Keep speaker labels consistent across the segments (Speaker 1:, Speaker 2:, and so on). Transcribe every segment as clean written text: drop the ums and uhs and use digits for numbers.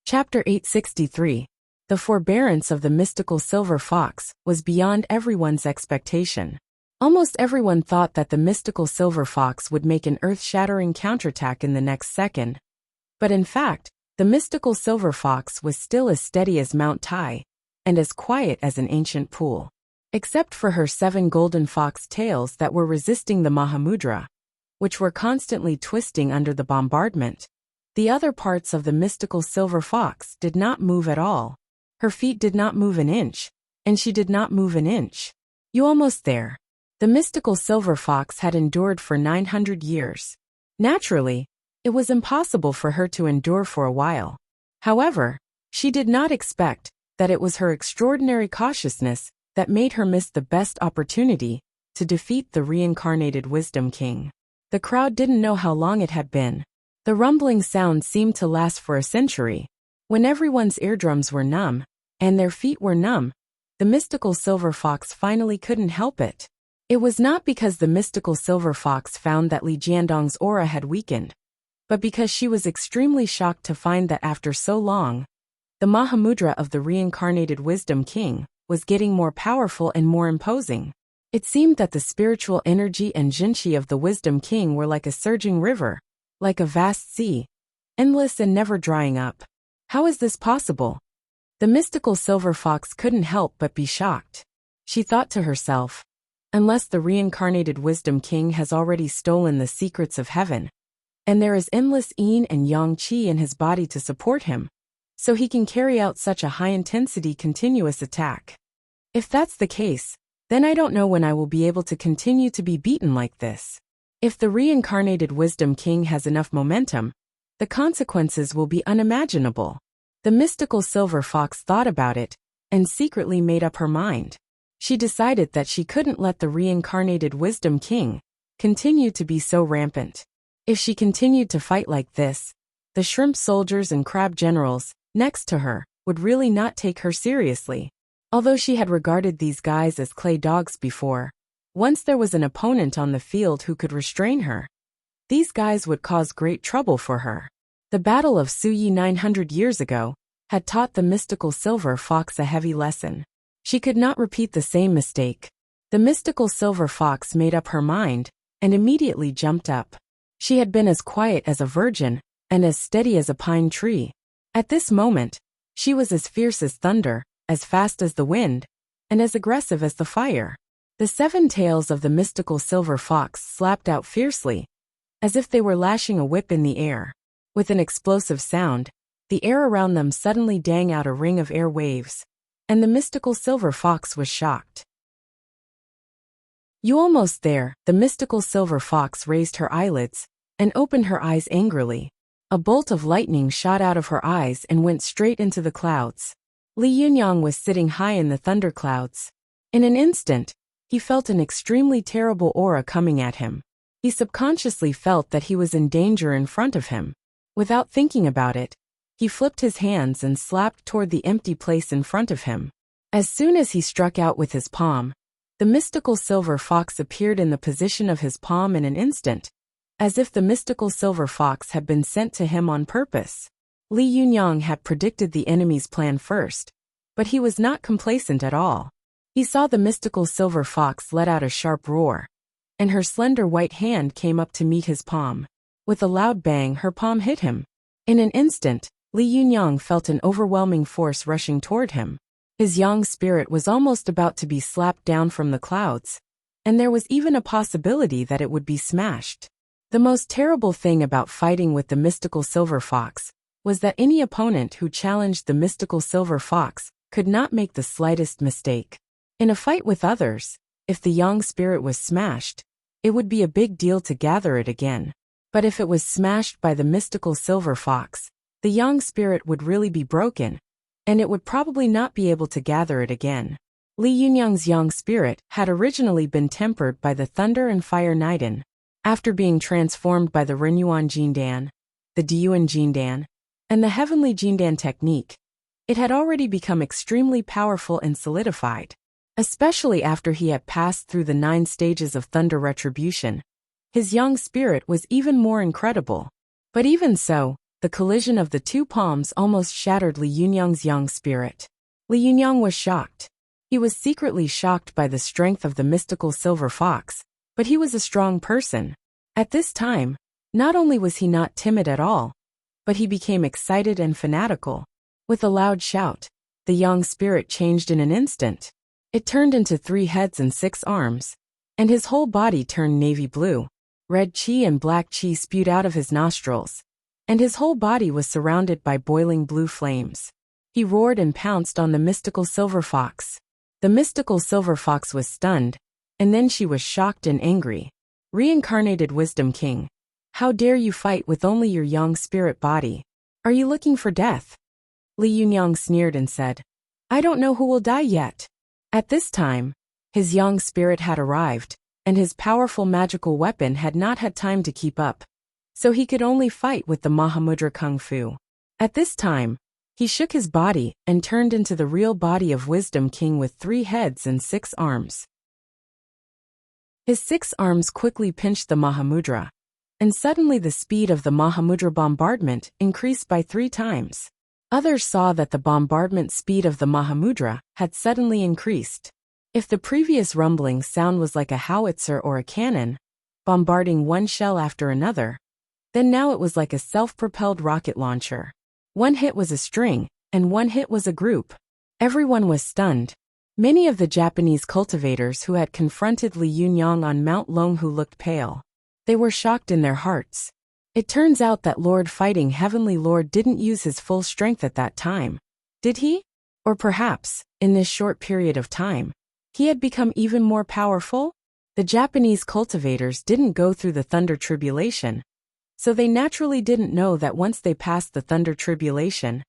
Speaker 1: Chapter 863. The forbearance of the mystical silver fox was beyond everyone's expectation. Almost everyone thought that the mystical silver fox would make an earth-shattering counterattack in the next second. But in fact, the mystical silver fox was still as steady as Mount Tai, and as quiet as an ancient pool. Except for her 7 golden fox tails that were resisting the Mahamudra, which were constantly twisting under the bombardment. The other parts of the mystical silver fox did not move at all. Her feet did not move an inch, and she did not move an inch. You almost there. The mystical silver fox had endured for 900 years. Naturally, it was impossible for her to endure for a while. However, she did not expect that it was her extraordinary cautiousness that made her miss the best opportunity to defeat the reincarnated Wisdom King. The crowd didn't know how long it had been. The rumbling sound seemed to last for a century. When everyone's eardrums were numb, and their feet were numb, the mystical silver fox finally couldn't help it. It was not because the mystical silver fox found that Li Jiandong's aura had weakened, but because she was extremely shocked to find that after so long, the Mahamudra of the reincarnated Wisdom King was getting more powerful and more imposing. It seemed that the spiritual energy and jinqi of the Wisdom King were like a surging river, like a vast sea, endless and never drying up. How is this possible? The mystical silver fox couldn't help but be shocked. She thought to herself, unless the reincarnated Wisdom King has already stolen the secrets of heaven, and there is endless yin and yang qi in his body to support him, so he can carry out such a high-intensity continuous attack. If that's the case, then I don't know when I will be able to continue to be beaten like this. If the reincarnated Wisdom King has enough momentum, the consequences will be unimaginable. The mystical silver fox thought about it, and secretly made up her mind. She decided that she couldn't let the reincarnated Wisdom King continue to be so rampant. If she continued to fight like this, the shrimp soldiers and crab generals next to her would really not take her seriously. Although she had regarded these guys as clay dogs before, once there was an opponent on the field who could restrain her, these guys would cause great trouble for her. The Battle of Suyi 900 years ago had taught the mystical silver fox a heavy lesson. She could not repeat the same mistake. The mystical silver fox made up her mind and immediately jumped up. She had been as quiet as a virgin and as steady as a pine tree. At this moment, she was as fierce as thunder, as fast as the wind, and as aggressive as the fire. The 7 tails of the mystical silver fox slapped out fiercely, as if they were lashing a whip in the air. With an explosive sound, the air around them suddenly dang out a ring of air waves, and the mystical silver fox was shocked. You almost there, the mystical silver fox raised her eyelids and opened her eyes angrily. A bolt of lightning shot out of her eyes and went straight into the clouds. Li Yunyang was sitting high in the thunderclouds. In an instant, he felt an extremely terrible aura coming at him. He subconsciously felt that he was in danger in front of him. Without thinking about it, he flipped his hands and slapped toward the empty place in front of him. As soon as he struck out with his palm, the mystical silver fox appeared in the position of his palm in an instant, as if the mystical silver fox had been sent to him on purpose. Li Yunyang had predicted the enemy's plan first, but he was not complacent at all. He saw the mystical silver fox let out a sharp roar, and her slender white hand came up to meet his palm. With a loud bang, her palm hit him. In an instant, Li Yunyang felt an overwhelming force rushing toward him. His yang spirit was almost about to be slapped down from the clouds, and there was even a possibility that it would be smashed. The most terrible thing about fighting with the mystical silver fox was that any opponent who challenged the mystical silver fox could not make the slightest mistake. In a fight with others, if the yang spirit was smashed, it would be a big deal to gather it again. But if it was smashed by the mystical silver fox, the yang spirit would really be broken, and it would probably not be able to gather it again. Li Yunyang's yang spirit had originally been tempered by the thunder and fire Niden. After being transformed by the Renyuan Jindan, the Diyuan Jindan, and the Heavenly Jindan technique, it had already become extremely powerful and solidified. Especially after he had passed through the 9 stages of thunder retribution, his yang spirit was even more incredible. But even so, The collision of the two palms almost shattered Li Yunyang's young spirit. Li Yunyang was shocked. He was secretly shocked by the strength of the mystical silver fox, but he was a strong person. At this time, not only was he not timid at all, but he became excited and fanatical. With a loud shout, the young spirit changed in an instant. It turned into 3 heads and 6 arms, and his whole body turned navy blue. Red qi and black qi spewed out of his nostrils, and his whole body was surrounded by boiling blue flames. He roared and pounced on the mystical silver fox. The mystical silver fox was stunned, and then she was shocked and angry. Reincarnated Wisdom King, how dare you fight with only your young spirit body? Are you looking for death? Li Yunyang sneered and said, I don't know who will die yet. At this time, his young spirit had arrived, and his powerful magical weapon had not had time to keep up, so he could only fight with the Mahamudra Kung Fu. At this time, he shook his body and turned into the real body of Wisdom King with 3 heads and 6 arms. His 6 arms quickly pinched the Mahamudra, and suddenly the speed of the Mahamudra bombardment increased by 3 times. Others saw that the bombardment speed of the Mahamudra had suddenly increased. If the previous rumbling sound was like a howitzer or a cannon, bombarding one shell after another, then now it was like a self-propelled rocket launcher. One hit was a string, and one hit was a group. Everyone was stunned. Many of the Japanese cultivators who had confronted Li Yunyang on Mount Longhu looked pale. They were shocked in their hearts. It turns out that Lord Fighting Heavenly Lord didn't use his full strength at that time. Did he? Or perhaps, in this short period of time, he had become even more powerful? The Japanese cultivators didn't go through the Thunder Tribulation, so they naturally didn't know that once they passed the Thunder Tribulation,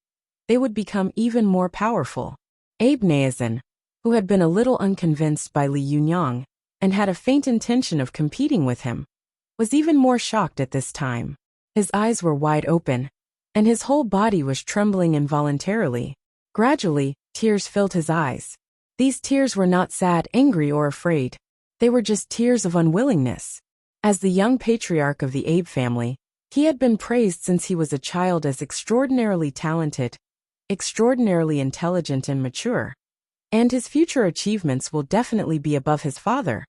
Speaker 1: they would become even more powerful. Abe Neazin, who had been a little unconvinced by Li Yunyang, and had a faint intention of competing with him, was even more shocked at this time. His eyes were wide open, and his whole body was trembling involuntarily. Gradually, tears filled his eyes. These tears were not sad, angry, or afraid. They were just tears of unwillingness. As the young patriarch of the Abe family, he had been praised since he was a child as extraordinarily talented, extraordinarily intelligent and mature, and his future achievements will definitely be above his father,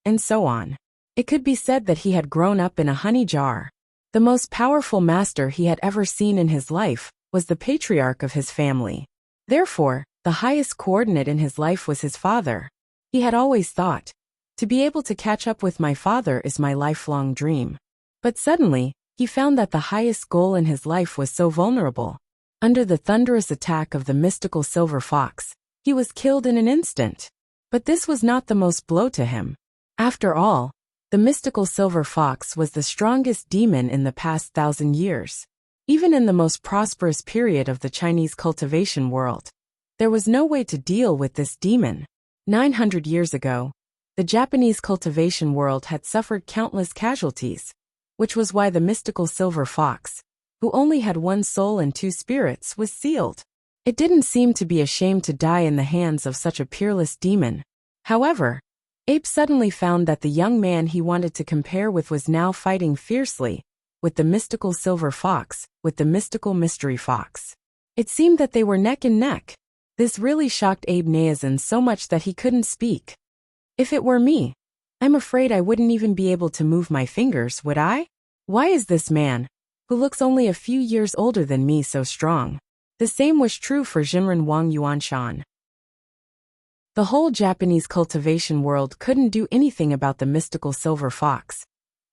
Speaker 1: and so on. It could be said that he had grown up in a honey jar. The most powerful master he had ever seen in his life was the patriarch of his family. Therefore, the highest coordinate in his life was his father. He had always thought, to be able to catch up with my father is my lifelong dream. But suddenly, he found that the highest goal in his life was so vulnerable. Under the thunderous attack of the mystical silver fox, he was killed in an instant. But this was not the most blow to him. After all, the mystical silver fox was the strongest demon in the past 1,000 years. Even in the most prosperous period of the Chinese cultivation world, there was no way to deal with this demon. 900 years ago, the Japanese cultivation world had suffered countless casualties, which was why the mystical silver fox, who only had 1 soul and 2 spirits, was sealed. It didn't seem to be a shame to die in the hands of such a peerless demon. However, Abe suddenly found that the young man he wanted to compare with was now fighting fiercely with the mystical silver fox, with the mystical mystery fox. It seemed that they were neck and neck. This really shocked Abe Neazin so much that he couldn't speak. If it were me, I'm afraid I wouldn't even be able to move my fingers, would I? Why is this man, who looks only a few years older than me, so strong? The same was true for Jinren Wang Yuanshan. The whole Japanese cultivation world couldn't do anything about the mystical silver fox,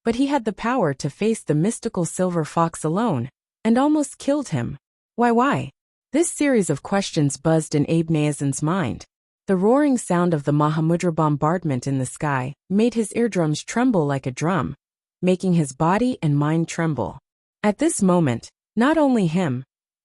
Speaker 1: but he had the power to face the mystical silver fox alone, and almost killed him. Why? This series of questions buzzed in Abe Neazin's mind. The roaring sound of the Mahamudra bombardment in the sky made his eardrums tremble like a drum, making his body and mind tremble. At this moment, not only him,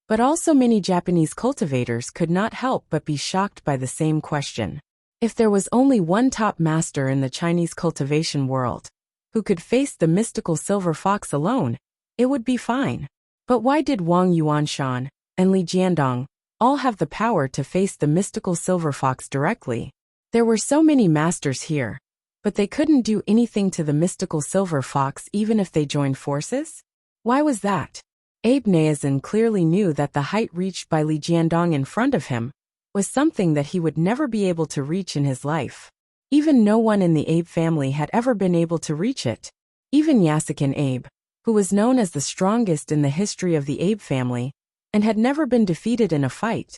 Speaker 1: but also many Japanese cultivators could not help but be shocked by the same question. If there was only one top master in the Chinese cultivation world, who could face the mystical silver fox alone, it would be fine. But why did Wang Yuanshan and Li Jiandong all have the power to face the mystical silver fox directly? There were so many masters here, but they couldn't do anything to the mystical silver fox even if they joined forces? Why was that? Abe Neazin clearly knew that the height reached by Li Jiandong in front of him was something that he would never be able to reach in his life. Even no one in the Abe family had ever been able to reach it. Even Yasakin Abe, who was known as the strongest in the history of the Abe family, and had never been defeated in a fight,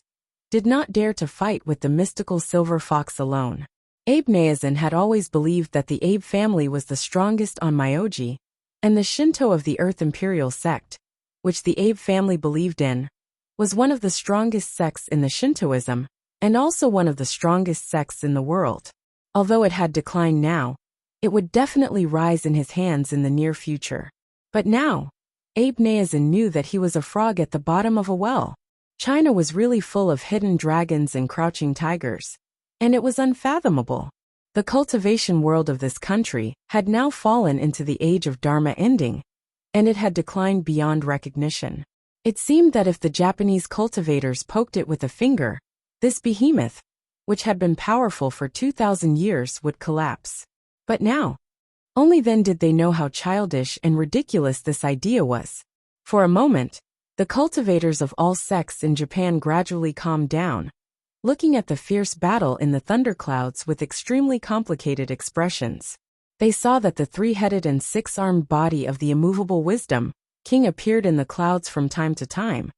Speaker 1: did not dare to fight with the mystical silver fox alone. Abe Neazin had always believed that the Abe family was the strongest on Myoji, and the Shinto of the Earth Imperial sect, which the Abe family believed in, was one of the strongest sects in the Shintoism, and also one of the strongest sects in the world. Although it had declined now, it would definitely rise in his hands in the near future. But now, Abe Neazin knew that he was a frog at the bottom of a well. China was really full of hidden dragons and crouching tigers, and it was unfathomable. The cultivation world of this country had now fallen into the age of Dharma ending, and it had declined beyond recognition. It seemed that if the Japanese cultivators poked it with a finger, this behemoth, which had been powerful for 2,000 years, would collapse. But now, only then did they know how childish and ridiculous this idea was. For a moment, the cultivators of all sects in Japan gradually calmed down, looking at the fierce battle in the thunderclouds with extremely complicated expressions. They saw that the three-headed and six-armed body of the immovable wisdom king appeared in the clouds from time to time,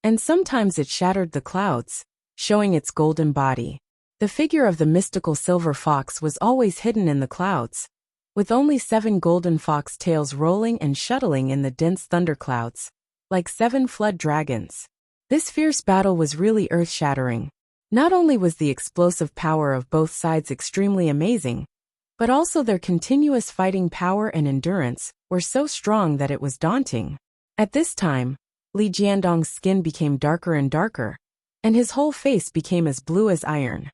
Speaker 1: and sometimes it shattered the clouds, showing its golden body. The figure of the mystical silver fox was always hidden in the clouds, with only 7 golden fox tails rolling and shuttling in the dense thunderclouds, like 7 flood dragons. This fierce battle was really earth-shattering. Not only was the explosive power of both sides extremely amazing, but also their continuous fighting power and endurance were so strong that it was daunting. At this time, Li Jiandong's skin became darker and darker, and his whole face became as blue as iron.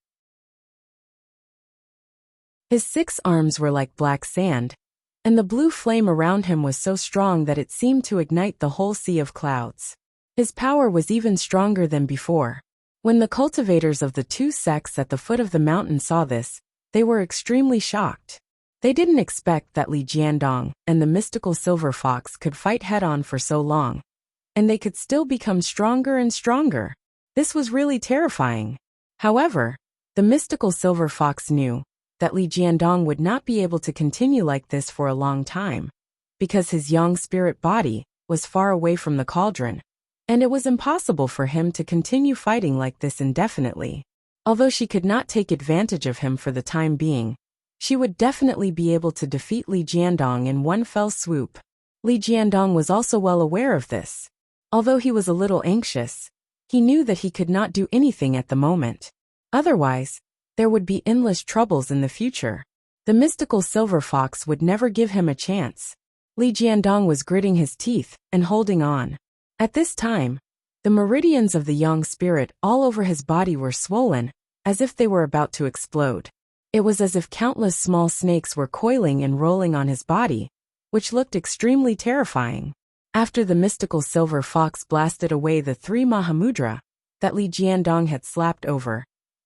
Speaker 1: His 6 arms were like black sand, and the blue flame around him was so strong that it seemed to ignite the whole sea of clouds. His power was even stronger than before. When the cultivators of the 2 sects at the foot of the mountain saw this, they were extremely shocked. They didn't expect that Li Jiandong and the mystical silver fox could fight head-on for so long, and they could still become stronger and stronger. This was really terrifying. However, the mystical silver fox knew that Li Jiandong would not be able to continue like this for a long time, because his yang spirit body was far away from the cauldron, and it was impossible for him to continue fighting like this indefinitely. Although she could not take advantage of him for the time being, she would definitely be able to defeat Li Jiandong in one fell swoop. Li Jiandong was also well aware of this. Although he was a little anxious, he knew that he could not do anything at the moment. Otherwise, there would be endless troubles in the future. The mystical silver fox would never give him a chance. Li Jiandong was gritting his teeth and holding on. At this time, the meridians of the yang spirit all over his body were swollen, as if they were about to explode. It was as if countless small snakes were coiling and rolling on his body, which looked extremely terrifying. After the mystical silver fox blasted away the 3 Mahamudra that Li Jiandong had slapped over,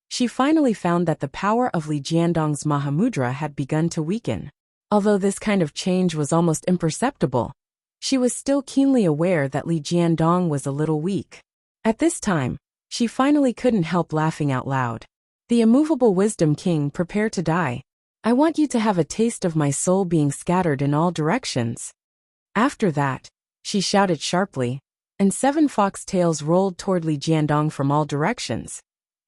Speaker 1: she finally found that the power of Li Jiandong's Mahamudra had begun to weaken. Although this kind of change was almost imperceptible, she was still keenly aware that Li Jiandong was a little weak. At this time, she finally couldn't help laughing out loud. The immovable wisdom king, prepare to die. I want you to have a taste of my soul being scattered in all directions. After that, she shouted sharply, and 7 fox tails rolled toward Li Jiandong from all directions,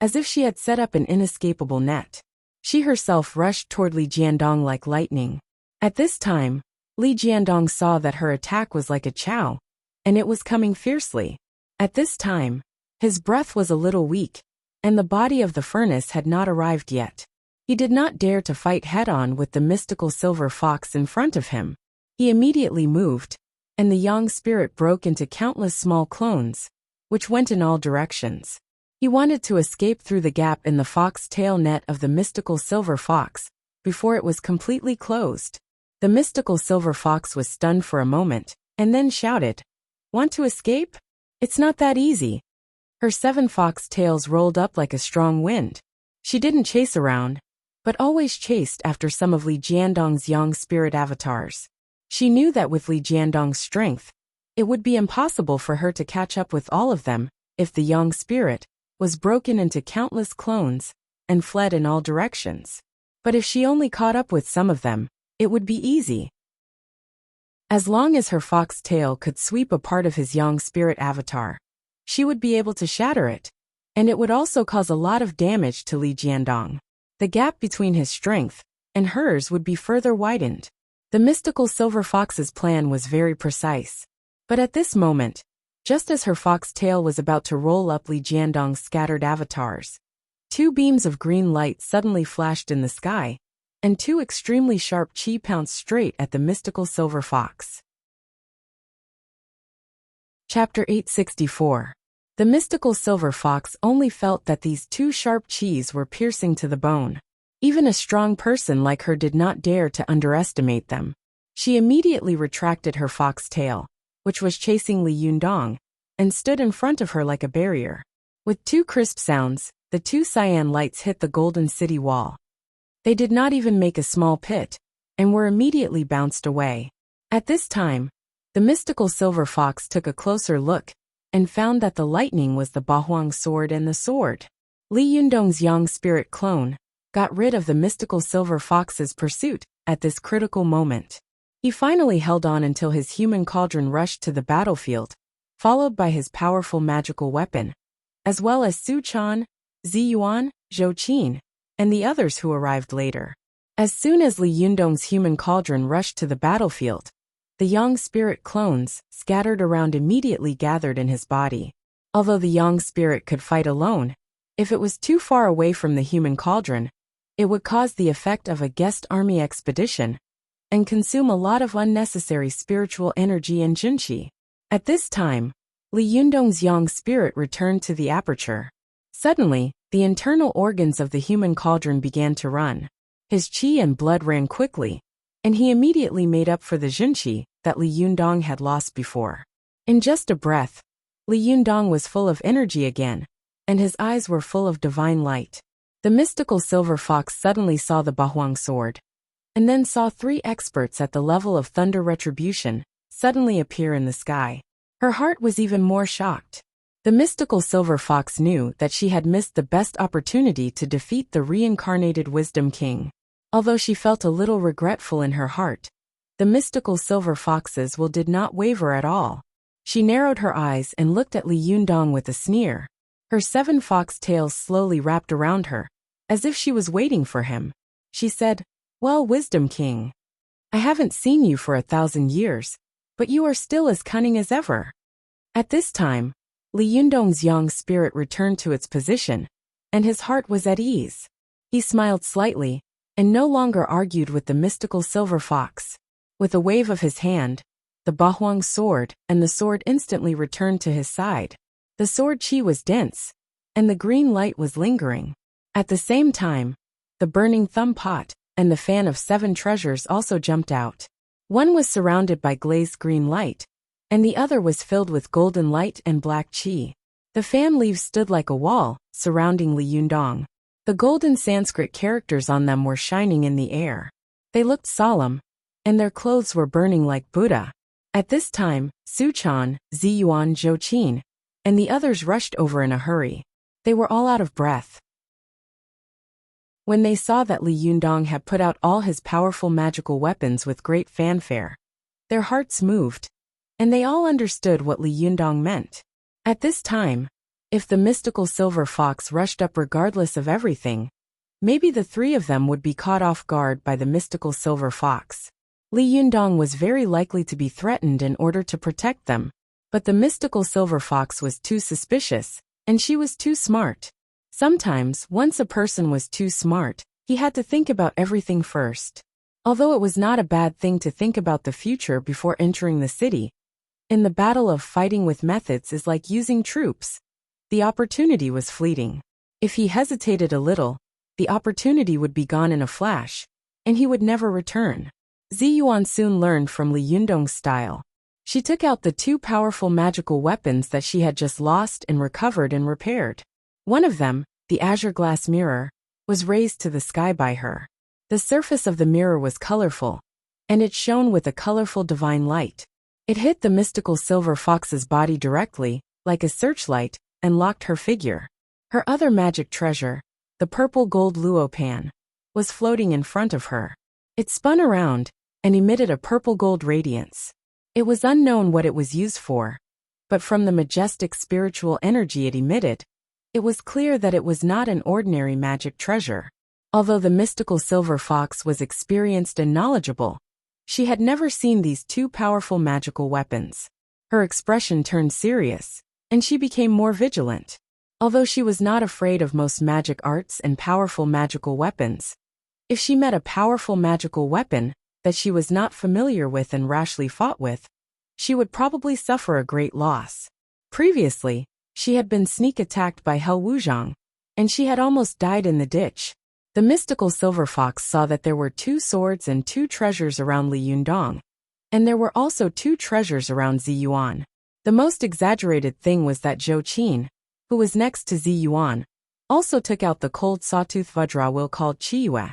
Speaker 1: as if she had set up an inescapable net. She herself rushed toward Li Jiandong like lightning. At this time, Li Jiandong saw that her attack was like a chow, and it was coming fiercely. At this time, his breath was a little weak, and the body of the furnace had not arrived yet. He did not dare to fight head-on with the mystical silver fox in front of him. He immediately moved, and the yang spirit broke into countless small clones, which went in all directions. He wanted to escape through the gap in the fox tail net of the mystical silver fox, before it was completely closed. The mystical silver fox was stunned for a moment, and then shouted, "Want to escape? It's not that easy." Her 7 fox tails rolled up like a strong wind. She didn't chase around, but always chased after some of Li Jiandong's yang spirit avatars. She knew that with Li Jiandong's strength, It would be impossible for her to catch up with all of them if the young spirit was broken into countless clones and fled in all directions. But if she only caught up with some of them, it would be easy. As long as her fox tail could sweep a part of his young spirit avatar, she would be able to shatter it, and it would also cause a lot of damage to Li Jiandong. The gap between his strength and hers would be further widened. The mystical silver fox's plan was very precise. But at this moment, just as her fox tail was about to roll up Li Jiandong's scattered avatars, two beams of green light suddenly flashed in the sky, and two extremely sharp chi pounced straight at the mystical silver fox. Chapter 864. The mystical silver fox only felt that these two sharp chis were piercing to the bone. Even a strong person like her did not dare to underestimate them. She immediately retracted her fox tail, which was chasing Li Yundong, and stood in front of her like a barrier. With two crisp sounds, the two cyan lights hit the golden city wall. They did not even make a small pit, and were immediately bounced away. At this time, the mystical silver fox took a closer look, and found that the lightning was the Bahuang sword and the sword. Li Yundong's young spirit clone got rid of the mystical silver fox's pursuit at this critical moment. He finally held on until his human cauldron rushed to the battlefield, followed by his powerful magical weapon, as well as Su Chan, Ziyuan, Zhou Qin, and the others who arrived later. As soon as Li Yundong's human cauldron rushed to the battlefield, the young spirit clones, scattered around, immediately gathered in his body. Although the young spirit could fight alone, if it was too far away from the human cauldron, it would cause the effect of a guest army expedition, and consume a lot of unnecessary spiritual energy and jinqi. At this time, Li Yundong's young spirit returned to the aperture. Suddenly, the internal organs of the human cauldron began to run. His qi and blood ran quickly, and he immediately made up for the jinqi that Li Yundong had lost before. In just a breath, Li Yundong was full of energy again, and his eyes were full of divine light. The mystical silver fox suddenly saw the Bahuang sword, and then saw three experts at the level of thunder retribution suddenly appear in the sky. Her heart was even more shocked. The mystical silver fox knew that she had missed the best opportunity to defeat the reincarnated Wisdom King. Although she felt a little regretful in her heart, the mystical silver fox's will did not waver at all. She narrowed her eyes and looked at Li Yundong with a sneer. Her 7 fox tails slowly wrapped around her, as if she was waiting for him. She said, "Well, Wisdom King, I haven't seen you for 1,000 years, but you are still as cunning as ever." At this time, Li Yundong's young spirit returned to its position, and his heart was at ease. He smiled slightly, and no longer argued with the mystical silver fox. With a wave of his hand, the Bahuang sword and the sword instantly returned to his side. The sword chi was dense, and the green light was lingering. At the same time, the burning thumb pot and the fan of 7 treasures also jumped out. One was surrounded by glazed green light, and the other was filled with golden light and black chi. The fan leaves stood like a wall, surrounding Li Yundong. The golden Sanskrit characters on them were shining in the air. They looked solemn, and their clothes were burning like Buddha. At this time, Su Chan, Ziyuan, Zhou Qin, and the others rushed over in a hurry. They were all out of breath. When they saw that Li Yundong had put out all his powerful magical weapons with great fanfare, their hearts moved, and they all understood what Li Yundong meant. At this time, if the mystical silver fox rushed up regardless of everything, maybe the 3 of them would be caught off guard by the mystical silver fox. Li Yundong was very likely to be threatened in order to protect them, but the mystical silver fox was too suspicious, and she was too smart. Sometimes, once a person was too smart, he had to think about everything first. Although it was not a bad thing to think about the future before entering the city, in the battle of fighting with methods is like using troops. The opportunity was fleeting. If he hesitated a little, the opportunity would be gone in a flash, and he would never return. Ziyuan soon learned from Li Yundong's style. She took out the 2 powerful magical weapons that she had just lost and recovered and repaired. One of them, the azure glass mirror, was raised to the sky by her. The surface of the mirror was colorful, and it shone with a colorful divine light. It hit the mystical silver fox's body directly, like a searchlight, and locked her figure. Her other magic treasure, the purple gold luo pan, was floating in front of her. It spun around and emitted a purple gold radiance. It was unknown what it was used for, but from the majestic spiritual energy it emitted, it was clear that it was not an ordinary magic treasure. Although the mystical silver fox was experienced and knowledgeable, she had never seen these two powerful magical weapons. Her expression turned serious, and she became more vigilant. Although she was not afraid of most magic arts and powerful magical weapons, if she met a powerful magical weapon that she was not familiar with and rashly fought with, she would probably suffer a great loss. Previously, she had been sneak attacked by Hel Wuzhang, and she had almost died in the ditch. The mystical silver fox saw that there were 2 swords and 2 treasures around Li Yundong, and there were also 2 treasures around Zi Yuan. The most exaggerated thing was that Zhou Qin, who was next to Zi Yuan, also took out the cold sawtooth Vajra wheel called Qiyue.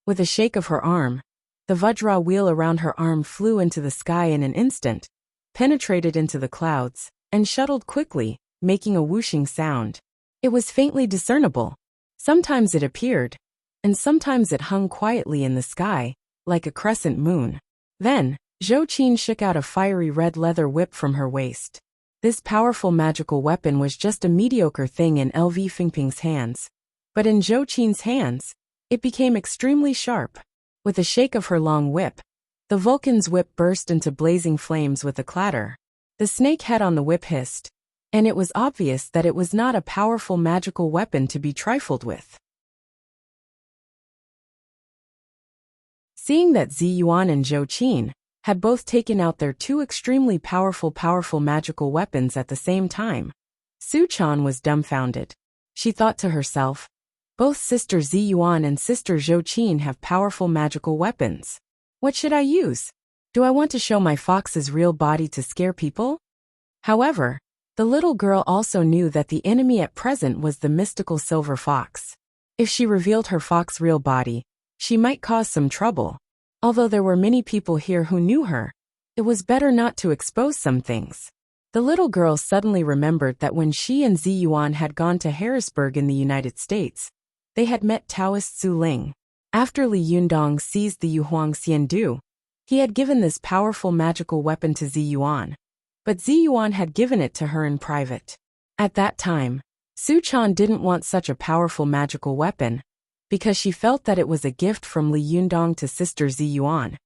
Speaker 1: With a shake of her arm, the Vajra wheel around her arm flew into the sky in an instant, penetrated into the clouds, and shuttled quickly, making a whooshing sound. It was faintly discernible. Sometimes it appeared, and sometimes it hung quietly in the sky, like a crescent moon. Then, Zhou Qin shook out a fiery red leather whip from her waist. This powerful magical weapon was just a mediocre thing in LV Fingping's hands. But in Zhou Qin's hands, it became extremely sharp. With a shake of her long whip, the Vulcan's whip burst into blazing flames with a clatter. The snake head on the whip hissed, and it was obvious that it was not a powerful magical weapon to be trifled with. Seeing that Zi Yuan and Zhou Qin had both taken out their 2 extremely powerful magical weapons at the same time, Su Chan was dumbfounded. She thought to herself, both Sister Zi Yuan and Sister Zhou Qin have powerful magical weapons. What should I use? Do I want to show my fox's real body to scare people? However, the little girl also knew that the enemy at present was the mystical silver fox. If she revealed her fox's real body, she might cause some trouble. Although there were many people here who knew her, it was better not to expose some things. The little girl suddenly remembered that when she and Zi Yuan had gone to Harrisburg in the United States, they had met Taoist Su Ling. After Li Yundong seized the Yuhuang Xiandu, he had given this powerful magical weapon to Zi Yuan, but Zi Yuan had given it to her in private. At that time, Su Chan didn't want such a powerful magical weapon, because she felt that it was a gift from Li Yundong to Sister Zi Yuan,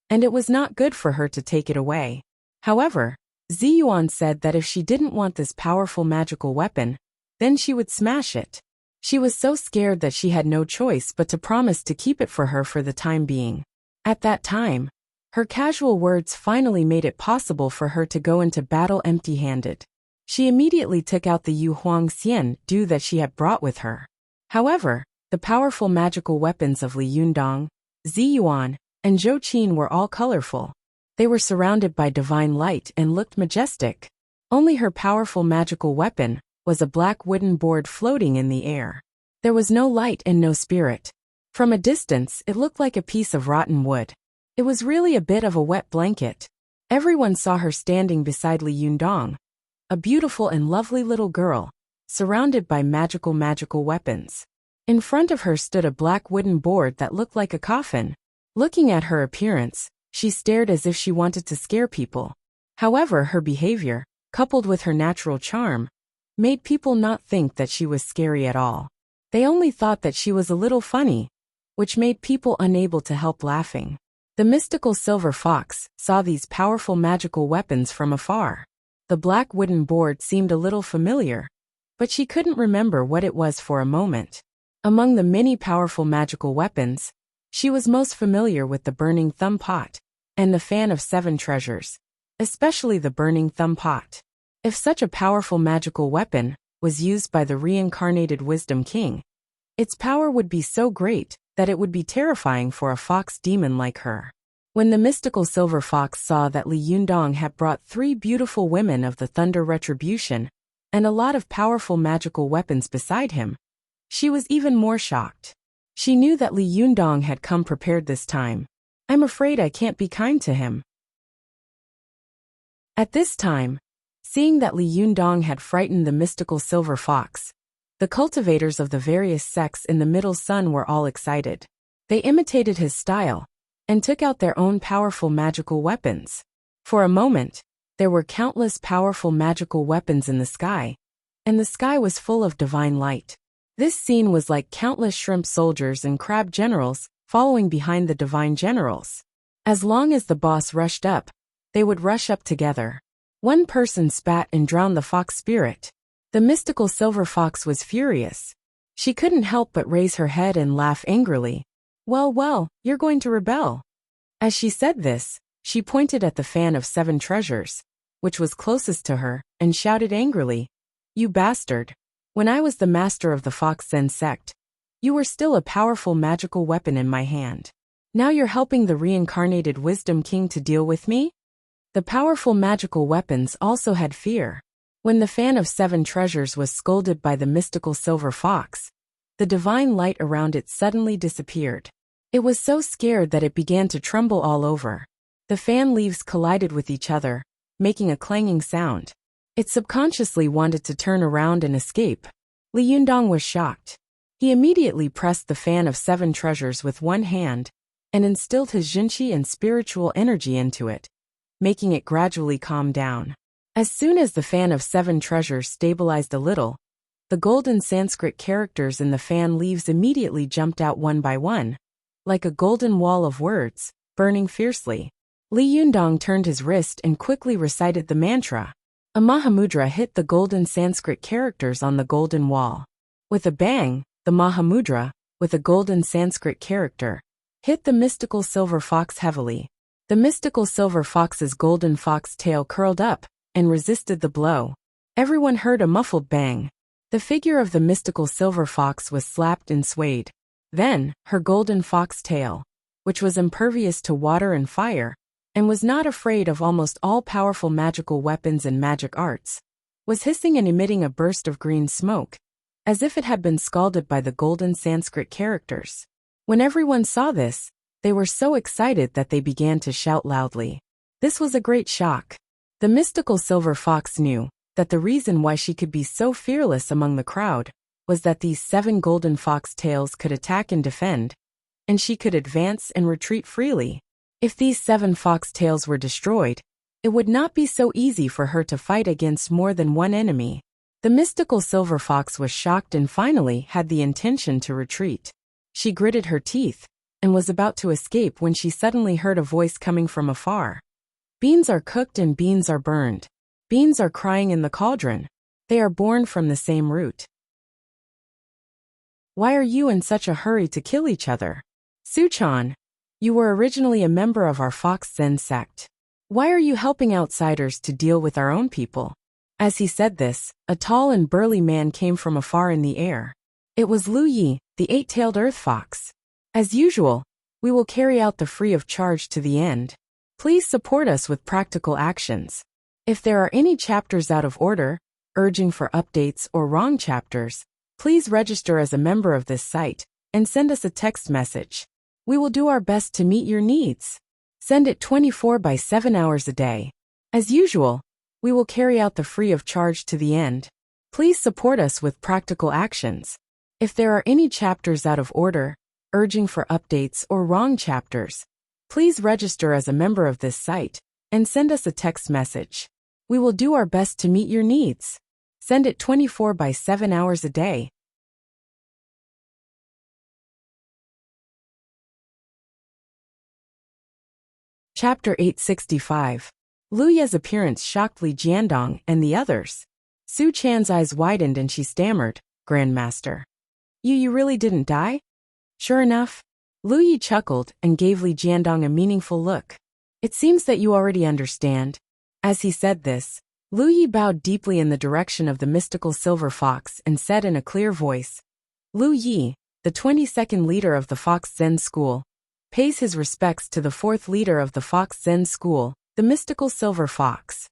Speaker 1: and it was not good for her to take it away. However, Zi Yuan said that if she didn't want this powerful magical weapon, then she would smash it. She was so scared that she had no choice but to promise to keep it for her for the time being. At that time, her casual words finally made it possible for her to go into battle empty-handed. She immediately took out the Yuhuang Xiandu that she had brought with her. However, the powerful magical weapons of Li Yundong, Zi Yuan, and Zhou Qin were all colorful. They were surrounded by divine light and looked majestic. Only her powerful magical weapon was a black wooden board floating in the air. There was no light and no spirit. From a distance, it looked like a piece of rotten wood. It was really a bit of a wet blanket. Everyone saw her standing beside Li Yundong, a beautiful and lovely little girl, surrounded by magical weapons. In front of her stood a black wooden board that looked like a coffin. Looking at her appearance, she stared as if she wanted to scare people. However, her behavior, coupled with her natural charm, made people not think that she was scary at all. They only thought that she was a little funny, which made people unable to help laughing. The mystical silver fox saw these powerful magical weapons from afar. The black wooden board seemed a little familiar, but she couldn't remember what it was for a moment. Among the many powerful magical weapons, she was most familiar with the burning thumb pot and the fan of 7 treasures, especially the burning thumb pot. If such a powerful magical weapon was used by the reincarnated Wisdom King, its power would be so great that it would be terrifying for a fox demon like her. When the mystical silver fox saw that Li Yundong had brought 3 beautiful women of the Thunder Retribution and a lot of powerful magical weapons beside him, she was even more shocked. She knew that Li Yundong had come prepared this time. I'm afraid I can't be kind to him. At this time, seeing that Li Yundong had frightened the mystical silver fox, the cultivators of the various sects in the Middle Sun were all excited. They imitated his style and took out their own powerful magical weapons. For a moment, there were countless powerful magical weapons in the sky, and the sky was full of divine light. This scene was like countless shrimp soldiers and crab generals following behind the divine generals. As long as the boss rushed up, they would rush up together. One person spat and drowned the fox spirit. The mystical silver fox was furious. She couldn't help but raise her head and laugh angrily. Well, you're going to rebel." As she said this, she pointed at the fan of 7 treasures, which was closest to her, and shouted angrily, "You bastard! When I was the master of the Fox Zen sect, you were still a powerful magical weapon in my hand. Now you're helping the reincarnated Wisdom King to deal with me?" The powerful magical weapons also had fear. When the fan of 7 treasures was scolded by the mystical silver fox, the divine light around it suddenly disappeared. It was so scared that it began to tremble all over. The fan leaves collided with each other, making a clanging sound. It subconsciously wanted to turn around and escape. Li Yundong was shocked. He immediately pressed the fan of 7 treasures with one hand and instilled his Jinqi and spiritual energy into it, making it gradually calm down. As soon as the fan of 7 treasures stabilized a little, the golden Sanskrit characters in the fan leaves immediately jumped out one by one, like a golden wall of words, burning fiercely. Li Yundong turned his wrist and quickly recited the mantra. A Mahamudra hit the golden Sanskrit characters on the golden wall. With a bang, the Mahamudra, with a golden Sanskrit character, hit the mystical silver fox heavily. The mystical silver fox's golden fox tail curled up and resisted the blow. Everyone heard a muffled bang. The figure of the mystical silver fox was slapped and swayed. Then, her golden fox tail, which was impervious to water and fire, and was not afraid of almost all powerful magical weapons and magic arts, was hissing and emitting a burst of green smoke, as if it had been scalded by the golden Sanskrit characters. When everyone saw this, they were so excited that they began to shout loudly. This was a great shock. The mystical silver fox knew that the reason why she could be so fearless among the crowd was that these 7 golden fox tails could attack and defend, and she could advance and retreat freely. If these 7 fox tails were destroyed, it would not be so easy for her to fight against more than one enemy. The mystical silver fox was shocked and finally had the intention to retreat. She gritted her teeth and was about to escape when she suddenly heard a voice coming from afar. "Beans are cooked and beans are burned. Beans are crying in the cauldron. They are born from the same root. Why are you in such a hurry to kill each other? Su-chan, you were originally a member of our Fox Zen sect. Why are you helping outsiders to deal with our own people?" As he said this, a tall and burly man came from afar in the air. It was Lu Yi, the 8-tailed earth fox. "As usual, we will carry out the free of charge to the end. Please support us with practical actions. If there are any chapters out of order, urging for updates or wrong chapters, please register as a member of this site and send us a text message. We will do our best to meet your needs. Send it 24 by 7 hours a day. As usual, we will carry out the free of charge to the end. Please support us with practical actions. If there are any chapters out of order, urging for updates or wrong chapters, please register as a member of this site and send us a text message. We will do our best to meet your needs. Send it 24 by 7 hours a day. Chapter 865. Lu Ye's appearance shocked Li Jiandong and the others. Su Chan's eyes widened and she stammered, "Grandmaster. You really didn't die?" "Sure enough." Lu Yi chuckled and gave Li Jiandong a meaningful look. "It seems that you already understand." As he said this, Lu Yi bowed deeply in the direction of the mystical silver fox and said in a clear voice, "Lu Yi, the 22nd leader of the Fox Zen School, pays his respects to the 4th leader of the Fox Zen School, the mystical silver fox."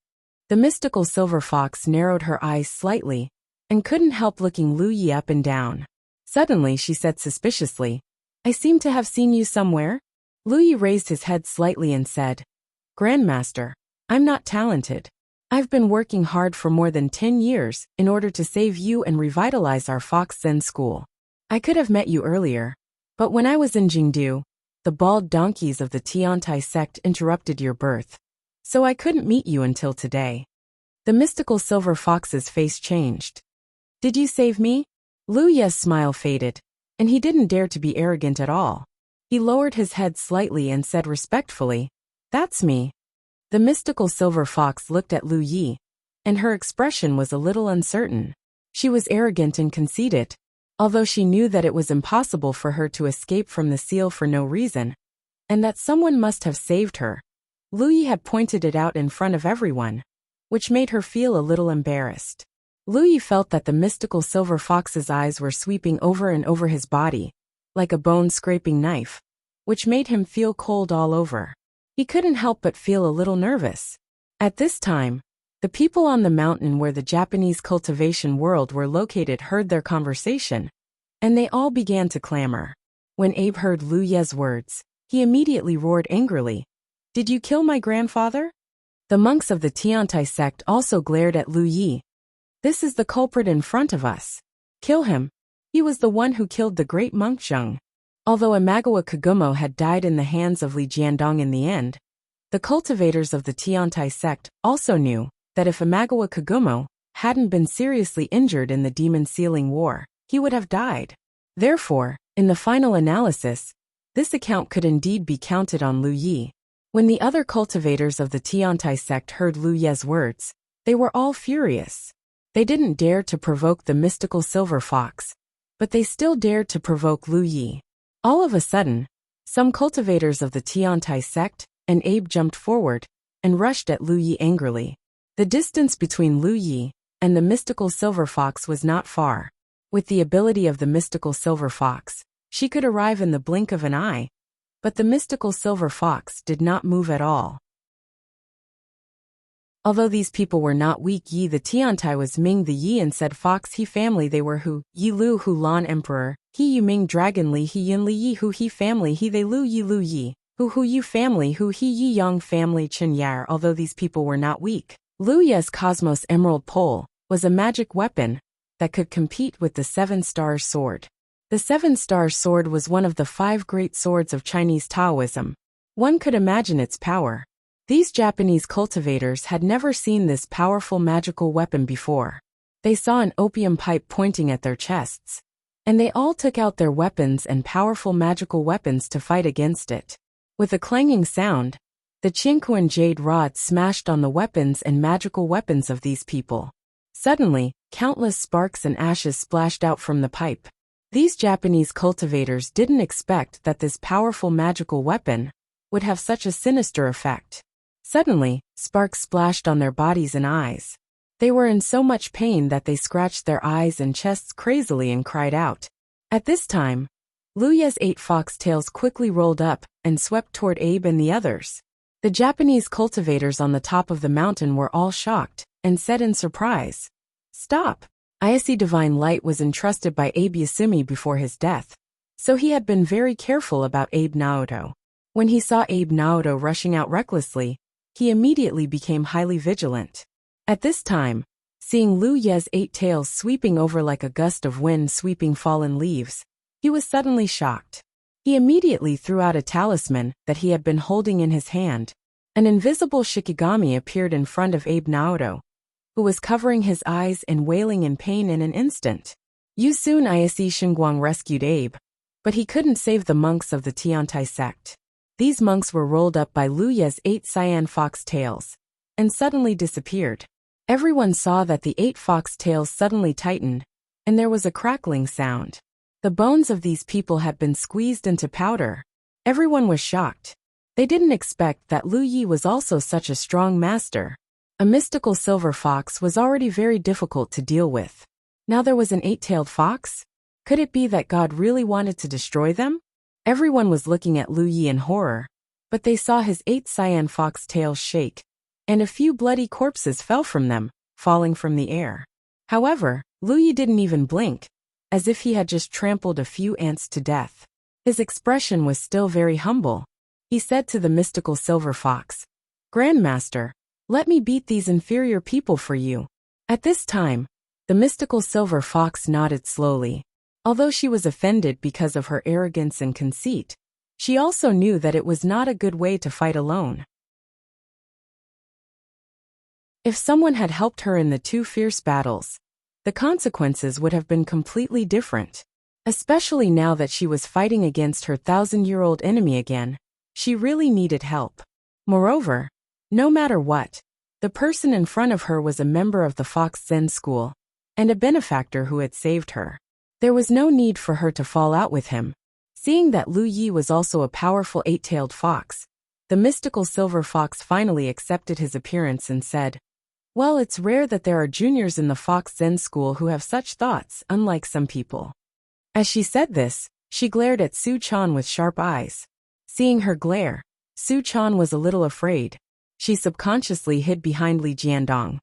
Speaker 1: The mystical silver fox narrowed her eyes slightly and couldn't help looking Lu Yi up and down. Suddenly she said suspiciously, "I seem to have seen you somewhere." Lu Yi raised his head slightly and said, "Grandmaster, I'm not talented. I've been working hard for more than 10 years in order to save you and revitalize our Fox Zen school. I could have met you earlier, but when I was in Jingdu, the bald donkeys of the Tiantai sect interrupted your birth, so I couldn't meet you until today. The mystical silver fox's face changed. Did you save me? Lu Ye's smile faded, and he didn't dare to be arrogant at all. He lowered his head slightly and said respectfully, "That's me." The mystical silver fox looked at Lu Yi, and her expression was a little uncertain. She was arrogant and conceited, although she knew that it was impossible for her to escape from the seal for no reason, and that someone must have saved her. Lu Yi had pointed it out in front of everyone, which made her feel a little embarrassed. Lu Yi felt that the mystical silver fox's eyes were sweeping over and over his body, like a bone-scraping knife, which made him feel cold all over. He couldn't help but feel a little nervous. At this time, the people on the mountain where the Japanese cultivation world were located heard their conversation, and they all began to clamor. When Abe heard Lu Ye's words, he immediately roared angrily, "Did you kill my grandfather?" The monks of the Tiantai sect also glared at Lu Yi. "This is the culprit in front of us. Kill him. He was the one who killed the great monk Zheng." Although Imagawa Kagumo had died in the hands of Li Jiandong in the end, the cultivators of the Tiantai sect also knew that if Imagawa Kagumo hadn't been seriously injured in the demon sealing war, he would have died. Therefore, in the final analysis, this account could indeed be counted on Lu Yi. When the other cultivators of the Tiantai sect heard Lu Ye's words, they were all furious. They didn't dare to provoke the mystical silver fox, but they still dared to provoke Lu Yi. All of a sudden, some cultivators of the Tiantai sect and Abe jumped forward and rushed at Lu Yi angrily. The distance between Lu Yi and the mystical silver fox was not far. With the ability of the mystical silver fox, she could arrive in the blink of an eye, but the mystical silver fox did not move at all. Although these people were not weak, Yi the Tiantai was Ming the Yi and said Fox He family they were Hu, Yi Lu Hu Lan Emperor, He Yu Ming Dragon Li He Yin Li Yi Hu He family He they Lu Yi, Hu Yu family Hu He Yi Yang family Chen Yar. Although these people were not weak, Lu Ye's Cosmos Emerald Pole was a magic weapon that could compete with the Seven-Star Sword. The Seven-Star Sword was one of the 5 great swords of Chinese Taoism. One could imagine its power. These Japanese cultivators had never seen this powerful magical weapon before. They saw an opium pipe pointing at their chests, and they all took out their weapons and powerful magical weapons to fight against it. With a clanging sound, the Qingquan jade rod smashed on the weapons and magical weapons of these people. Suddenly, countless sparks and ashes splashed out from the pipe. These Japanese cultivators didn't expect that this powerful magical weapon would have such a sinister effect. Suddenly, sparks splashed on their bodies and eyes. They were in so much pain that they scratched their eyes and chests crazily and cried out. At this time, Lu Ye's 8 foxtails quickly rolled up and swept toward Abe and the others. The Japanese cultivators on the top of the mountain were all shocked and said in surprise, "Stop!" Ayase Divine Light was entrusted by Abe Yasumi before his death, so he had been very careful about Abe Naoto. When he saw Abe Naoto rushing out recklessly, he immediately became highly vigilant. At this time, seeing Lu Ye's 8 tails sweeping over like a gust of wind sweeping fallen leaves, he was suddenly shocked. He immediately threw out a talisman that he had been holding in his hand. An invisible Shikigami appeared in front of Abe Naoto, who was covering his eyes and wailing in pain in an instant. Soon Ayase Xinguang rescued Abe, but he couldn't save the monks of the Tiantai sect. These monks were rolled up by Lu Ye's 8 cyan fox tails, and suddenly disappeared. Everyone saw that the 8 fox tails suddenly tightened, and there was a crackling sound. The bones of these people had been squeezed into powder. Everyone was shocked. They didn't expect that Lu Yi was also such a strong master. A mystical silver fox was already very difficult to deal with. Now there was an 8-tailed fox? Could it be that God really wanted to destroy them? Everyone was looking at Lu Yi in horror, but they saw his 8 cyan fox tails shake, and a few bloody corpses fell from them, falling from the air. However, Lu Yi didn't even blink, as if he had just trampled a few ants to death. His expression was still very humble. He said to the mystical silver fox, "Grandmaster, Let me beat these inferior people for you. At this time, the mystical silver fox nodded slowly. Although she was offended because of her arrogance and conceit, she also knew that it was not a good way to fight alone. If someone had helped her in the two fierce battles, the consequences would have been completely different. Especially now that she was fighting against her 1,000-year-old enemy again, she really needed help. Moreover, no matter what, the person in front of her was a member of the Fox Zen school, and a benefactor who had saved her. There was no need for her to fall out with him. Seeing that Lu Yi was also a powerful eight-tailed fox, the mystical silver fox finally accepted his appearance and said, "Well, it's rare that there are juniors in the Fox Zen school who have such thoughts, unlike some people." As she said this, she glared at Su Chan with sharp eyes. Seeing her glare, Su Chan was a little afraid. She subconsciously hid behind Li Jiandong.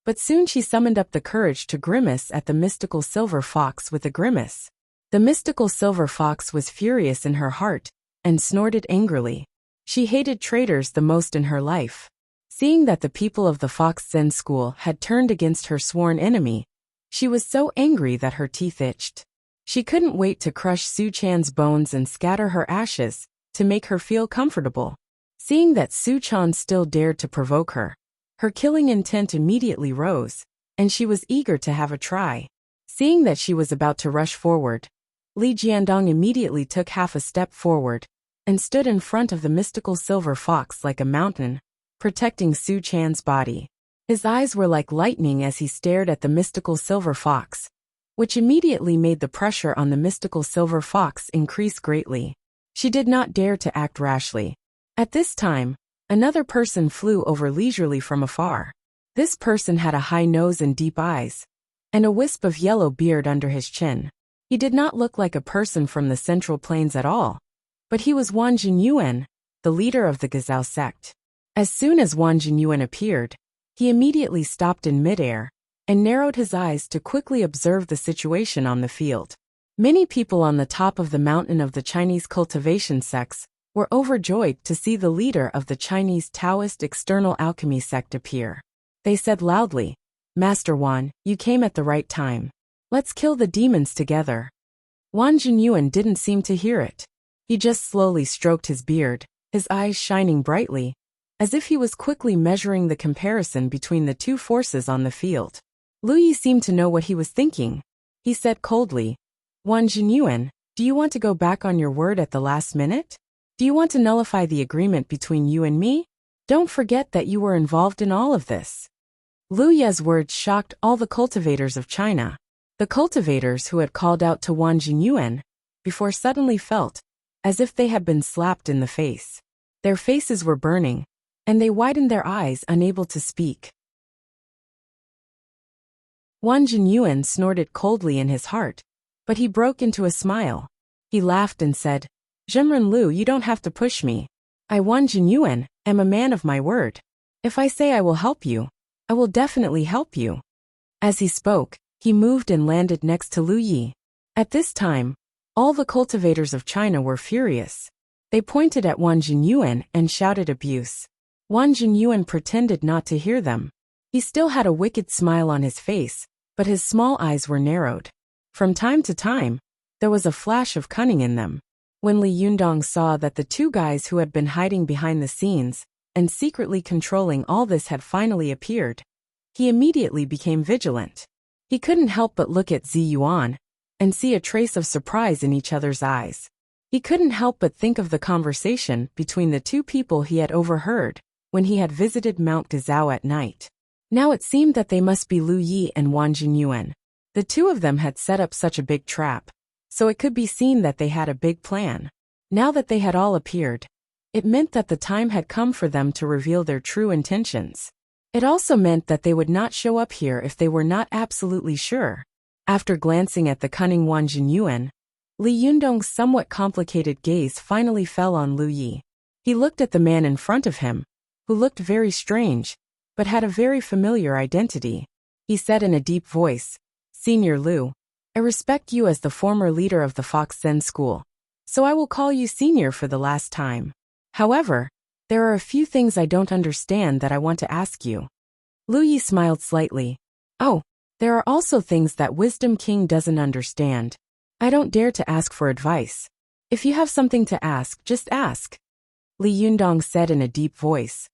Speaker 1: But soon she summoned up the courage to grimace at the mystical silver fox with a grimace. The mystical silver fox was furious in her heart and snorted angrily. She hated traitors the most in her life. Seeing that the people of the Fox Zen school had turned against her sworn enemy, she was so angry that her teeth itched. She couldn't wait to crush Su Chan's bones and scatter her ashes to make her feel comfortable. Seeing that Su Chan still dared to provoke her, her killing intent immediately rose, and she was eager to have a try. Seeing that she was about to rush forward, Li Jiandong immediately took half a step forward and stood in front of the mystical silver fox like a mountain, protecting Su Chan's body. His eyes were like lightning as he stared at the mystical silver fox, which immediately made the pressure on the mystical silver fox increase greatly. She did not dare to act rashly. At this time, another person flew over leisurely from afar. This person had a high nose and deep eyes, and a wisp of yellow beard under his chin. He did not look like a person from the Central Plains at all, but he was Wang Jinyuan, the leader of the Gazao sect. As soon as Wang Jinyuan appeared, he immediately stopped in midair and narrowed his eyes to quickly observe the situation on the field. Many people on the top of the mountain of the Chinese cultivation sects were overjoyed to see the leader of the Chinese Taoist external alchemy sect appear. They said loudly, "Master Wan, you came at the right time. Let's kill the demons together." Wang Jinyuan didn't seem to hear it. He just slowly stroked his beard, his eyes shining brightly, as if he was quickly measuring the comparison between the two forces on the field. Lu Yi seemed to know what he was thinking. He said coldly, "Wang Jinyuan, do you want to go back on your word at the last minute? Do you want to nullify the agreement between you and me? Don't forget that you were involved in all of this." Lu Ye's words shocked all the cultivators of China. The cultivators who had called out to Wang Jinyuan before suddenly felt as if they had been slapped in the face. Their faces were burning, and they widened their eyes, unable to speak. Wang Jinyuan snorted coldly in his heart, but he broke into a smile. He laughed and said, "Zhenren Lu, you don't have to push me. I, Wang Jinyuan, am a man of my word. If I say I will help you, I will definitely help you." As he spoke, he moved and landed next to Lu Yi. At this time, all the cultivators of China were furious. They pointed at Wang Jinyuan and shouted abuse. Wang Jinyuan pretended not to hear them. He still had a wicked smile on his face, but his small eyes were narrowed. From time to time, there was a flash of cunning in them. When Li Yundong saw that the two guys who had been hiding behind the scenes and secretly controlling all this had finally appeared, he immediately became vigilant. He couldn't help but look at Zi Yuan and see a trace of surprise in each other's eyes. He couldn't help but think of the conversation between the two people he had overheard when he had visited Mount Gazao at night. Now it seemed that they must be Lu Yi and Wang Jinyuan. The two of them had set up such a big trap, so it could be seen that they had a big plan. Now that they had all appeared, it meant that the time had come for them to reveal their true intentions. It also meant that they would not show up here if they were not absolutely sure. After glancing at the cunning Wang Jinyuan, Li Yundong's somewhat complicated gaze finally fell on Lu Yi. He looked at the man in front of him, who looked very strange, but had a very familiar identity. He said in a deep voice, "Senior Lu, I respect you as the former leader of the Fox Zen school, so I will call you Senior for the last time. However, There are a few things I don't understand that I want to ask you. Lu Yi smiled slightly. Oh, there are also things that Wisdom King doesn't understand. I don't dare to ask for advice. If you have something to ask, just ask. Li Yundong said in a deep voice.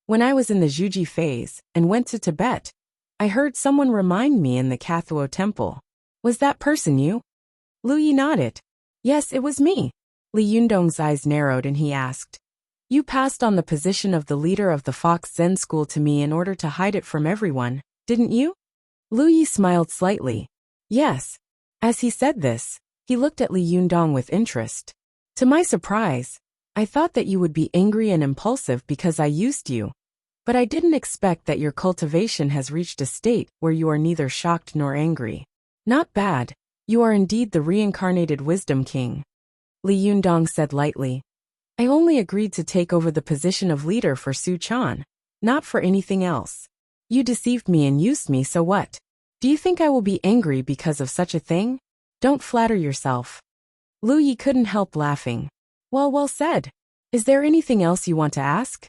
Speaker 1: When I was in the Zhuji phase and went to Tibet, I heard someone remind me in the Kathuo temple. Was that person you? Lu Yi nodded. Yes, it was me. Li Yundong's eyes narrowed and he asked. You passed on the position of the leader of the Fox Zen school to me in order to hide it from everyone, didn't you? Lu Yi smiled slightly. Yes. As he said this, he looked at Li Yundong with interest. To my surprise, I thought that you would be angry and impulsive because I used you. But I didn't expect that your cultivation has reached a state where you are neither shocked nor angry. Not bad. You are indeed the reincarnated Wisdom King. Li Yundong said lightly. I only agreed to take over the position of leader for Su Chan, not for anything else. You deceived me and used me, so what? Do you think I will be angry because of such a thing? Don't flatter yourself. Lu Yi couldn't help laughing. Well said. Is there anything else you want to ask?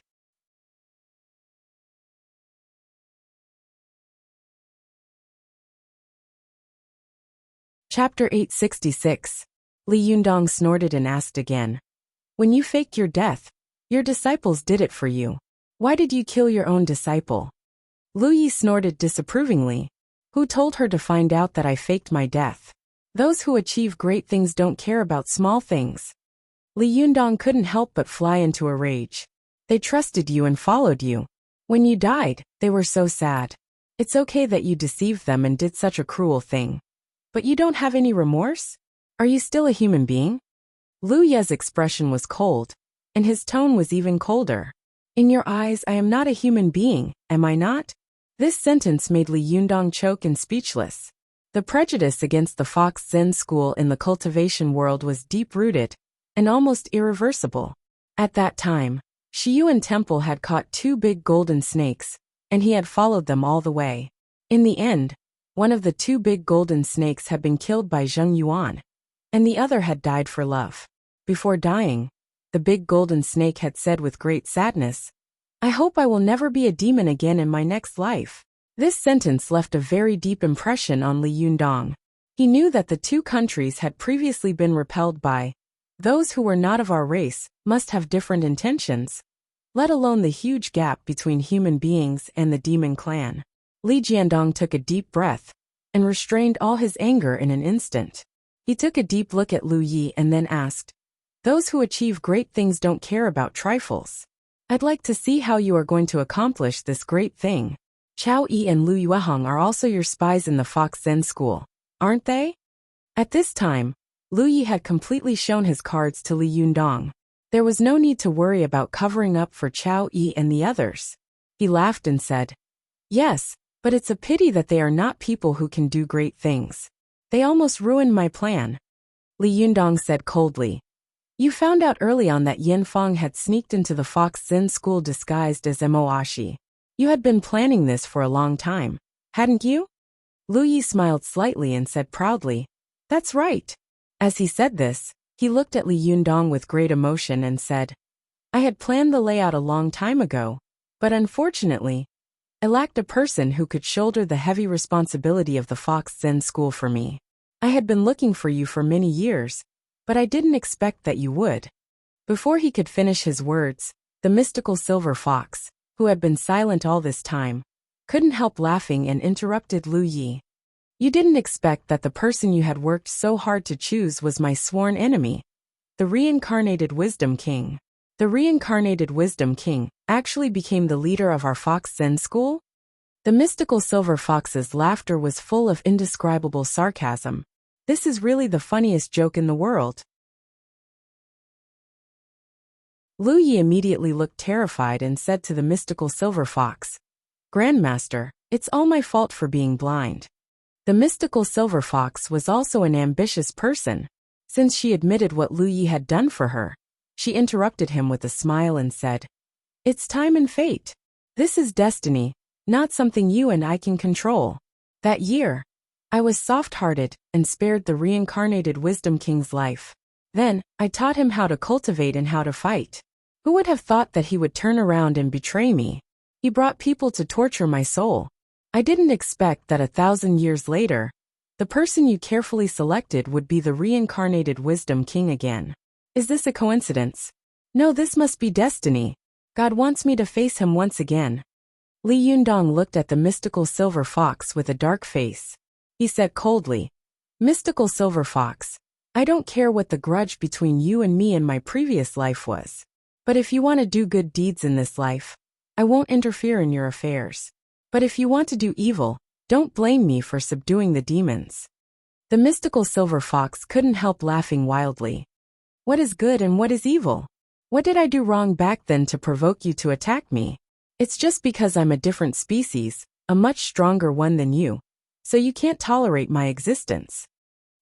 Speaker 1: Chapter 866. Li Yundong snorted and asked again. When you faked your death, your disciples did it for you. Why did you kill your own disciple? Lu Yi snorted disapprovingly. Who told her to find out that I faked my death? Those who achieve great things don't care about small things. Li Yundong couldn't help but fly into a rage. They trusted you and followed you. When you died, they were so sad. It's okay that you deceived them and did such a cruel thing. But you don't have any remorse? Are you still a human being? Lu Ye's expression was cold, and his tone was even colder. In your eyes, I am not a human being, am I not? This sentence made Li Yundong choke and speechless. The prejudice against the Fox Zen school in the cultivation world was deep-rooted and almost irreversible. At that time, Shiyuan Temple had caught 2 big golden snakes, and he had followed them all the way. In the end, one of the 2 big golden snakes had been killed by Zheng Yuan, and the other had died for love. Before dying, the big golden snake had said with great sadness, I hope I will never be a demon again in my next life. This sentence left a very deep impression on Li Yundong. He knew that the 2 countries had previously been repelled by those who were not of our race, must have different intentions, let alone the huge gap between human beings and the demon clan. Li Jiandong took a deep breath and restrained all his anger in an instant. He took a deep look at Lu Yi and then asked, Those who achieve great things don't care about trifles. I'd like to see how you are going to accomplish this great thing. Chao Yi and Lu Yuehong are also your spies in the Fox Zen school, aren't they? At this time, Lu Yi had completely shown his cards to Li Yundong. There was no need to worry about covering up for Chao Yi and the others. He laughed and said, Yes, but it's a pity that they are not people who can do great things. They almost ruined my plan. Li Yundong said coldly. You found out early on that Yin Fang had sneaked into the Fox Zen school disguised as Moashi. You had been planning this for a long time, hadn't you? Lu Yi smiled slightly and said proudly, That's right. As he said this, he looked at Li Yundong with great emotion and said, I had planned the layout a long time ago, but unfortunately, I lacked a person who could shoulder the heavy responsibility of the Fox Zen school for me. I had been looking for you for many years, but I didn't expect that you would. Before he could finish his words, the mystical silver fox, who had been silent all this time, couldn't help laughing and interrupted Lu Yi. You didn't expect that the person you had worked so hard to choose was my sworn enemy, the reincarnated Wisdom King. The reincarnated Wisdom King actually became the leader of our Fox Zen school? The mystical silver fox's laughter was full of indescribable sarcasm. This is really the funniest joke in the world. Lu Yi immediately looked terrified and said to the mystical silver fox, Grandmaster, it's all my fault for being blind. The mystical silver fox was also an ambitious person. Since she admitted what Lu Yi had done for her, she interrupted him with a smile and said, It's time and fate. This is destiny, not something you and I can control. That year, I was soft-hearted and spared the reincarnated Wisdom King's life. Then, I taught him how to cultivate and how to fight. Who would have thought that he would turn around and betray me? He brought people to torture my soul. I didn't expect that 1,000 years later, the person you carefully selected would be the reincarnated Wisdom King again. Is this a coincidence? No, this must be destiny. God wants me to face him once again. Li Yundong looked at the mystical silver fox with a dark face. He said coldly, "Mystical silver fox, I don't care what the grudge between you and me in my previous life was. But if you want to do good deeds in this life, I won't interfere in your affairs. But if you want to do evil, don't blame me for subduing the demons." The mystical silver fox couldn't help laughing wildly. What is good and what is evil? What did I do wrong back then to provoke you to attack me? It's just because I'm a different species, a much stronger one than you, so you can't tolerate my existence.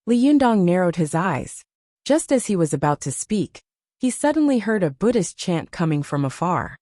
Speaker 1: Li Yundong narrowed his eyes. Just as he was about to speak, he suddenly heard a Buddhist chant coming from afar.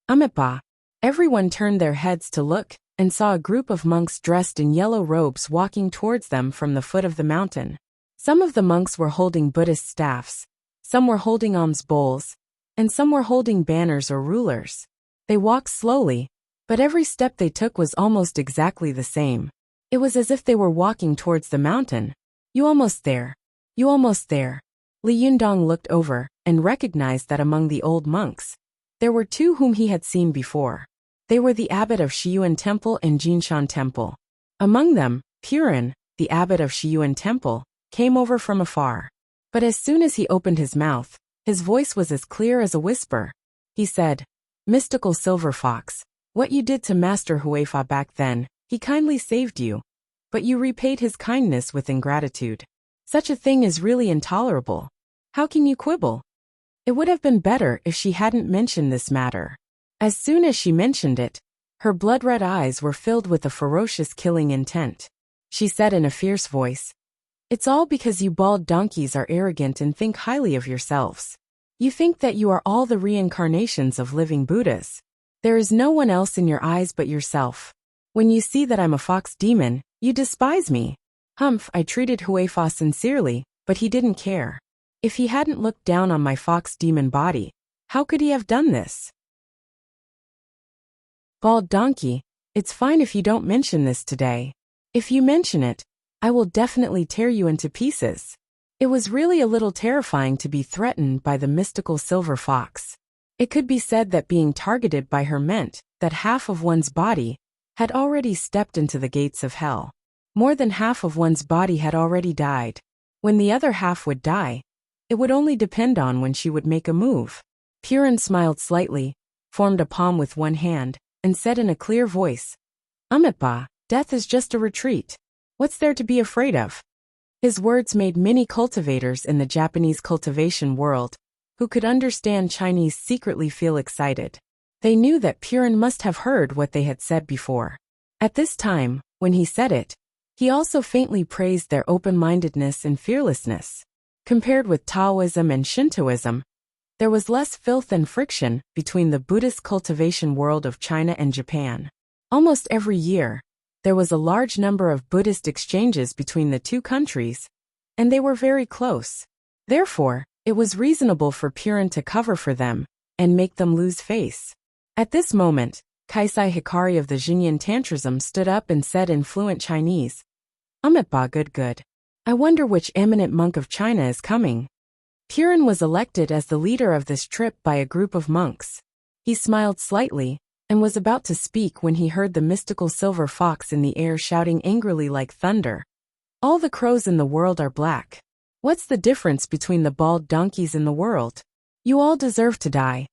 Speaker 1: Amipa. Everyone turned their heads to look, and saw a group of monks dressed in yellow robes walking towards them from the foot of the mountain. Some of the monks were holding Buddhist staffs, some were holding alms bowls, and some were holding banners or rulers. They walked slowly, but every step they took was almost exactly the same. It was as if they were walking towards the mountain. You almost there. You almost there. Li Yundong looked over and recognized that among the old monks, there were two whom he had seen before. They were the abbot of Shiyuan Temple and Jinshan Temple. Among them, Purin, the abbot of Shiyuan Temple, came over from afar. But as soon as he opened his mouth, his voice was as clear as a whisper. He said, "Mystical silver fox, what you did to Master Huifa back then, he kindly saved you. But you repaid his kindness with ingratitude. Such a thing is really intolerable. How can you quibble?" It would have been better if she hadn't mentioned this matter. As soon as she mentioned it, her blood-red eyes were filled with a ferocious killing intent. She said in a fierce voice, "It's all because you bald donkeys are arrogant and think highly of yourselves. You think that you are all the reincarnations of living Buddhas. There is no one else in your eyes but yourself. When you see that I'm a fox demon, you despise me." Humph, I treated Huifa sincerely, but he didn't care. If he hadn't looked down on my fox demon body, how could he have done this? Bald donkey, it's fine if you don't mention this today. If you mention it, I will definitely tear you into pieces. It was really a little terrifying to be threatened by the mystical silver fox. It could be said that being targeted by her meant that half of one's body had already stepped into the gates of hell. More than half of one's body had already died. When the other half would die, it would only depend on when she would make a move. Purin smiled slightly, formed a palm with one hand, and said in a clear voice, "Amipa, death is just a retreat. What's there to be afraid of?" His words made many cultivators in the Japanese cultivation world, who could understand Chinese, secretly feel excited. They knew that Purin must have heard what they had said before. At this time, when he said it, he also faintly praised their open-mindedness and fearlessness. Compared with Taoism and Shintoism, there was less filth and friction between the Buddhist cultivation world of China and Japan. Almost every year, there was a large number of Buddhist exchanges between the two countries, and they were very close. Therefore, it was reasonable for Purin to cover for them and make them lose face. At this moment, Kaisai Hikari of the Xinyan Tantrism stood up and said in fluent Chinese, "Amipa, good. I wonder which eminent monk of China is coming." Purin was elected as the leader of this trip by a group of monks. He smiled slightly and was about to speak when he heard the mystical silver fox in the air shouting angrily like thunder, "All the crows in the world are black. What's the difference between the bald donkeys in the world? You all deserve to die."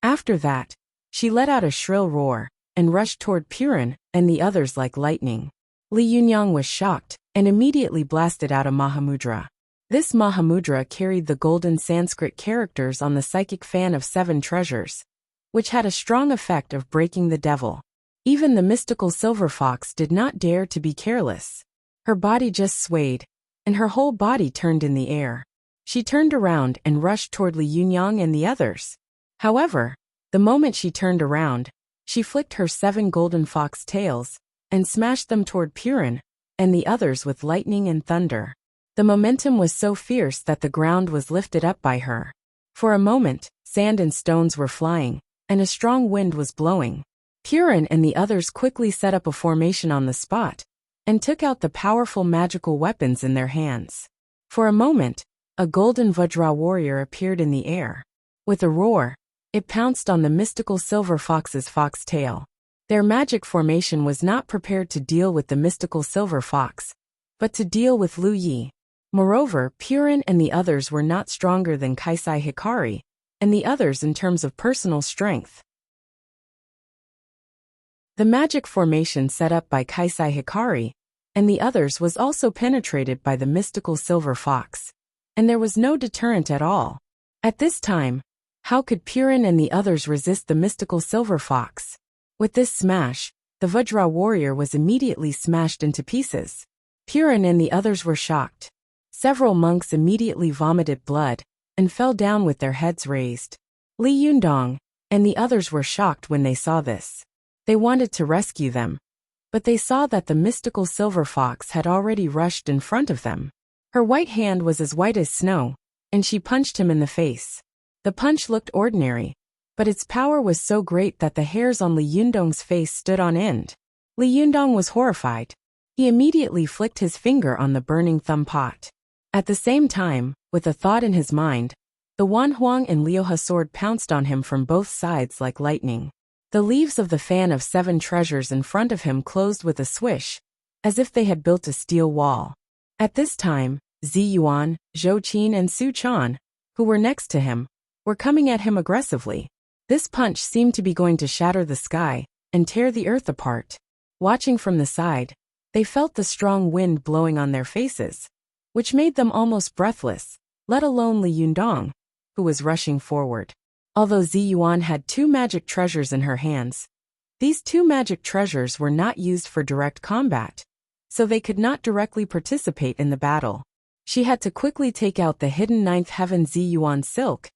Speaker 1: After that, she let out a shrill roar and rushed toward Purin and the others like lightning. Li Yunyang was shocked and immediately blasted out a Mahamudra. This Mahamudra carried the golden Sanskrit characters on the psychic fan of 7 treasures, which had a strong effect of breaking the devil. Even the mystical silver fox did not dare to be careless. Her body just swayed, and her whole body turned in the air. She turned around and rushed toward Li Yunyang and the others. However, the moment she turned around, she flicked her 7 golden fox tails and smashed them toward Purin and the others with lightning and thunder. The momentum was so fierce that the ground was lifted up by her. For a moment, Sand and stones were flying, and a strong wind was blowing. Purin and the others quickly set up a formation on the spot, and took out the powerful magical weapons in their hands. For a moment, a golden Vajra warrior appeared in the air. With a roar, it pounced on the mystical silver fox's fox tail. Their magic formation was not prepared to deal with the mystical silver fox, but to deal with Lu Yi. Moreover, Purin and the others were not stronger than Kaisai Hikari, and the others in terms of personal strength. The magic formation set up by Kaisai Hikari and the others was also penetrated by the mystical silver fox, and there was no deterrent at all. At this time, how could Purin and the others resist the mystical silver fox? With this smash, the Vajra warrior was immediately smashed into pieces. Purin and the others were shocked. Several monks immediately vomited blood and fell down with their heads raised. Li Yundong and the others were shocked when they saw this. They wanted to rescue them, but they saw that the mystical silver fox had already rushed in front of them. Her white hand was as white as snow, and she punched him in the face. The punch looked ordinary, but its power was so great that the hairs on Li Yundong's face stood on end. Li Yundong was horrified. He immediately flicked his finger on the burning thumb pot. At the same time, with a thought in his mind, the Wanhuang and Liuhe sword pounced on him from both sides like lightning. The leaves of the fan of 7 treasures in front of him closed with a swish, as if they had built a steel wall. At this time, Zi Yuan, Zhou Qin and Su Chan, who were next to him, were coming at him aggressively. This punch seemed to be going to shatter the sky and tear the earth apart. Watching from the side, they felt the strong wind blowing on their faces, which made them almost breathless, let alone Li Yundong, who was rushing forward. Although Zi Yuan had 2 magic treasures in her hands, these 2 magic treasures were not used for direct combat, so they could not directly participate in the battle. She had to quickly take out the hidden 9th heaven Zi Yuan silk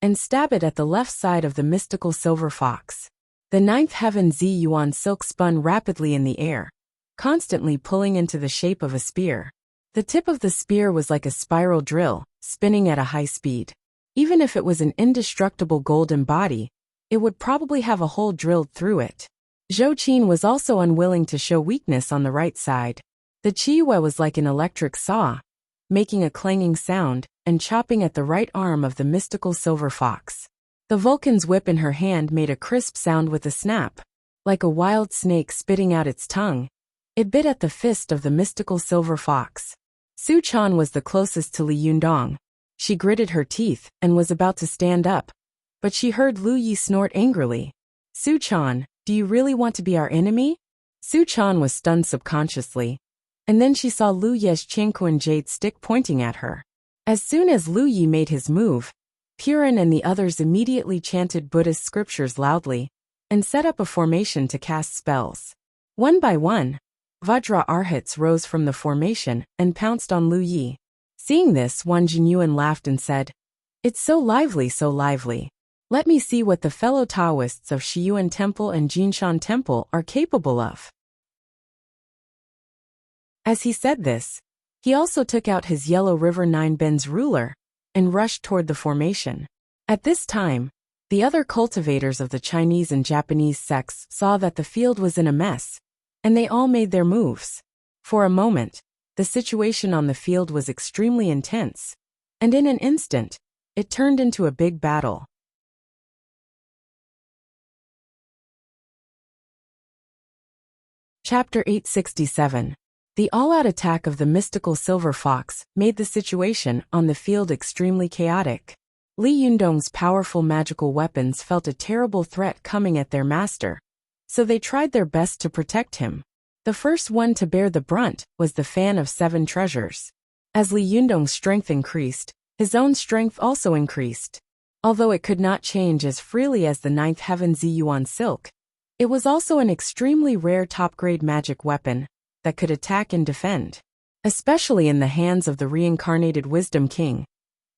Speaker 1: and stab it at the left side of the mystical silver fox. The 9th heaven Zi Yuan silk spun rapidly in the air, constantly pulling into the shape of a spear. The tip of the spear was like a spiral drill, spinning at a high speed. Even if it was an indestructible golden body, it would probably have a hole drilled through it. Zhou Qin was also unwilling to show weakness on the right side. The Qiyue was like an electric saw, making a clanging sound and chopping at the right arm of the mystical silver fox. The Vulcan's whip in her hand made a crisp sound with a snap. Like a wild snake spitting out its tongue, it bit at the fist of the mystical silver fox. Su Chan was the closest to Li Yundong. She gritted her teeth and was about to stand up, but she heard Lu Yi snort angrily. Su Chan, do you really want to be our enemy? Su Chan was stunned subconsciously, and then she saw Lu Ye's Qianquan jade stick pointing at her. As soon as Lu Yi made his move, Purin and the others immediately chanted Buddhist scriptures loudly and set up a formation to cast spells. One by one, Vajra arhats rose from the formation and pounced on Lu Yi. Seeing this, Wang Jinyuan laughed and said, "It's so lively, so lively. Let me see what the fellow Taoists of Shiyuan Temple and Jinshan Temple are capable of." As he said this, he also took out his Yellow River 9 Bends ruler and rushed toward the formation. At this time, the other cultivators of the Chinese and Japanese sects saw that the field was in a mess, and they all made their moves. For a moment, the situation on the field was extremely intense, and in an instant, it turned into a big battle. Chapter 867. The all-out attack of the mystical silver fox made the situation on the field extremely chaotic. Li Yundong's powerful magical weapons felt a terrible threat coming at their master, so they tried their best to protect him. The first one to bear the brunt was the fan of 7 treasures. As Li Yundong's strength increased, his own strength also increased. Although it could not change as freely as the 9th heaven Zi Yuan silk, it was also an extremely rare top-grade magic weapon that could attack and defend. Especially in the hands of the reincarnated Wisdom King,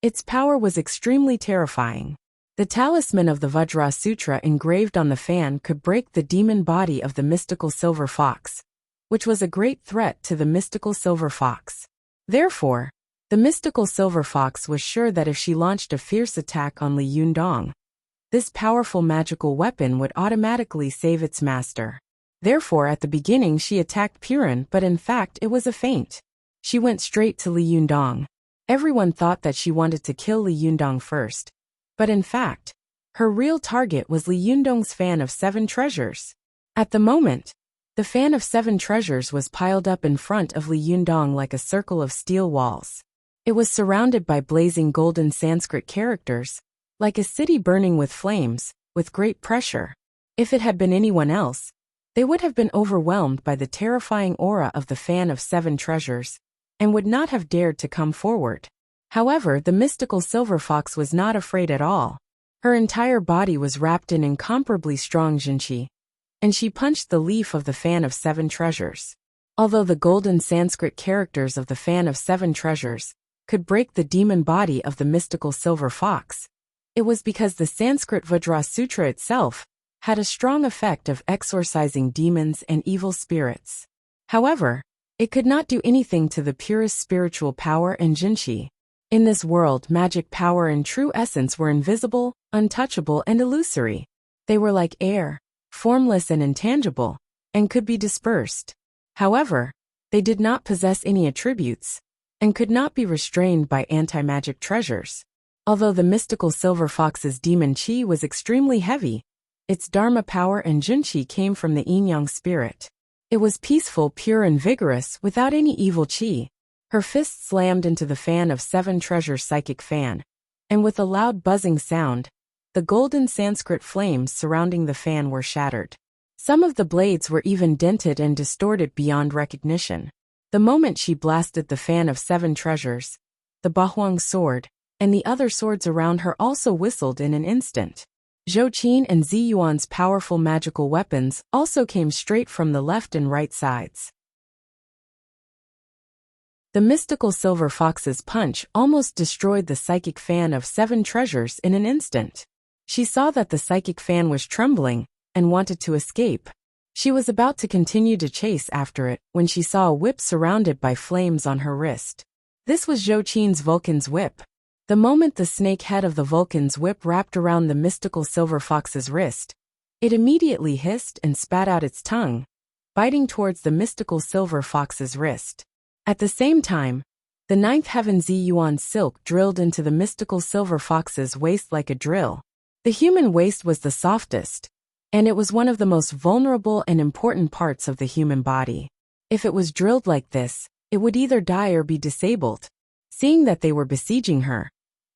Speaker 1: its power was extremely terrifying. The talisman of the Vajra Sutra engraved on the fan could break the demon body of the mystical silver fox, which was a great threat to the mystical silver fox. Therefore, the mystical silver fox was sure that if she launched a fierce attack on Li Yundong, this powerful magical weapon would automatically save its master. Therefore, at the beginning she attacked Purin, but in fact it was a feint. She went straight to Li Yundong. Everyone thought that she wanted to kill Li Yundong first. But in fact, her real target was Li Yundong's fan of 7 treasures. At the moment, the fan of 7 treasures was piled up in front of Li Yundong like a circle of steel walls. It was surrounded by blazing golden Sanskrit characters, like a city burning with flames, with great pressure. If it had been anyone else, they would have been overwhelmed by the terrifying aura of the fan of 7 treasures, and would not have dared to come forward. However, the mystical silver fox was not afraid at all. Her entire body was wrapped in incomparably strong jinqi, and she punched the leaf of the fan of 7 treasures. Although the golden Sanskrit characters of the fan of 7 treasures could break the demon body of the mystical silver fox, it was because the Sanskrit Vajra Sutra itself had a strong effect of exorcising demons and evil spirits. However, it could not do anything to the purest spiritual power and jinqi. In this world, magic power and true essence were invisible, untouchable, and illusory. They were like air, formless and intangible, and could be dispersed. However, they did not possess any attributes, and could not be restrained by anti-magic treasures. Although the mystical silver fox's demon qi was extremely heavy, its dharma power and jinqi came from the yin-yang spirit. It was peaceful, pure and vigorous, without any evil qi. Her fist slammed into the fan of 7 treasures psychic fan, and with a loud buzzing sound, the golden Sanskrit flames surrounding the fan were shattered. Some of the blades were even dented and distorted beyond recognition. The moment she blasted the fan of 7 treasures, the Bahuang sword, and the other swords around her also whistled in an instant. Zhou Qin and Zi Yuan's powerful magical weapons also came straight from the left and right sides. The mystical silver fox's punch almost destroyed the psychic fan of 7 treasures in an instant. She saw that the psychic fan was trembling and wanted to escape. She was about to continue to chase after it when she saw a whip surrounded by flames on her wrist. This was Zhou Qin's Vulcan's whip. The moment the snake head of the Vulcan's whip wrapped around the mystical silver fox's wrist, it immediately hissed and spat out its tongue, biting towards the mystical silver fox's wrist. At the same time, the 9th heaven Zi Yuan silk drilled into the mystical silver fox's waist like a drill. The human waist was the softest, and it was one of the most vulnerable and important parts of the human body. If it was drilled like this, it would either die or be disabled. Seeing that they were besieging her,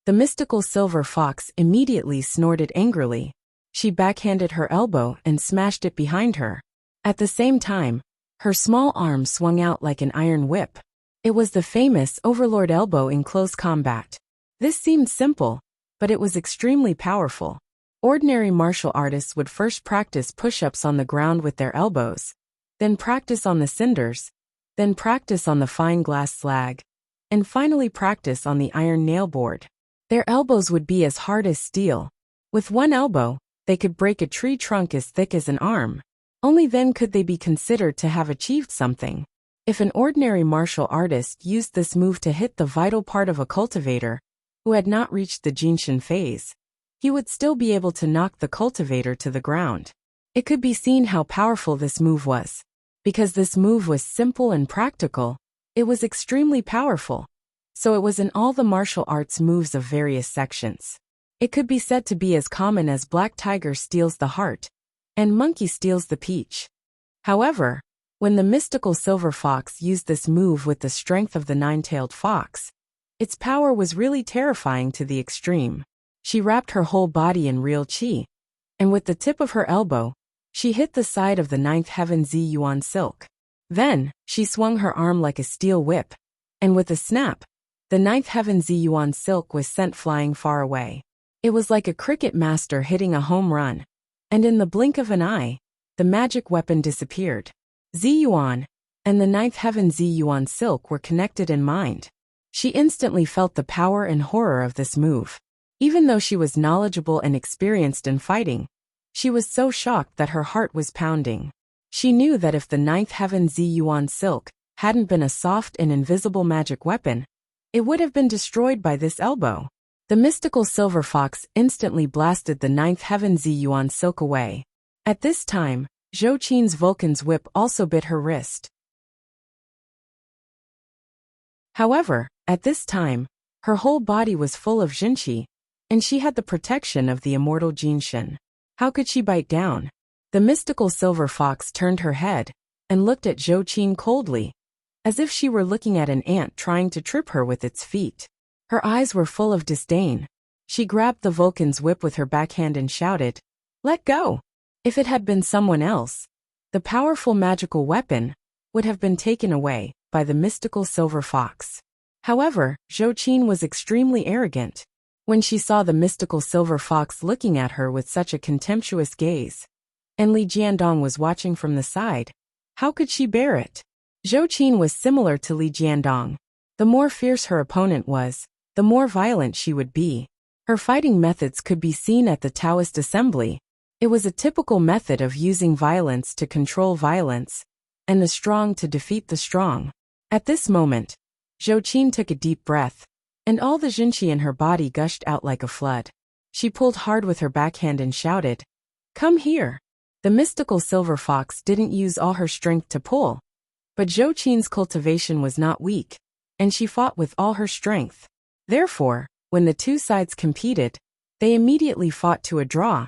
Speaker 1: the mystical silver fox immediately snorted angrily. She backhanded her elbow and smashed it behind her. At the same time, her small arm swung out like an iron whip. It was the famous Overlord elbow in close combat. This seemed simple, but it was extremely powerful. Ordinary martial artists would first practice push-ups on the ground with their elbows, then practice on the cinders, then practice on the fine glass slag, and finally practice on the iron nail board. Their elbows would be as hard as steel. With one elbow, they could break a tree trunk as thick as an arm. Only then could they be considered to have achieved something. If an ordinary martial artist used this move to hit the vital part of a cultivator, who had not reached the Jinshin phase, he would still be able to knock the cultivator to the ground. It could be seen how powerful this move was. Because this move was simple and practical, it was extremely powerful. So it was in all the martial arts moves of various sections. It could be said to be as common as Black Tiger steals the heart, and Monkey steals the peach. However, when the mystical silver fox used this move with the strength of the 9-tailed fox, its power was really terrifying to the extreme. She wrapped her whole body in real qi, and with the tip of her elbow, she hit the side of the 9th heaven Zi Yuan silk. Then, she swung her arm like a steel whip, and with a snap, the 9th heaven Zi Yuan silk was sent flying far away. It was like a cricket master hitting a home run, and in the blink of an eye, the magic weapon disappeared. Zi Yuan and the 9th heaven Zi Yuan silk were connected in mind. She instantly felt the power and horror of this move. Even though she was knowledgeable and experienced in fighting, she was so shocked that her heart was pounding. She knew that if the 9th heaven Zi Yuan silk hadn't been a soft and invisible magic weapon, it would have been destroyed by this elbow. The mystical silver fox instantly blasted the ninth heaven Ziyuan silk away. At this time, Zhou Qin's Vulcan's whip also bit her wrist. However, at this time, her whole body was full of Jinqi, and she had the protection of the immortal Jinshin. How could she bite down? The mystical silver fox turned her head and looked at Zhou Qin coldly, as if she were looking at an ant trying to trip her with its feet. Her eyes were full of disdain. She grabbed the Vulcan's whip with her backhand and shouted, "Let go!" If it had been someone else, the powerful magical weapon would have been taken away by the mystical silver fox. However, Zhou Qin was extremely arrogant. When she saw the mystical silver fox looking at her with such a contemptuous gaze, and Li Jiandong was watching from the side, how could she bear it? Zhou Qin was similar to Li Jiandong. The more fierce her opponent was, the more violent she would be. Her fighting methods could be seen at the Taoist assembly. It was a typical method of using violence to control violence, and the strong to defeat the strong. At this moment, Zhou Qin took a deep breath, and all the Jinqi in her body gushed out like a flood. She pulled hard with her backhand and shouted, "Come here!" The mystical silver fox didn't use all her strength to pull, but Zhou Qin's cultivation was not weak, and she fought with all her strength. Therefore, when the two sides competed, they immediately fought to a draw,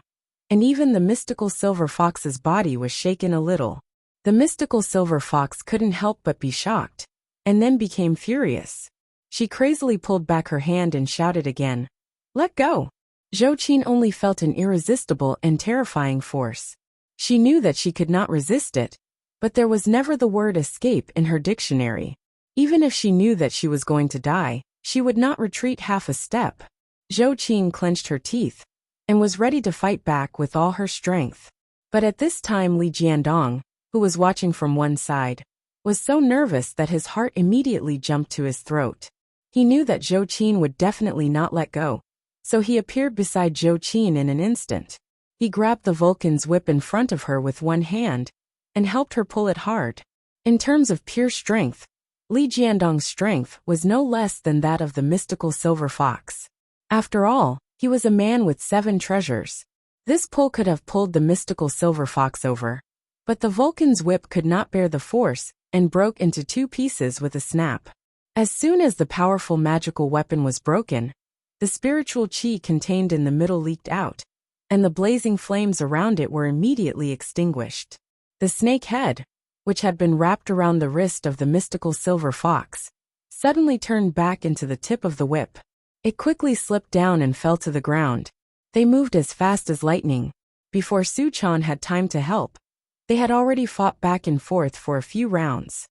Speaker 1: and even the mystical silver fox's body was shaken a little. The mystical silver fox couldn't help but be shocked, and then became furious. She crazily pulled back her hand and shouted again, "Let go!" Zhou Qin only felt an irresistible and terrifying force. She knew that she could not resist it, but there was never the word escape in her dictionary. Even if she knew that she was going to die, she would not retreat half a step. Zhou Qin clenched her teeth and was ready to fight back with all her strength. But at this time Li Jiandong, who was watching from one side, was so nervous that his heart immediately jumped to his throat. He knew that Zhou Qin would definitely not let go, so he appeared beside Zhou Qin in an instant. He grabbed the Vulcan's whip in front of her with one hand and helped her pull it hard. In terms of pure strength, Li Jiandong's strength was no less than that of the mystical silver fox. After all, he was a man with 7 treasures. This pull could have pulled the mystical silver fox over, but the Vulcan's whip could not bear the force and broke into 2 pieces with a snap. As soon as the powerful magical weapon was broken, the spiritual qi contained in the middle leaked out, and the blazing flames around it were immediately extinguished. The snake head, which had been wrapped around the wrist of the mystical silver fox, suddenly turned back into the tip of the whip. It quickly slipped down and fell to the ground. They moved as fast as lightning. Before Su Chan had time to help, they had already fought back and forth for a few rounds.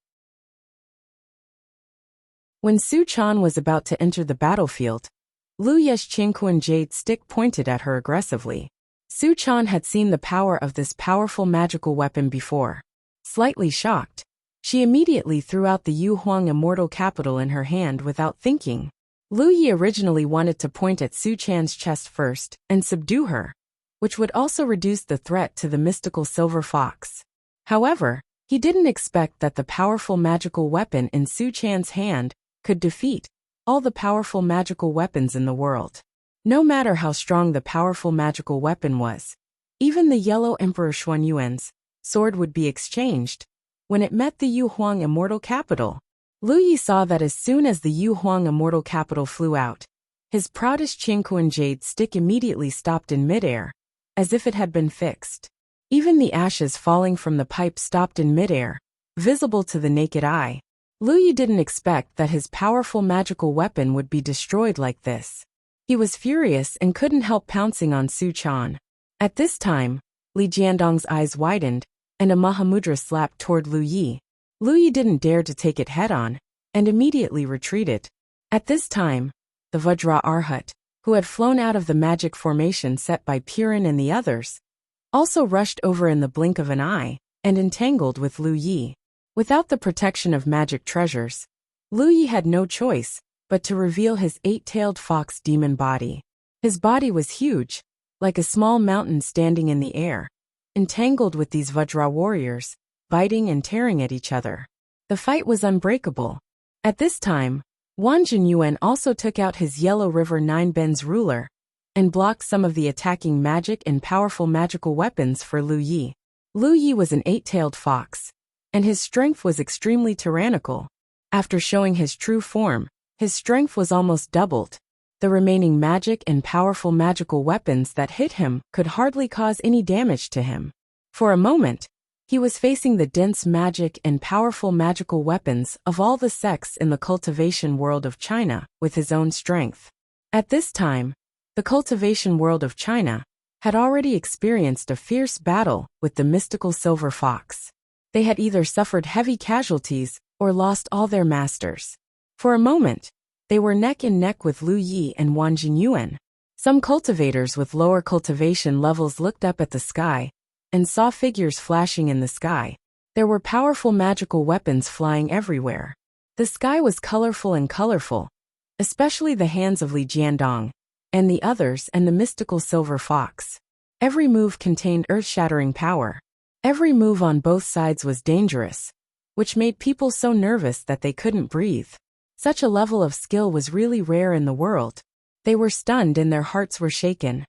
Speaker 1: When Su Chan was about to enter the battlefield, Lu Ye's Qingquan jade stick pointed at her aggressively. Su Chan had seen the power of this powerful magical weapon before. Slightly shocked, she immediately threw out the Yu Huang immortal capital in her hand without thinking. Lu Yi originally wanted to point at Su Chan's chest first and subdue her, which would also reduce the threat to the mystical silver fox. However, he didn't expect that the powerful magical weapon in Su Chan's hand could defeat all the powerful magical weapons in the world. No matter how strong the powerful magical weapon was, even the yellow Emperor Xuanyuan's sword would be exchanged when it met the Yu Huang immortal capital. Lu Yi saw that as soon as the Yu Huang immortal capital flew out, his proudest Qingquan jade stick immediately stopped in midair, as if it had been fixed. Even the ashes falling from the pipe stopped in midair, visible to the naked eye. Lu Yi didn't expect that his powerful magical weapon would be destroyed like this. He was furious and couldn't help pouncing on Su Chan. At this time, Li Jiandong's eyes widened, and a Mahamudra slapped toward Lu Yi. Lu Yi didn't dare to take it head-on, and immediately retreated. At this time, the Vajra Arhat, who had flown out of the magic formation set by Piran and the others, also rushed over in the blink of an eye, and entangled with Lu Yi. Without the protection of magic treasures, Lu Yi had no choice but to reveal his 8-tailed fox demon body. His body was huge, like a small mountain standing in the air, entangled with these Vajra warriors, biting and tearing at each other. The fight was unbreakable. At this time, Wang Jinyuan also took out his Yellow River Nine Bends ruler and blocked some of the attacking magic and powerful magical weapons for Lu Yi. Lu Yi was an eight-tailed fox, and his strength was extremely tyrannical. After showing his true form, his strength was almost doubled. The remaining magic and powerful magical weapons that hit him could hardly cause any damage to him. For a moment, he was facing the dense magic and powerful magical weapons of all the sects in the cultivation world of China with his own strength. At this time, the cultivation world of China had already experienced a fierce battle with the mystical silver fox. They had either suffered heavy casualties or lost all their masters. For a moment, they were neck and neck with Lu Yi and Wang Jinyuan. Some cultivators with lower cultivation levels looked up at the sky and saw figures flashing in the sky. There were powerful magical weapons flying everywhere. The sky was colorful, especially the hands of Li Jiandong and the others and the mystical silver fox. Every move contained earth-shattering power. Every move on both sides was dangerous, which made people so nervous that they couldn't breathe. Such a level of skill was really rare in the world. They were stunned and their hearts were shaken.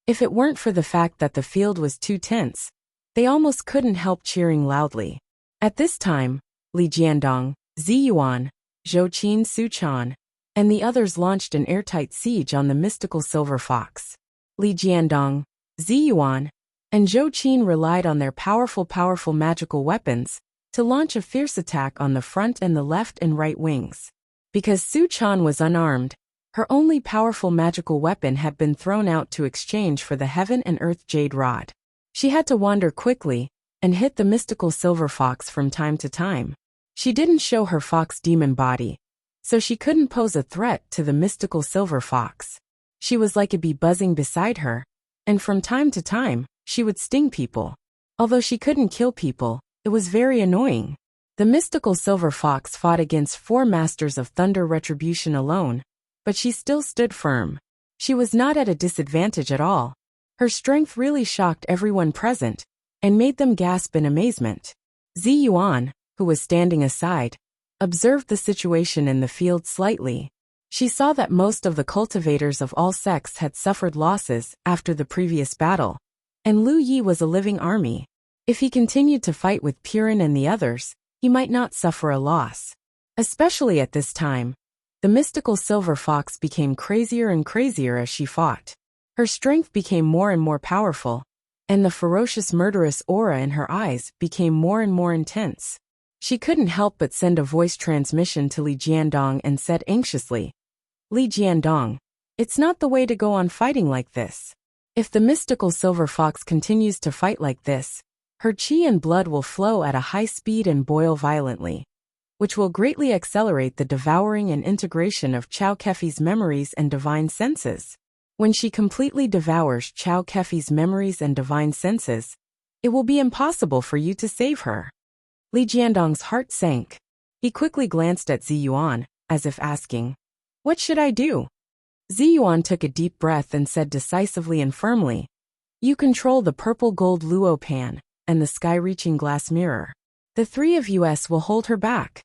Speaker 1: If it weren't for the fact that the field was too tense, they almost couldn't help cheering loudly. At this time, Li Jiandong, Zi Yuan, Zhou Qin Suchan, and the others launched an airtight siege on the mystical silver fox. Li Jiandong, Zi Yuan, and Zhou Qin relied on their powerful magical weapons to launch a fierce attack on the front and the left and right wings. Because Su Chan was unarmed, her only powerful magical weapon had been thrown out to exchange for the Heaven and Earth Jade Rod. She had to wander quickly and hit the mystical silver fox from time to time. She didn't show her fox demon body, so she couldn't pose a threat to the mystical silver fox. She was like a bee buzzing beside her, and from time to time, she would sting people. Although she couldn't kill people, it was very annoying. The mystical silver fox fought against 4 masters of thunder retribution alone, but she still stood firm. She was not at a disadvantage at all. Her strength really shocked everyone present and made them gasp in amazement. Zi Yuan, who was standing aside, observed the situation in the field slightly. She saw that most of the cultivators of all sects had suffered losses after the previous battle, and Lu Yi was a living army. If he continued to fight with Purin and the others, he might not suffer a loss. Especially at this time, the mystical silver fox became crazier and crazier as she fought. Her strength became more and more powerful, and the ferocious murderous aura in her eyes became more and more intense. She couldn't help but send a voice transmission to Li Jiandong and said anxiously, "Li Jiandong, it's not the way to go on fighting like this. If the mystical silver fox continues to fight like this, her chi and blood will flow at a high speed and boil violently, which will greatly accelerate the devouring and integration of Chao Kefi's memories and divine senses. When she completely devours Chao Kefi's memories and divine senses, it will be impossible for you to save her." Li Jiandong's heart sank. He quickly glanced at Zi Yuan, as if asking, "What should I do?" Zi Yuan took a deep breath and said decisively and firmly, "You control the purple gold luo pan and the sky-reaching glass mirror. The 3 of us will hold her back."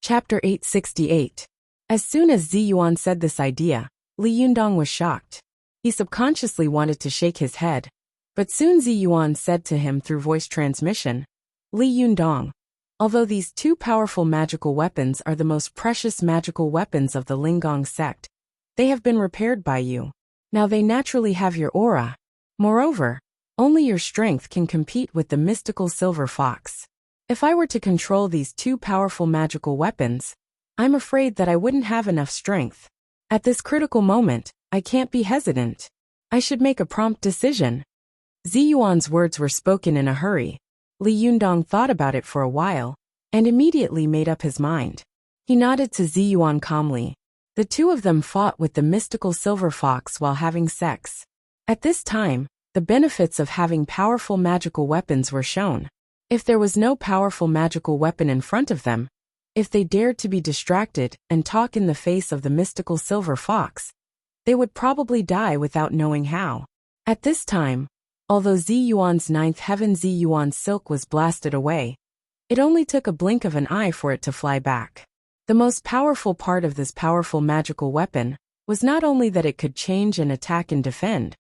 Speaker 1: Chapter 868. As soon as Zi Yuan said this idea, Li Yundong was shocked. He subconsciously wanted to shake his head, but soon Zi Yuan said to him through voice transmission, "Li Yundong, although these 2 powerful magical weapons are the most precious magical weapons of the Linggong sect, they have been repaired by you. Now they naturally have your aura. Moreover, only your strength can compete with the mystical silver fox. If I were to control these 2 powerful magical weapons, I'm afraid that I wouldn't have enough strength. At this critical moment, I can't be hesitant. I should make a prompt decision." Zi Yuan's words were spoken in a hurry. Li Yundong thought about it for a while, and immediately made up his mind. He nodded to Zi Yuan calmly. The 2 of them fought with the mystical silver fox while having sex. At this time, the benefits of having powerful magical weapons were shown. If there was no powerful magical weapon in front of them, if they dared to be distracted and talk in the face of the mystical silver fox, they would probably die without knowing how. At this time, although Zi Yuan's ninth heaven Zi Yuan's silk was blasted away, it only took a blink of an eye for it to fly back. The most powerful part of this powerful magical weapon was not only that it could change and attack and defend,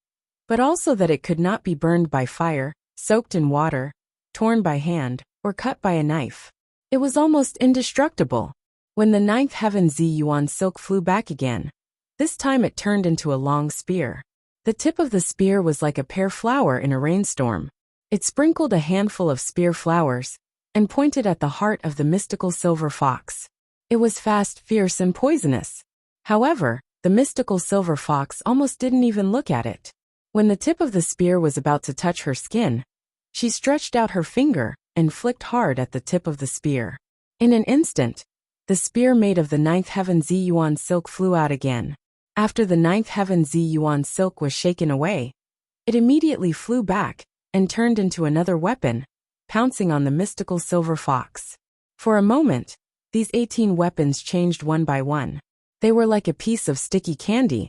Speaker 1: but also that it could not be burned by fire, soaked in water, torn by hand, or cut by a knife. It was almost indestructible. When the ninth heaven Zi Yuan silk flew back again, this time it turned into a long spear. The tip of the spear was like a pear flower in a rainstorm. It sprinkled a handful of spear flowers and pointed at the heart of the mystical silver fox. It was fast, fierce, and poisonous. However, the mystical silver fox almost didn't even look at it. When the tip of the spear was about to touch her skin, she stretched out her finger and flicked hard at the tip of the spear. In an instant, the spear made of the ninth heaven Zi Yuan silk flew out again. After the ninth heaven Zi Yuan silk was shaken away, it immediately flew back and turned into another weapon, pouncing on the mystical silver fox. For a moment, these 18 weapons changed one by one. They were like a piece of sticky candy,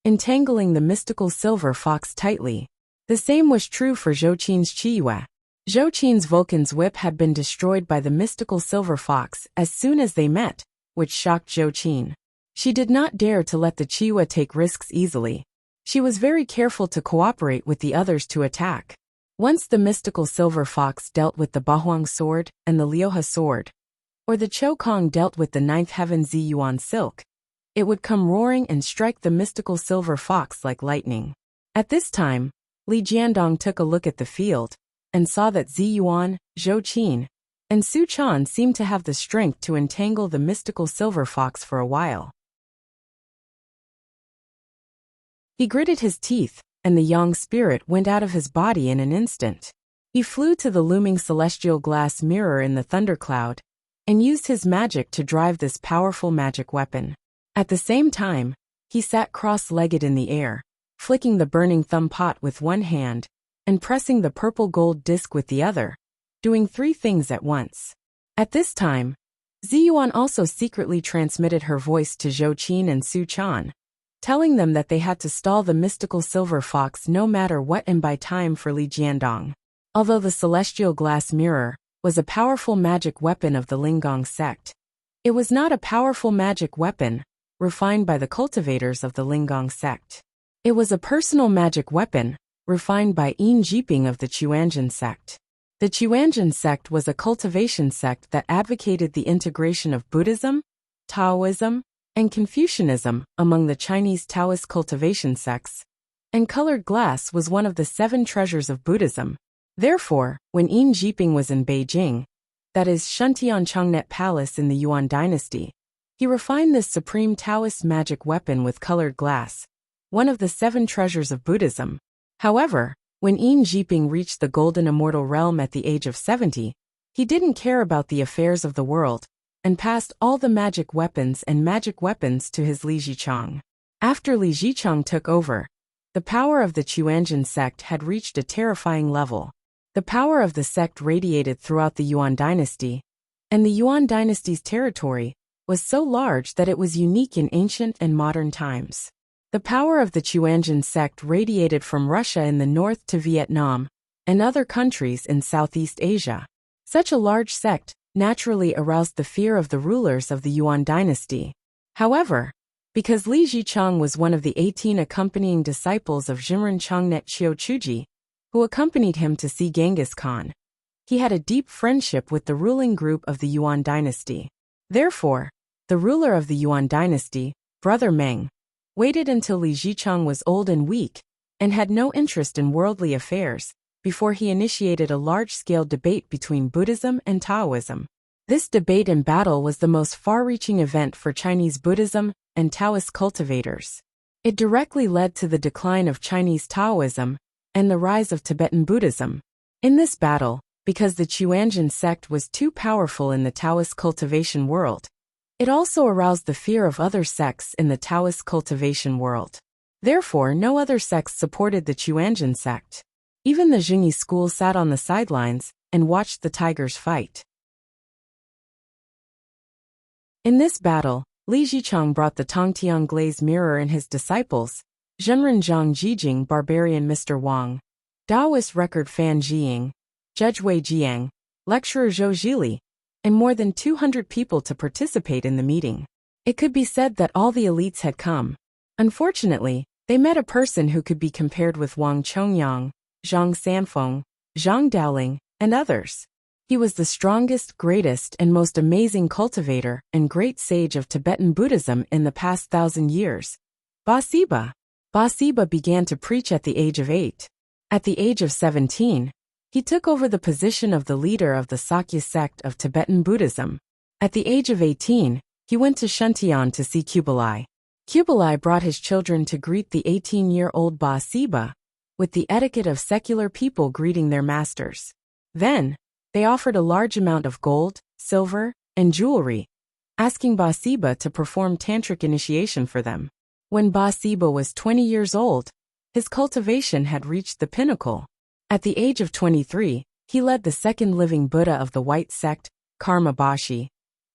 Speaker 1: entangling the mystical silver fox tightly. The same was true for Zhou Qin's Qiyue. Zhou Qin's Vulcan's whip had been destroyed by the mystical silver fox as soon as they met, which shocked Zhou Qin. She did not dare to let the Qiyue take risks easily. She was very careful to cooperate with the others to attack. Once the mystical silver fox dealt with the Bahuang sword and the Liuhe sword, or the Chou Kong dealt with the ninth heaven Zi Yuan silk, it would come roaring and strike the mystical silver fox like lightning. At this time, Li Jiandong took a look at the field and saw that Zi Yuan, Zhou Qin, and Su Chan seemed to have the strength to entangle the mystical silver fox for a while. He gritted his teeth, and the Yang spirit went out of his body in an instant. He flew to the looming celestial glass mirror in the thundercloud and used his magic to drive this powerful magic weapon. At the same time, he sat cross-legged in the air, flicking the burning thumb pot with one hand and pressing the purple gold disc with the other, doing 3 things at once. At this time, Zi Yuan also secretly transmitted her voice to Zhou Qin and Su Chan, telling them that they had to stall the mystical silver fox no matter what and buy time for Li Jiandong. Although the celestial glass mirror was a powerful magic weapon of the Linggong sect, it was not a powerful magic weapon refined by the cultivators of the Linggong sect. It was a personal magic weapon refined by Yin Jiping of the Chuanjin sect. The Chuanjin sect was a cultivation sect that advocated the integration of Buddhism, Taoism, and Confucianism among the Chinese Taoist cultivation sects, and colored glass was one of the 7 treasures of Buddhism. Therefore, when Yin Jiping was in Beijing, that is Shuntian Changnet Palace in the Yuan dynasty, he refined this supreme Taoist magic weapon with colored glass, one of the 7 treasures of Buddhism. However, when Yin Jiping reached the golden immortal realm at the age of 70, he didn't care about the affairs of the world and passed all the magic weapons to his Li Zichang. After Li Zichang took over, the power of the Chuanjin sect had reached a terrifying level. The power of the sect radiated throughout the Yuan dynasty, and the Yuan dynasty's territory was so large that it was unique in ancient and modern times. The power of the Chuanjin sect radiated from Russia in the north to Vietnam and other countries in Southeast Asia. Such a large sect naturally aroused the fear of the rulers of the Yuan dynasty. However, because Li Zichang was one of the 18 accompanying disciples of Jimren Changnet Chiu Chuji, who accompanied him to see Genghis Khan, he had a deep friendship with the ruling group of the Yuan dynasty. Therefore, the ruler of the Yuan dynasty, Brother Meng, waited until Li Zichang was old and weak and had no interest in worldly affairs before he initiated a large-scale debate between Buddhism and Taoism. This debate and battle was the most far-reaching event for Chinese Buddhism and Taoist cultivators. It directly led to the decline of Chinese Taoism and the rise of Tibetan Buddhism. In this battle, because the Chuanjin sect was too powerful in the Taoist cultivation world, it also aroused the fear of other sects in the Taoist cultivation world. Therefore, no other sects supported the Chuanjin sect. Even the Jingyi school sat on the sidelines and watched the tigers fight. In this battle, Li Zichang brought the Tongtian glaze mirror and his disciples, Zhenren Zhang Jijing Barbarian Mr. Wang, Taoist record Fan Jiying, Judge Wei Jiang, lecturer Zhou Zhili, and more than 200 people to participate in the meeting. It could be said that all the elites had come. Unfortunately, they met a person who could be compared with Wang Chongyang, Zhang Sanfeng, Zhang Daoling, and others. He was the strongest, greatest, and most amazing cultivator and great sage of Tibetan Buddhism in the past 1,000 years. Ba-Siba. Ba-Siba began to preach at the age of 8. At the age of 17, he took over the position of the leader of the Sakya sect of Tibetan Buddhism. At the age of 18, he went to Shuntian to see Kublai. Kublai brought his children to greet the 18-year-old Ba-Siba, with the etiquette of secular people greeting their masters. Then, they offered a large amount of gold, silver, and jewelry, asking Ba-Siba to perform tantric initiation for them. When Ba-Siba was 20 years old, his cultivation had reached the pinnacle. At the age of 23, he led the second living Buddha of the White Sect, Karma Bashi,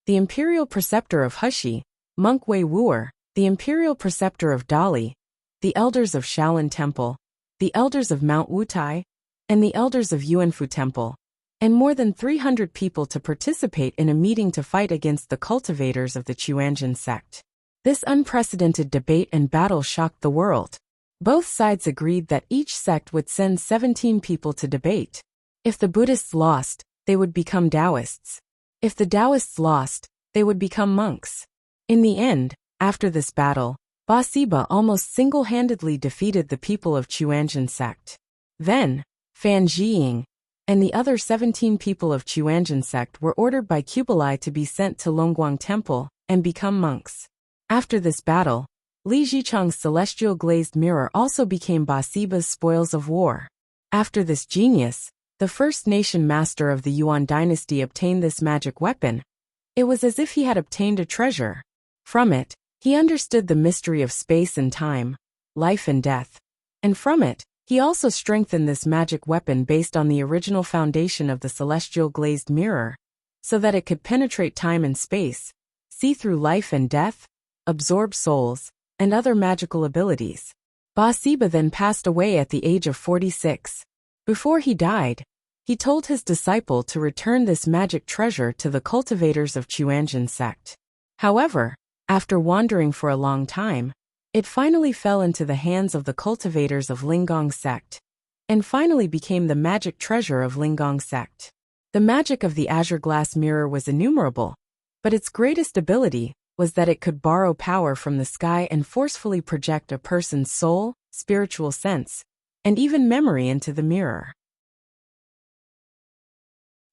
Speaker 1: the imperial preceptor of Hushi, monk Wei Wuer, the imperial preceptor of Dali, the elders of Shaolin Temple, the elders of Mount Wutai, and the elders of Yuanfu Temple, and more than 300 people to participate in a meeting to fight against the cultivators of the Chuanjin sect. This unprecedented debate and battle shocked the world. Both sides agreed that each sect would send 17 people to debate. If the Buddhists lost, they would become Taoists. If the Taoists lost, they would become monks. In the end, after this battle, Ba-Siba almost single-handedly defeated the people of Chuanjin sect. Then, Fan Jiying and the other 17 people of Chuanjin sect were ordered by Kublai to be sent to Longguang Temple and become monks. After this battle, Li Zichang's celestial glazed mirror also became Ba-Siba's spoils of war. After this genius, the first nation master of the Yuan dynasty obtained this magic weapon. It was as if he had obtained a treasure. From it, he understood the mystery of space and time, life and death. And from it, he also strengthened this magic weapon based on the original foundation of the celestial glazed mirror, so that it could penetrate time and space, see through life and death, absorb souls, and other magical abilities. Ba-Siba then passed away at the age of 46. Before he died, he told his disciple to return this magic treasure to the cultivators of Chuanjin sect. However, after wandering for a long time, it finally fell into the hands of the cultivators of Lingong sect, and finally became the magic treasure of Lingong sect. The magic of the azure glass mirror was innumerable, but its greatest ability was that it could borrow power from the sky and forcefully project a person's soul, spiritual sense, and even memory into the mirror.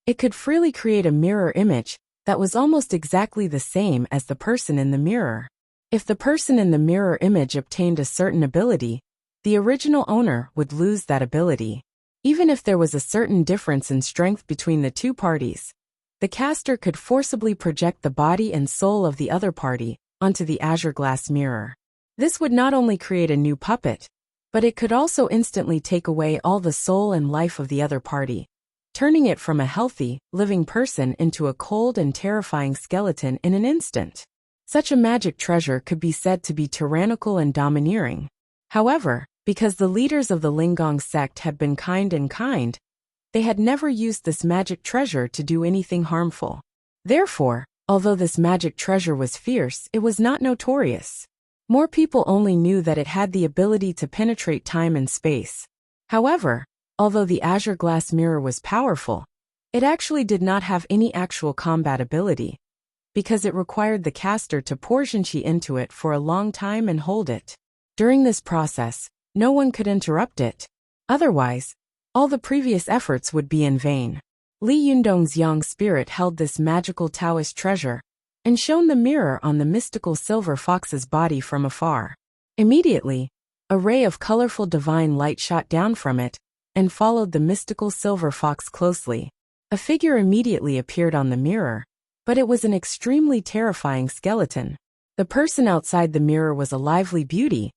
Speaker 1: It could freely create a mirror image that was almost exactly the same as the person in the mirror. If the person in the mirror image obtained a certain ability, the original owner would lose that ability. Even if there was a certain difference in strength between the two parties, the caster could forcibly project the body and soul of the other party onto the azure glass mirror. This would not only create a new puppet, but it could also instantly take away all the soul and life of the other party, turning it from a healthy, living person into a cold and terrifying skeleton in an instant. Such a magic treasure could be said to be tyrannical and domineering. However, because the leaders of the Lingong sect had been kind, they had never used this magic treasure to do anything harmful. Therefore, although this magic treasure was fierce, it was not notorious. More people only knew that it had the ability to penetrate time and space. However, although the azure glass mirror was powerful, it actually did not have any actual combat ability, because it required the caster to pour Shinchi into it for a long time and hold it. During this process, no one could interrupt it. Otherwise, all the previous efforts would be in vain. Li Yundong's yang spirit held this magical Taoist treasure and shone the mirror on the mystical silver fox's body from afar. Immediately, a ray of colorful divine light shot down from it and followed the mystical silver fox closely. A figure immediately appeared on the mirror, but it was an extremely terrifying skeleton. The person outside the mirror was a lively beauty,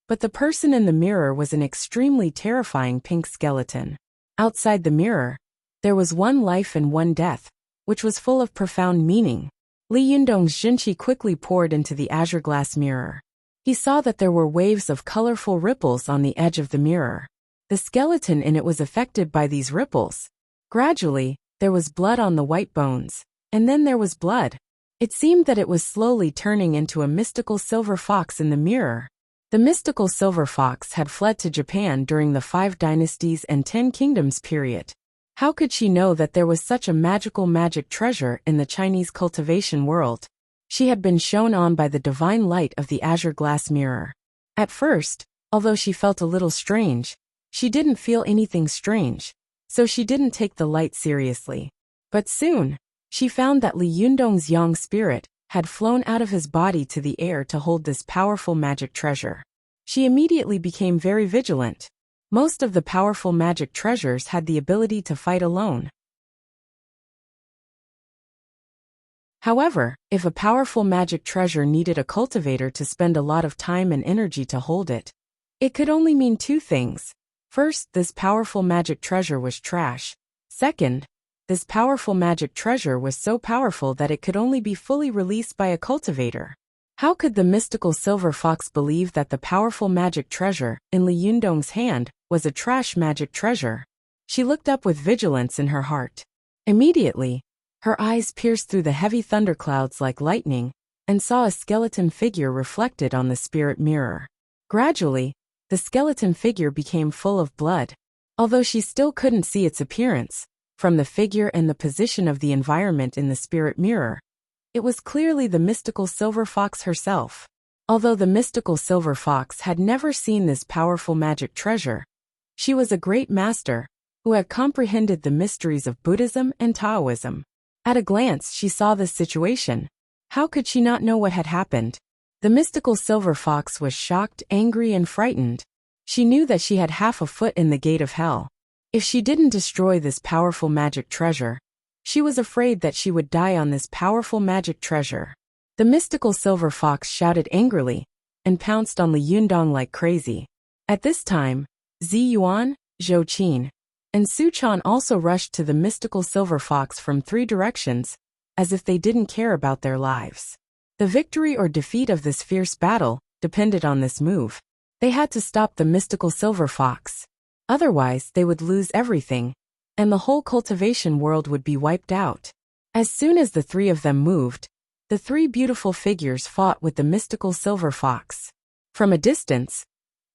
Speaker 1: but the person in the mirror was an extremely terrifying pink skeleton. Outside the mirror, there was one life and one death, which was full of profound meaning. Li Yundong's Jinchi quickly poured into the azure glass mirror. He saw that there were waves of colorful ripples on the edge of the mirror. The skeleton in it was affected by these ripples. Gradually, there was blood on the white bones, and then there was blood. It seemed that it was slowly turning into a mystical silver fox in the mirror. The mystical silver fox had fled to Japan during the 5 Dynasties and 10 Kingdoms period. How could she know that there was such a magic treasure in the Chinese cultivation world? She had been shown on by the divine light of the azure glass mirror. At first, although she felt a little strange, she didn't feel anything strange, so she didn't take the light seriously. But soon, she found that Li Yundong's yang spirit had flown out of his body to the air to hold this powerful magic treasure. She immediately became very vigilant. Most of the powerful magic treasures had the ability to fight alone. However, if a powerful magic treasure needed a cultivator to spend a lot of time and energy to hold it, it could only mean 2 things. First, this powerful magic treasure was trash. Second, this powerful magic treasure was so powerful that it could only be fully released by a cultivator. How could the mystical silver fox believe that the powerful magic treasure in Li Yundong's hand was a trash magic treasure? She looked up with vigilance in her heart. Immediately, her eyes pierced through the heavy thunderclouds like lightning and saw a skeleton figure reflected on the spirit mirror. Gradually, the skeleton figure became full of blood. Although she still couldn't see its appearance, from the figure and the position of the environment in the spirit mirror, it was clearly the mystical silver fox herself. Although the mystical silver fox had never seen this powerful magic treasure, she was a great master who had comprehended the mysteries of Buddhism and Taoism. At a glance, she saw this situation. How could she not know what had happened? The mystical silver fox was shocked, angry, and frightened. She knew that she had half a foot in the gate of hell. If she didn't destroy this powerful magic treasure, she was afraid that she would die on this powerful magic treasure. The mystical silver fox shouted angrily and pounced on Li Yundong like crazy. At this time, Zi Yuan, Zhou Qin, and Su Chan also rushed to the mystical silver fox from 3 directions, as if they didn't care about their lives. The victory or defeat of this fierce battle depended on this move. They had to stop the mystical silver fox. Otherwise, they would lose everything, and the whole cultivation world would be wiped out. As soon as the 3 of them moved, the 3 beautiful figures fought with the mystical silver fox. From a distance,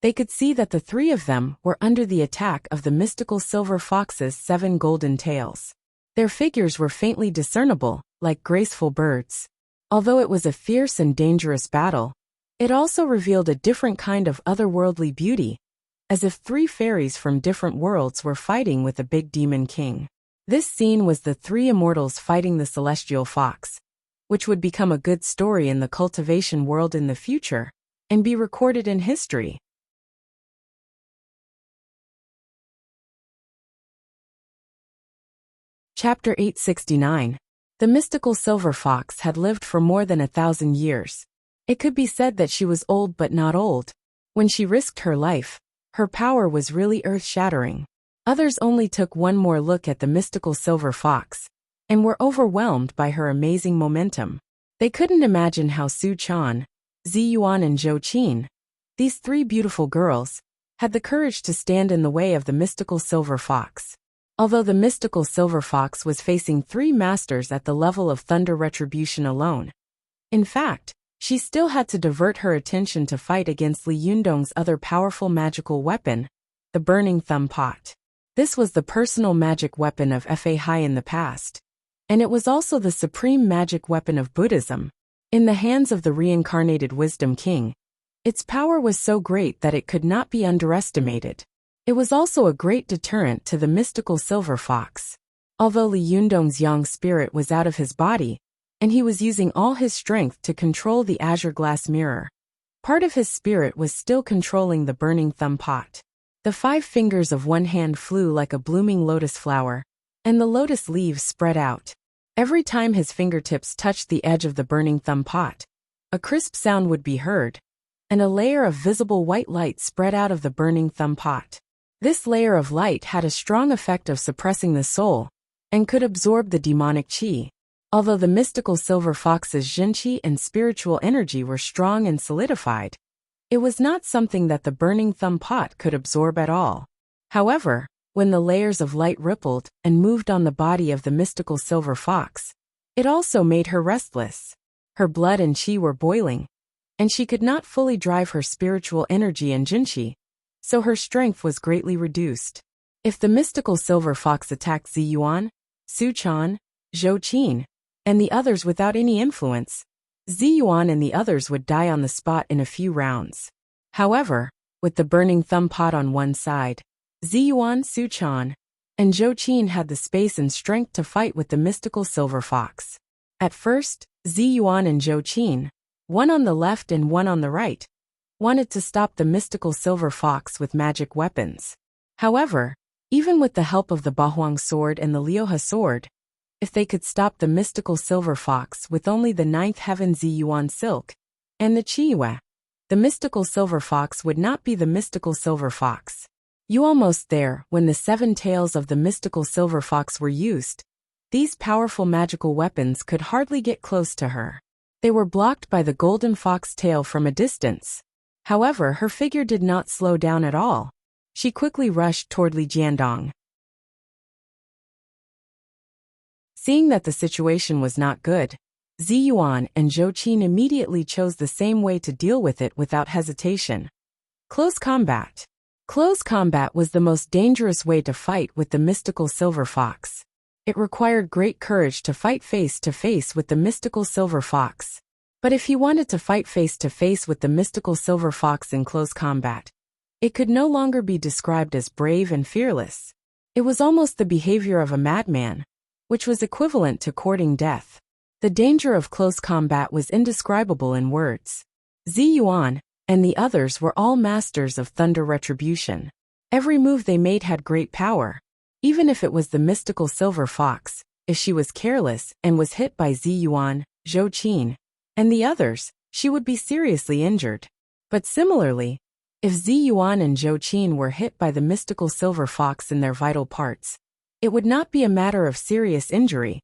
Speaker 1: they could see that the 3 of them were under the attack of the mystical silver fox's 7 golden tails. Their figures were faintly discernible, like graceful birds. Although it was a fierce and dangerous battle, it also revealed a different kind of otherworldly beauty, as if 3 fairies from different worlds were fighting with a big demon king. This scene was the 3 immortals fighting the celestial fox, which would become a good story in the cultivation world in the future, and be recorded in history. Chapter 869. The mystical silver fox had lived for more than 1,000 years. It could be said that she was old but not old. When she risked her life, her power was really earth-shattering. Others only took one more look at the mystical silver fox, and were overwhelmed by her amazing momentum. They couldn't imagine how Su Chan, Zi Yuan and Zhou Qin, these 3 beautiful girls, had the courage to stand in the way of the mystical silver fox. Although the mystical silver fox was facing 3 masters at the level of thunder retribution alone. In fact, she still had to divert her attention to fight against Li Yundong's other powerful magical weapon, the burning thumb pot. This was the personal magic weapon of Fa Hai in the past, and it was also the supreme magic weapon of Buddhism. In the hands of the reincarnated Wisdom King, its power was so great that it could not be underestimated. It was also a great deterrent to the mystical silver fox. Although Li Yundong's yang spirit was out of his body, and he was using all his strength to control the azure glass mirror, part of his spirit was still controlling the burning thumb pot. The 5 fingers of one hand flew like a blooming lotus flower, and the lotus leaves spread out. Every time his fingertips touched the edge of the burning thumb pot, a crisp sound would be heard, and a layer of visible white light spread out of the burning thumb pot. This layer of light had a strong effect of suppressing the soul, and could absorb the demonic qi. Although the mystical silver fox's Zhen qi and spiritual energy were strong and solidified, It was not something that the burning thumb pot could absorb at all. However, when the layers of light rippled and moved on the body of the mystical silver fox, it also made her restless. Her blood and chi were boiling, and she could not fully drive her spiritual energy and jinqi, so her strength was greatly reduced. If the mystical silver fox attacked Ziyuan, Su Chan, Zhou Qin, and the others without any influence, Ziyuan and the others would die on the spot in a few rounds. However, with the burning thumb pot on one side, Ziyuan, Su Chan, and Zhou Qin had the space and strength to fight with the mystical silver fox. At first, Ziyuan and Zhou Qin, one on the left and one on the right, wanted to stop the mystical silver fox with magic weapons. However, even with the help of the Bahuang sword and the Liuhe sword, if they could stop the mystical silver fox with only the ninth heaven Ziyuan silk and the Qiyue, the mystical silver fox would not be the mystical silver fox. You almost there when the 7 tails of the mystical silver fox were used. These powerful magical weapons could hardly get close to her. They were blocked by the golden fox tail from a distance. However, her figure did not slow down at all. She quickly rushed toward Li Jiandong. Seeing that the situation was not good, Ziyuan and Zhou Qin immediately chose the same way to deal with it without hesitation. Close combat. Close combat was the most dangerous way to fight with the mystical silver fox. It required great courage to fight face to face with the mystical silver fox. But if he wanted to fight face to face with the mystical silver fox in close combat, it could no longer be described as brave and fearless. It was almost the behavior of a madman, which was equivalent to courting death. The danger of close combat was indescribable in words. Ziyuan and the others were all masters of thunder retribution. Every move they made had great power. Even if it was the mystical silver fox, if she was careless and was hit by Ziyuan, Zhou Qin, and the others, she would be seriously injured. But similarly, if Ziyuan and Zhou Qin were hit by the mystical silver fox in their vital parts, it would not be a matter of serious injury,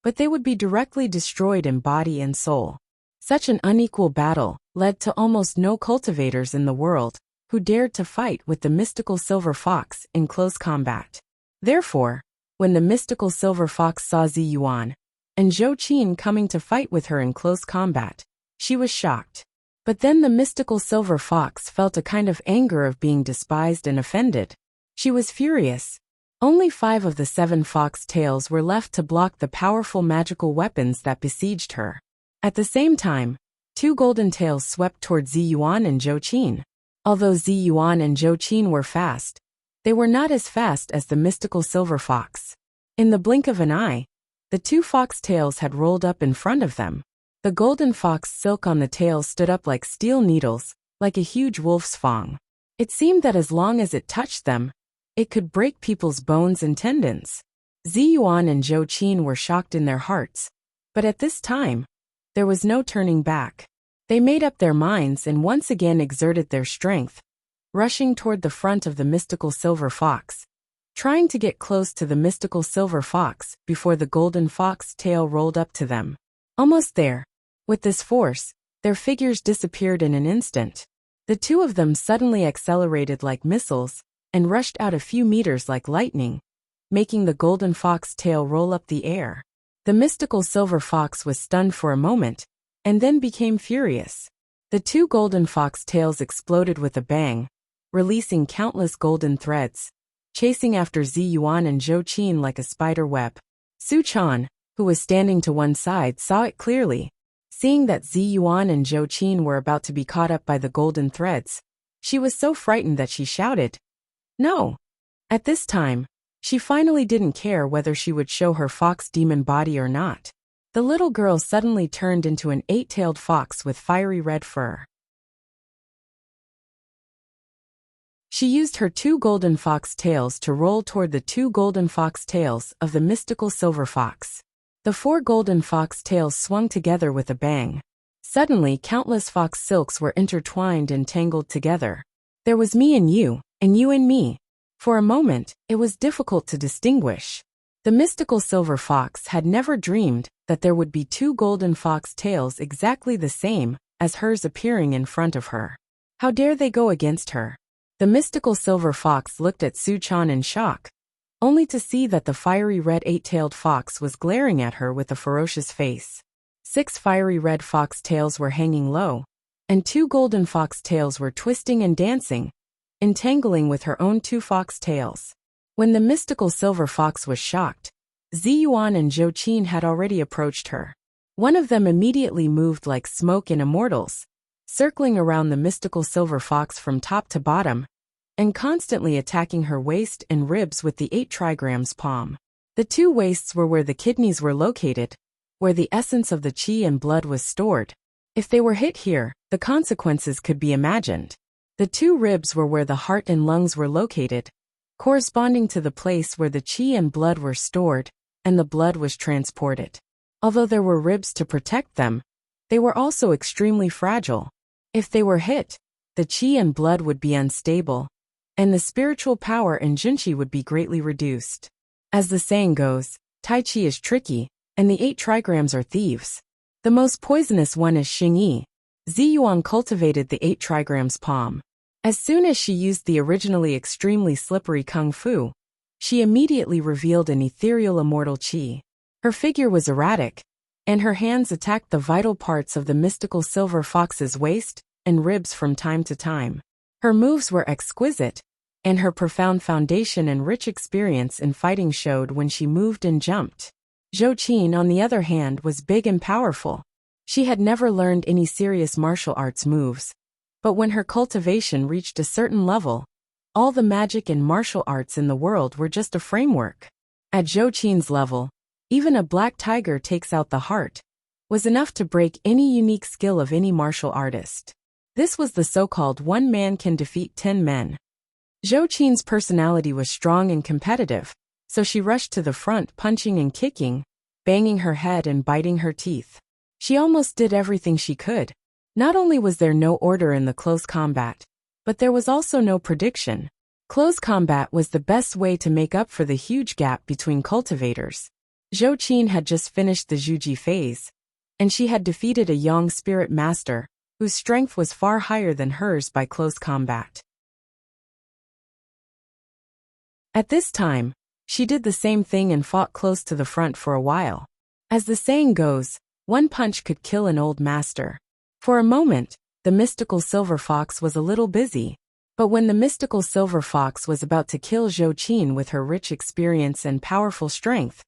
Speaker 1: but they would be directly destroyed in body and soul. Such an unequal battle led to almost no cultivators in the world who dared to fight with the mystical silver fox in close combat. Therefore, when the mystical silver fox saw Ziyuan and Zhou Qin coming to fight with her in close combat, she was shocked. But then the mystical silver fox felt a kind of anger of being despised and offended. She was furious. Only 5 of the 7 fox tails were left to block the powerful magical weapons that besieged her. At the same time, 2 golden tails swept toward Ziyuan and Zhou Qin. Although Ziyuan and Zhou Qin were fast, they were not as fast as the mystical silver fox. In the blink of an eye, the 2 fox tails had rolled up in front of them. The golden fox silk on the tails stood up like steel needles, like a huge wolf's fang. It seemed that as long as it touched them, it could break people's bones and tendons. Ziyuan and Zhou Qin were shocked in their hearts, but at this time, there was no turning back. They made up their minds and once again exerted their strength, rushing toward the front of the mystical silver fox, trying to get close to the mystical silver fox before the golden fox tail rolled up to them. Almost there. With this force, their figures disappeared in an instant. The 2 of them suddenly accelerated like missiles and rushed out a few meters like lightning, making the golden fox tail roll up the air. The mystical silver fox was stunned for a moment, and then became furious. The 2 golden fox tails exploded with a bang, releasing countless golden threads, chasing after Ziyuan and Zhou Qin like a spider web. Su Chan, who was standing to one side, saw it clearly. Seeing that Ziyuan and Zhou Qin were about to be caught up by the golden threads, she was so frightened that she shouted, "No!" At this time, she finally didn't care whether she would show her fox demon body or not. The little girl suddenly turned into an 8-tailed fox with fiery red fur. She used her 2 golden fox tails to roll toward the 2 golden fox tails of the mystical silver fox. The 4 golden fox tails swung together with a bang. Suddenly, countless fox silks were intertwined and tangled together. There was me and you and me. For a moment, it was difficult to distinguish. The mystical silver fox had never dreamed that there would be 2 golden fox tails exactly the same as hers appearing in front of her. How dare they go against her? The mystical silver fox looked at Su Chan in shock, only to see that the fiery red eight-tailed fox was glaring at her with a ferocious face. 6 fiery red fox tails were hanging low, and 2 golden fox tails were twisting and dancing, entangling with her own 2 fox tails. When the mystical silver fox was shocked, Ziyuan and Zhou Qin had already approached her. One of them immediately moved like smoke in Immortals, circling around the mystical silver fox from top to bottom, and constantly attacking her waist and ribs with the 8 trigrams palm. The 2 waists were where the kidneys were located, where the essence of the qi and blood was stored. If they were hit here, the consequences could be imagined. The 2 ribs were where the heart and lungs were located, corresponding to the place where the qi and blood were stored, and the blood was transported. Although there were ribs to protect them, they were also extremely fragile. If they were hit, the qi and blood would be unstable, and the spiritual power and junqi would be greatly reduced. As the saying goes, Tai Chi is tricky, and the 8 trigrams are thieves. The most poisonous one is Xingyi. Ziyuan cultivated the 8 trigrams palm. As soon as she used the originally extremely slippery kung fu, she immediately revealed an ethereal immortal qi. Her figure was erratic, and her hands attacked the vital parts of the mystical silver fox's waist and ribs from time to time. Her moves were exquisite, and her profound foundation and rich experience in fighting showed when she moved and jumped. Zhou Qin, on the other hand, was big and powerful. She had never learned any serious martial arts moves, but when her cultivation reached a certain level, all the magic and martial arts in the world were just a framework. At Zhou Qin's level, even a black tiger takes out the heart, was enough to break any unique skill of any martial artist. This was the so-called one man can defeat 10 men. Zhou Qin's personality was strong and competitive, so she rushed to the front punching and kicking, banging her head and biting her teeth. She almost did everything she could. Not only was there no order in the close combat, but there was also no prediction. Close combat was the best way to make up for the huge gap between cultivators. Zhou Qin had just finished the Zhuji phase, and she had defeated a Yang spirit master, whose strength was far higher than hers by close combat. At this time, she did the same thing and fought close to the front for a while. As the saying goes, one punch could kill an old master. For a moment, the mystical silver fox was a little busy, but when the mystical silver fox was about to kill Zhou Qin with her rich experience and powerful strength,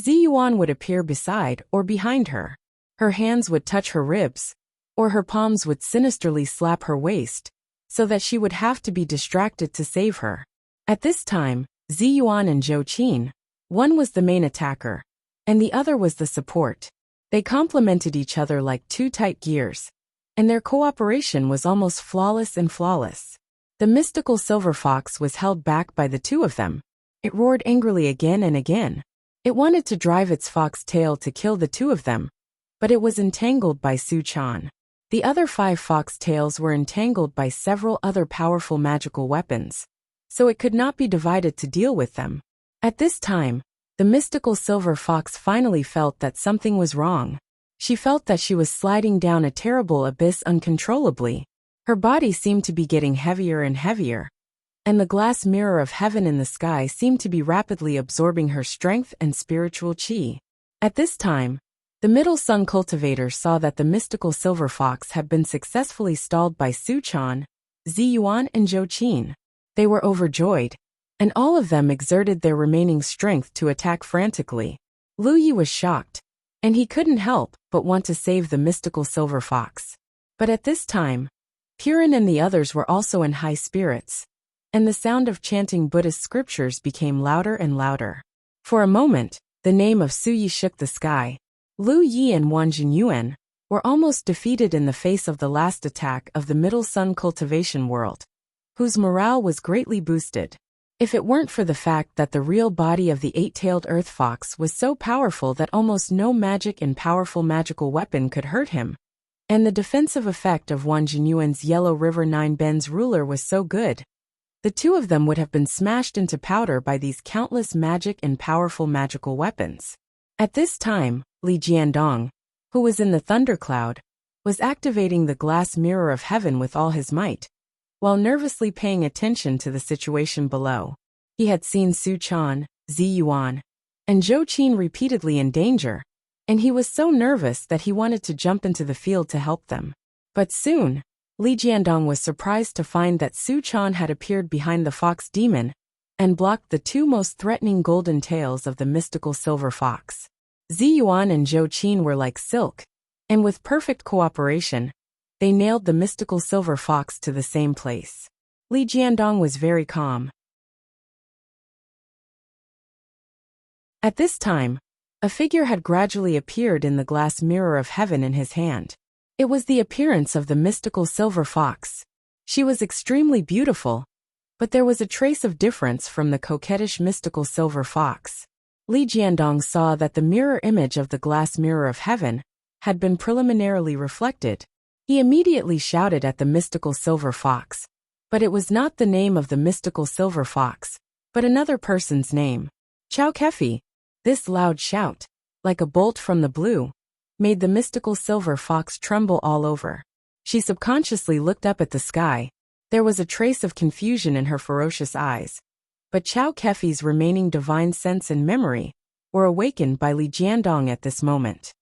Speaker 1: Ziyuan would appear beside or behind her. Her hands would touch her ribs, or her palms would sinisterly slap her waist, so that she would have to be distracted to save her. At this time, Ziyuan and Zhou Qin, one was the main attacker, and the other was the support. They complemented each other like 2 tight gears, and their cooperation was almost flawless and flawless. The mystical silver fox was held back by the 2 of them. It roared angrily again and again. It wanted to drive its fox tail to kill the 2 of them, but it was entangled by Su Chan. The other 5 fox tails were entangled by several other powerful magical weapons, so it could not be divided to deal with them. At this time, the mystical silver fox finally felt that something was wrong. She felt that she was sliding down a terrible abyss uncontrollably. Her body seemed to be getting heavier and heavier, and the glass mirror of heaven in the sky seemed to be rapidly absorbing her strength and spiritual qi. At this time, the middle sun cultivator saw that the mystical silver fox had been successfully stalled by Su Chan, Ziyuan and Zhou Qin. They were overjoyed, and all of them exerted their remaining strength to attack frantically. Lu Yi was shocked, and he couldn't help but want to save the mystical silver fox. But at this time, Purin and the others were also in high spirits, and the sound of chanting Buddhist scriptures became louder and louder. For a moment, the name of Su Yi shook the sky. Lu Yi and Wang Jinyuan were almost defeated in the face of the last attack of the middle sun cultivation world, whose morale was greatly boosted. If it weren't for the fact that the real body of the 8-tailed earth fox was so powerful that almost no magic and powerful magical weapon could hurt him, and the defensive effect of Wang Jinyuan's Yellow River 9 Bends ruler was so good, the 2 of them would have been smashed into powder by these countless magic and powerful magical weapons. At this time, Li Jiandong, who was in the thundercloud, was activating the glass mirror of heaven with all his might, while nervously paying attention to the situation below. He had seen Su Chan, Zi Yuan, and Zhou Qin repeatedly in danger, and he was so nervous that he wanted to jump into the field to help them. But soon, Li Jiandong was surprised to find that Su Chan had appeared behind the fox demon and blocked the two most threatening golden tails of the mystical silver fox. Zi Yuan and Zhou Qin were like silk, and with perfect cooperation, they nailed the mystical silver fox to the same place. Li Jiandong was very calm. At this time, a figure had gradually appeared in the glass mirror of heaven in his hand. It was the appearance of the mystical silver fox. She was extremely beautiful, but there was a trace of difference from the coquettish mystical silver fox. Li Jiandong saw that the mirror image of the glass mirror of heaven had been preliminarily reflected. He immediately shouted at the mystical silver fox, but it was not the name of the mystical silver fox, but another person's name. Chao Kefi. This loud shout, like a bolt from the blue, made the mystical silver fox tremble all over. She subconsciously looked up at the sky. There was a trace of confusion in her ferocious eyes, but Chao Kefi's remaining divine sense and memory were awakened by Li Jiandong at this moment.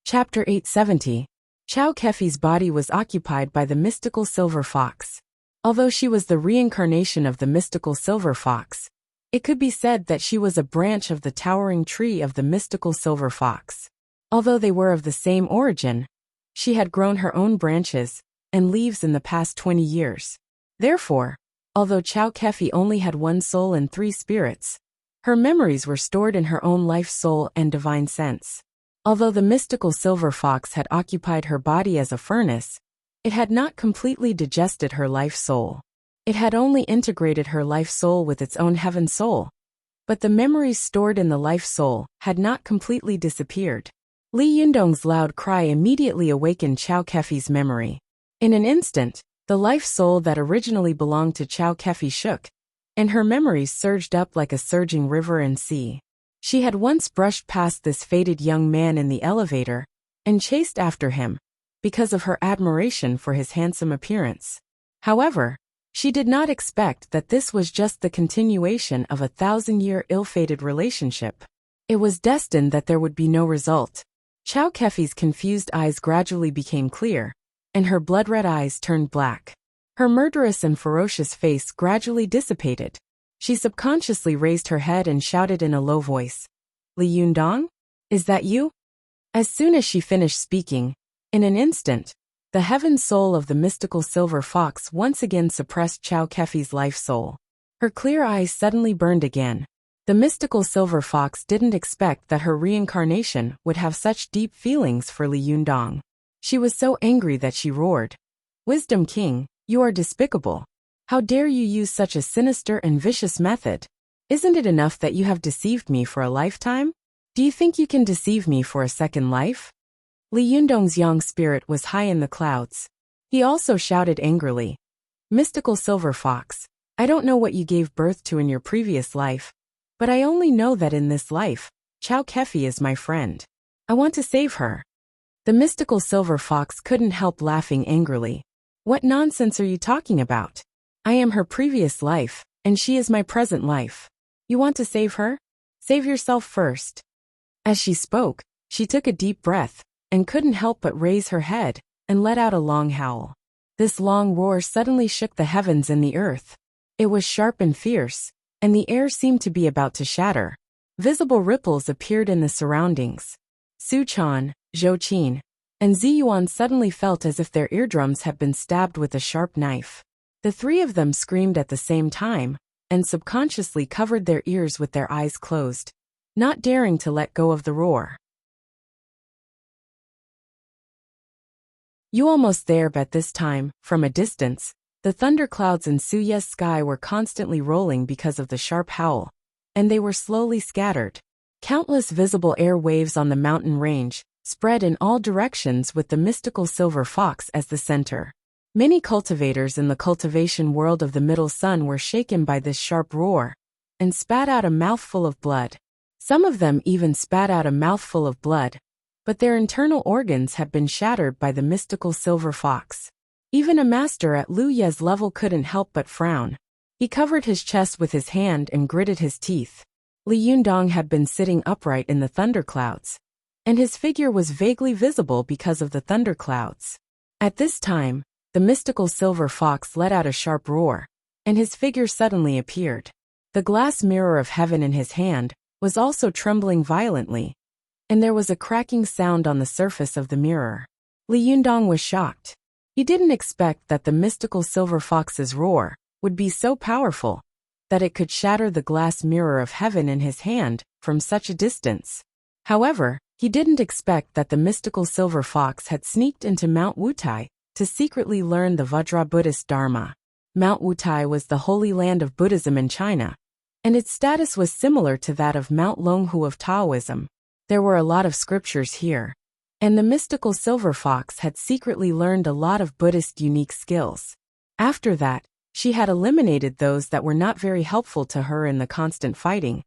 Speaker 1: Chapter 870. Chao Kefi's body was occupied by the mystical silver fox. Although she was the reincarnation of the mystical silver fox, it could be said that she was a branch of the towering tree of the mystical silver fox. Although they were of the same origin, she had grown her own branches and leaves in the past 20 years. Therefore, although Chao Kefi only had one soul and three spirits, her memories were stored in her own life soul and divine sense. Although the mystical silver fox had occupied her body as a furnace, it had not completely digested her life soul. It had only integrated her life soul with its own heaven soul. But the memories stored in the life soul had not completely disappeared. Li Yundong's loud cry immediately awakened Chao Kefi's memory. In an instant, the life soul that originally belonged to Chao Kefi shook, and her memories surged up like a surging river and sea. She had once brushed past this faded young man in the elevator and chased after him, because of her admiration for his handsome appearance. However, she did not expect that this was just the continuation of a 1,000-year ill-fated relationship. It was destined that there would be no result. Chao Kefi's confused eyes gradually became clear, and her blood-red eyes turned black. Her murderous and ferocious face gradually dissipated. She subconsciously raised her head and shouted in a low voice, "Li Yundong? Is that you?" As soon as she finished speaking, in an instant, the heaven soul of the mystical silver fox once again suppressed Chao Kefi's life soul. Her clear eyes suddenly burned again. The mystical silver fox didn't expect that her reincarnation would have such deep feelings for Li Yundong. She was so angry that she roared, "Wisdom King, you are despicable. How dare you use such a sinister and vicious method? Isn't it enough that you have deceived me for a lifetime? Do you think you can deceive me for a second life?" Li Yundong's yang spirit was high in the clouds. He also shouted angrily, "Mystical silver fox, I don't know what you gave birth to in your previous life, but I only know that in this life, Chao Kefi is my friend. I want to save her." The mystical silver fox couldn't help laughing angrily. "What nonsense are you talking about? I am her previous life, and she is my present life. You want to save her? Save yourself first." As she spoke, she took a deep breath, and couldn't help but raise her head and let out a long howl. This long roar suddenly shook the heavens and the earth. It was sharp and fierce, and the air seemed to be about to shatter. Visible ripples appeared in the surroundings. Su Chan, Zhou Qin, and Zi Yuan suddenly felt as if their eardrums had been stabbed with a sharp knife. The three of them screamed at the same time, and subconsciously covered their ears with their eyes closed, not daring to let go of the roar. You almost there, but this time, from a distance, the thunderclouds in Suye's sky were constantly rolling because of the sharp howl, and they were slowly scattered. Countless visible air waves on the mountain range spread in all directions with the mystical silver fox as the center. Many cultivators in the cultivation world of the Middle Sun were shaken by this sharp roar and spat out a mouthful of blood. Some of them even spat out a mouthful of blood, but their internal organs had been shattered by the mystical silver fox. Even a master at Liu Ye's level couldn't help but frown. He covered his chest with his hand and gritted his teeth. Li Yundong had been sitting upright in the thunderclouds, and his figure was vaguely visible because of the thunderclouds. At this time, the mystical silver fox let out a sharp roar, and his figure suddenly appeared. The glass mirror of heaven in his hand was also trembling violently, and there was a cracking sound on the surface of the mirror. Li Yundong was shocked. He didn't expect that the mystical silver fox's roar would be so powerful that it could shatter the glass mirror of heaven in his hand from such a distance. However, he didn't expect that the mystical silver fox had sneaked into Mount Wutai to secretly learn the Vajra Buddhist Dharma. Mount Wutai was the holy land of Buddhism in China, and its status was similar to that of Mount Longhu of Taoism. There were a lot of scriptures here, and the mystical silver fox had secretly learned a lot of Buddhist unique skills. After that, she had eliminated those that were not very helpful to her in the constant fighting,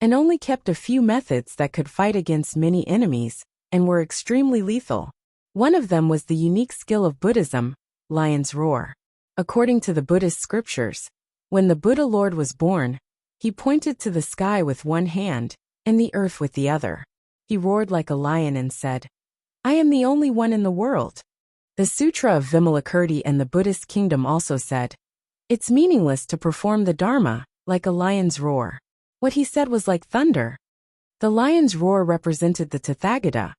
Speaker 1: and only kept a few methods that could fight against many enemies and were extremely lethal. One of them was the unique skill of Buddhism, lion's roar. According to the Buddhist scriptures, when the Buddha Lord was born, he pointed to the sky with one hand and the earth with the other. He roared like a lion and said, "I am the only one in the world." The Sutra of Vimalakirti and the Buddhist kingdom also said, "It's meaningless to perform the Dharma like a lion's roar." What he said was like thunder. The lion's roar represented the Tathagata,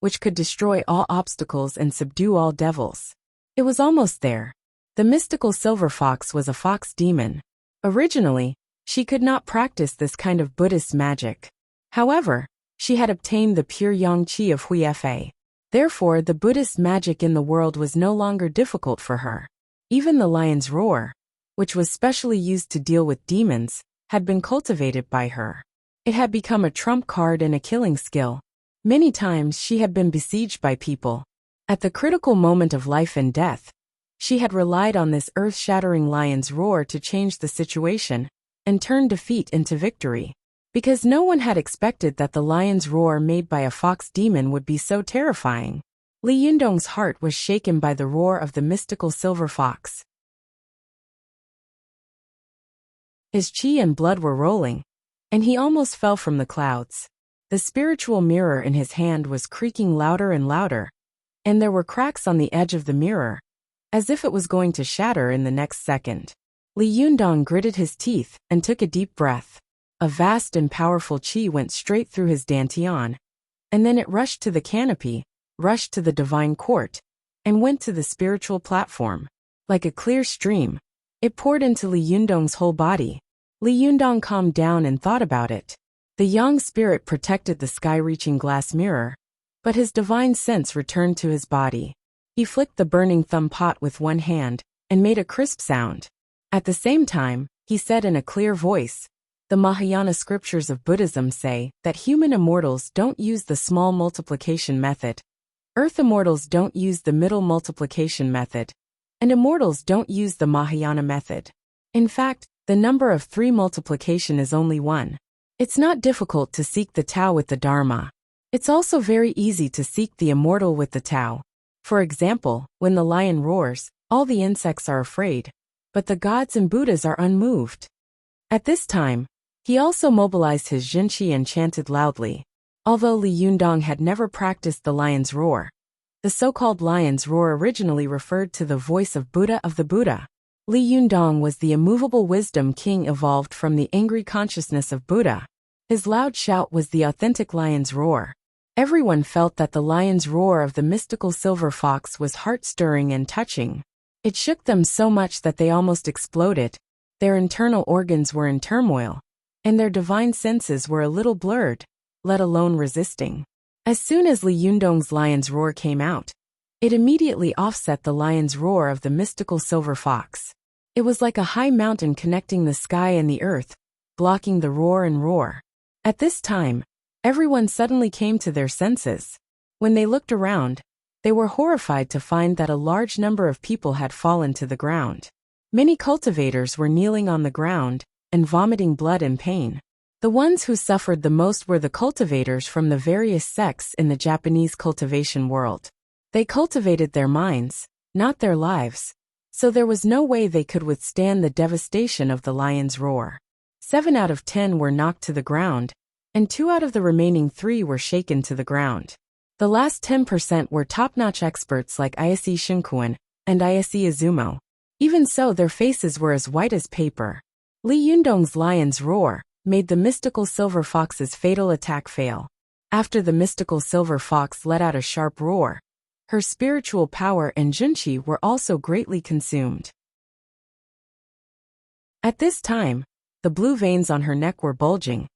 Speaker 1: which could destroy all obstacles and subdue all devils. It was almost there. The mystical silver fox was a fox demon. Originally, she could not practice this kind of Buddhist magic. However, she had obtained the pure yang qi of Hui Fa. Therefore, the Buddhist magic in the world was no longer difficult for her. Even the lion's roar, which was specially used to deal with demons, had been cultivated by her. It had become a trump card and a killing skill. Many times she had been besieged by people. At the critical moment of life and death, she had relied on this earth-shattering lion's roar to change the situation and turn defeat into victory. Because no one had expected that the lion's roar made by a fox demon would be so terrifying. Li Yundong's heart was shaken by the roar of the mystical silver fox. His qi and blood were rolling, and he almost fell from the clouds. The spiritual mirror in his hand was creaking louder and louder, and there were cracks on the edge of the mirror, as if it was going to shatter in the next second. Li Yundong gritted his teeth and took a deep breath. A vast and powerful qi went straight through his dantian, and then it rushed to the canopy, rushed to the divine court, and went to the spiritual platform. Like a clear stream, it poured into Li Yundong's whole body. Li Yundong calmed down and thought about it. The yang spirit protected the sky-reaching glass mirror, but his divine sense returned to his body. He flicked the burning thumb pot with one hand and made a crisp sound. At the same time, he said in a clear voice, "The Mahayana scriptures of Buddhism say that human immortals don't use the small multiplication method. Earth immortals don't use the middle multiplication method, and immortals don't use the Mahayana method. In fact, the number of 3 multiplication is only 1. It's not difficult to seek the Tao with the Dharma. It's also very easy to seek the immortal with the Tao. For example, when the lion roars, all the insects are afraid, but the gods and Buddhas are unmoved." At this time, he also mobilized his Jinqi and chanted loudly. Although Li Yundong had never practiced the lion's roar, the so-called lion's roar originally referred to the voice of the Buddha. Li Yundong was the immovable wisdom king evolved from the angry consciousness of Buddha. His loud shout was the authentic lion's roar. Everyone felt that the lion's roar of the mystical silver fox was heart-stirring and touching. It shook them so much that they almost exploded. Their internal organs were in turmoil, and their divine senses were a little blurred, let alone resisting. As soon as Li Yundong's lion's roar came out, it immediately offset the lion's roar of the mystical silver fox. It was like a high mountain connecting the sky and the earth, blocking the roar and roar. At this time, everyone suddenly came to their senses. When they looked around, they were horrified to find that a large number of people had fallen to the ground. Many cultivators were kneeling on the ground and vomiting blood in pain. The ones who suffered the most were the cultivators from the various sects in the Japanese cultivation world. They cultivated their minds, not their lives, so there was no way they could withstand the devastation of the lion's roar. 7 out of 10 were knocked to the ground, and 2 out of the remaining 3 were shaken to the ground. The last 10% were top-notch experts like Ayase Shinkuan and Ayase Izumo. Even so, their faces were as white as paper. Li Yundong's lion's roar made the mystical silver fox's fatal attack fail. After the mystical silver fox let out a sharp roar, her spiritual power and junqi were also greatly consumed. At this time, the blue veins on her neck were bulging,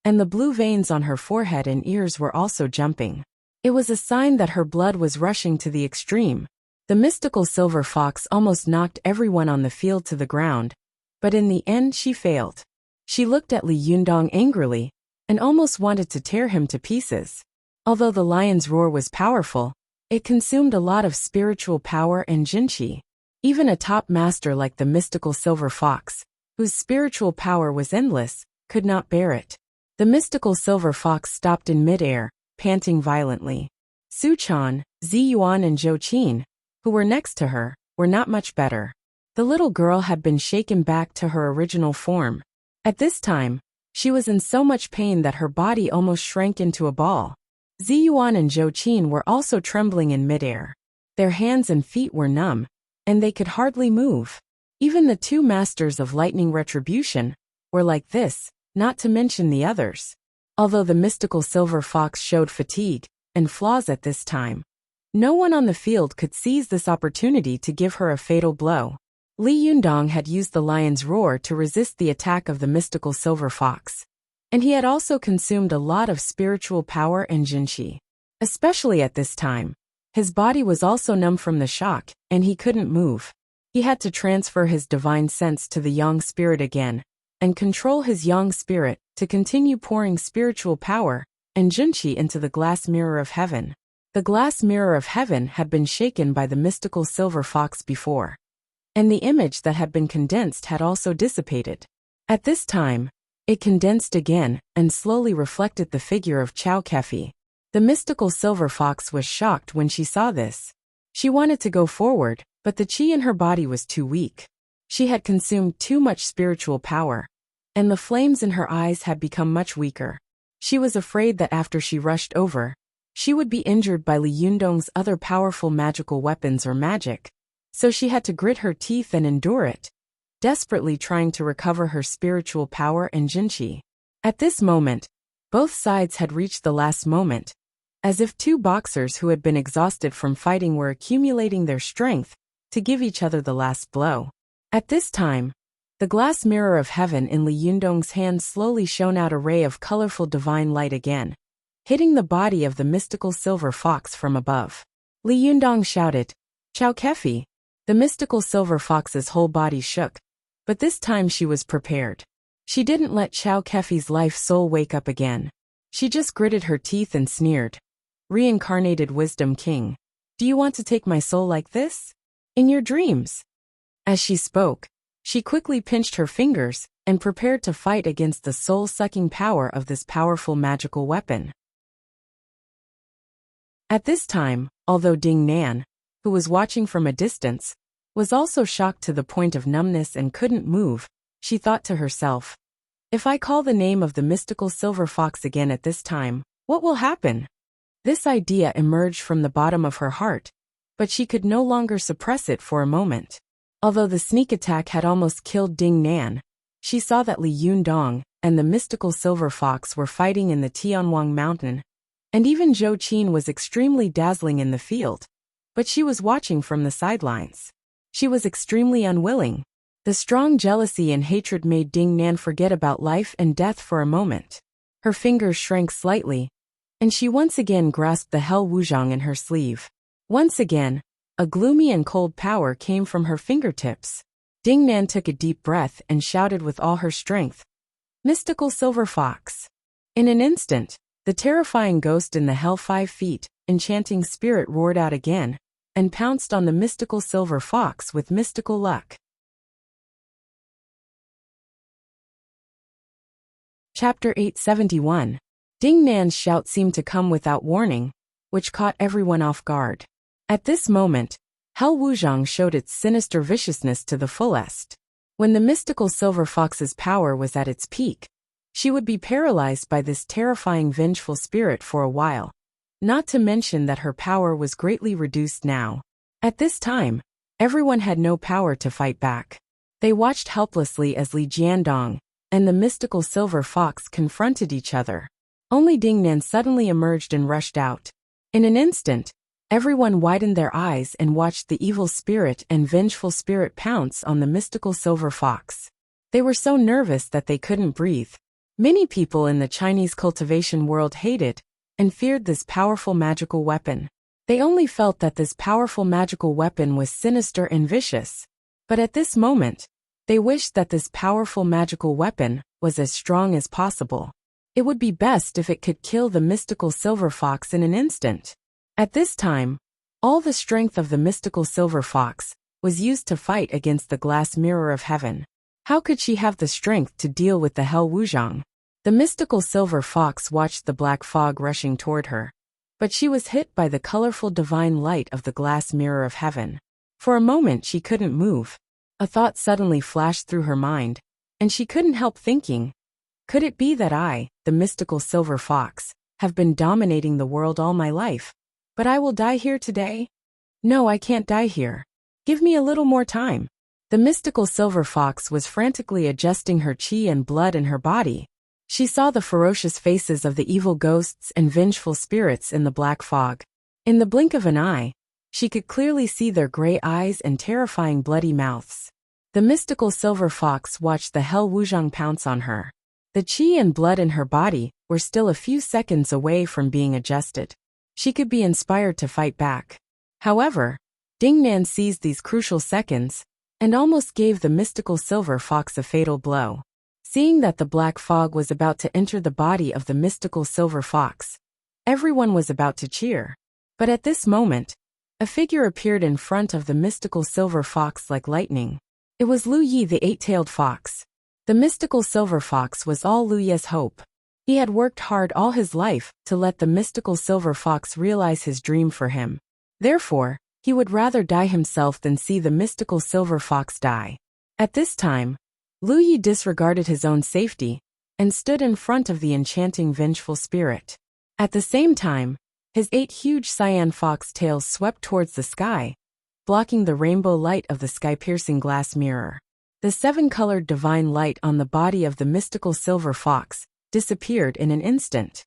Speaker 1: and the blue veins on her forehead and ears were also jumping. It was a sign that her blood was rushing to the extreme. The mystical silver fox almost knocked everyone on the field to the ground, but in the end she failed. She looked at Li Yundong angrily, and almost wanted to tear him to pieces. Although the lion's roar was powerful, it consumed a lot of spiritual power and junqi. Even a top master like the mystical silver fox, whose spiritual power was endless, could not bear it. The mystical silver fox stopped in midair, panting violently. Su Chan, Zi Yuan and Zhou Qin, who were next to her, were not much better. The little girl had been shaken back to her original form. At this time, she was in so much pain that her body almost shrank into a ball. Zi Yuan and Zhou Qin were also trembling in midair. Their hands and feet were numb, and they could hardly move. Even the 2 masters of lightning retribution were like this, not to mention the others. Although the mystical silver fox showed fatigue and flaws at this time, no one on the field could seize this opportunity to give her a fatal blow. Li Yundong had used the lion's roar to resist the attack of the mystical silver fox, and he had also consumed a lot of spiritual power and junqi. Especially at this time, his body was also numb from the shock, and he couldn't move. He had to transfer his divine sense to the yang spirit again, and control his yang spirit to continue pouring spiritual power and junqi into the glass mirror of heaven. The glass mirror of heaven had been shaken by the mystical silver fox before, and the image that had been condensed had also dissipated. At this time, it condensed again and slowly reflected the figure of Chao Kefi. The mystical silver fox was shocked when she saw this. She wanted to go forward, but the qi in her body was too weak. She had consumed too much spiritual power, and the flames in her eyes had become much weaker. She was afraid that after she rushed over, she would be injured by Li Yundong's other powerful magical weapons or magic, so she had to grit her teeth and endure it, desperately trying to recover her spiritual power and junqi. At this moment, both sides had reached the last moment, as if 2 boxers who had been exhausted from fighting were accumulating their strength to give each other the last blow. At this time, the glass mirror of heaven in Li Yundong's hand slowly shone out a ray of colorful divine light again, hitting the body of the mystical silver fox from above. Li Yundong shouted, "Chao Kefi!" The mystical silver fox's whole body shook, but this time she was prepared. She didn't let Chao Kefi's life soul wake up again. She just gritted her teeth and sneered. "Reincarnated Wisdom King, do you want to take my soul like this? In your dreams?" As she spoke, she quickly pinched her fingers and prepared to fight against the soul-sucking power of this powerful magical weapon. At this time, although Ding Nan, who was watching from a distance, was also shocked to the point of numbness and couldn't move, she thought to herself, "If I call the name of the mystical silver fox again at this time, what will happen?" This idea emerged from the bottom of her heart, but she could no longer suppress it for a moment. Although the sneak attack had almost killed Ding Nan, she saw that Li Yundong and the mystical silver fox were fighting in the Tianwang mountain, and even Zhou Qin was extremely dazzling in the field, but she was watching from the sidelines. She was extremely unwilling. The strong jealousy and hatred made Ding Nan forget about life and death for a moment. Her fingers shrank slightly, and she once again grasped the Hell Wuzhong in her sleeve. Once again, a gloomy and cold power came from her fingertips. Ding Nan took a deep breath and shouted with all her strength, "Mystical silver fox!" In an instant, the terrifying ghost in the Hell 5 feet, enchanting spirit roared out again, and pounced on the mystical silver fox with mystical luck. Chapter 871. Ding Nan's shout seemed to come without warning, which caught everyone off guard. At this moment, Hell Wuzhang showed its sinister viciousness to the fullest. When the mystical silver fox's power was at its peak, she would be paralyzed by this terrifying vengeful spirit for a while, not to mention that her power was greatly reduced now. At this time, everyone had no power to fight back. They watched helplessly as Li Jiandong and the mystical silver fox confronted each other. Only Ding Nan suddenly emerged and rushed out. In an instant, everyone widened their eyes and watched the evil spirit and vengeful spirit pounce on the mystical silver fox. They were so nervous that they couldn't breathe. Many people in the Chinese cultivation world hated and feared this powerful magical weapon. They only felt that this powerful magical weapon was sinister and vicious. But at this moment, they wished that this powerful magical weapon was as strong as possible. It would be best if it could kill the mystical silver fox in an instant. At this time, all the strength of the mystical silver fox was used to fight against the glass mirror of heaven. How could she have the strength to deal with the Hell Wuzhang? The mystical silver fox watched the black fog rushing toward her, but she was hit by the colorful divine light of the glass mirror of heaven. For a moment she couldn't move. A thought suddenly flashed through her mind, and she couldn't help thinking, could it be that I, the mystical silver fox, have been dominating the world all my life? But I will die here today? No, I can't die here. Give me a little more time. The mystical silver fox was frantically adjusting her chi and blood in her body. She saw the ferocious faces of the evil ghosts and vengeful spirits in the black fog. In the blink of an eye, she could clearly see their gray eyes and terrifying bloody mouths. The mystical silver fox watched the Hell Wuzhang pounce on her. The chi and blood in her body were still a few seconds away from being adjusted. She could be inspired to fight back. However, Ding Nan seized these crucial seconds and almost gave the mystical silver fox a fatal blow. Seeing that the black fog was about to enter the body of the mystical silver fox, everyone was about to cheer. But at this moment, a figure appeared in front of the mystical silver fox like lightning. It was Lu Yi, the eight-tailed fox. The mystical silver fox was all Lu Yi's hope. He had worked hard all his life to let the mystical silver fox realize his dream for him. Therefore, he would rather die himself than see the mystical silver fox die. At this time, Lu Yi disregarded his own safety and stood in front of the enchanting vengeful spirit. At the same time, his 8 huge cyan fox tails swept towards the sky, blocking the rainbow light of the sky-piercing glass mirror. The 7-colored divine light on the body of the mystical silver fox disappeared in an instant.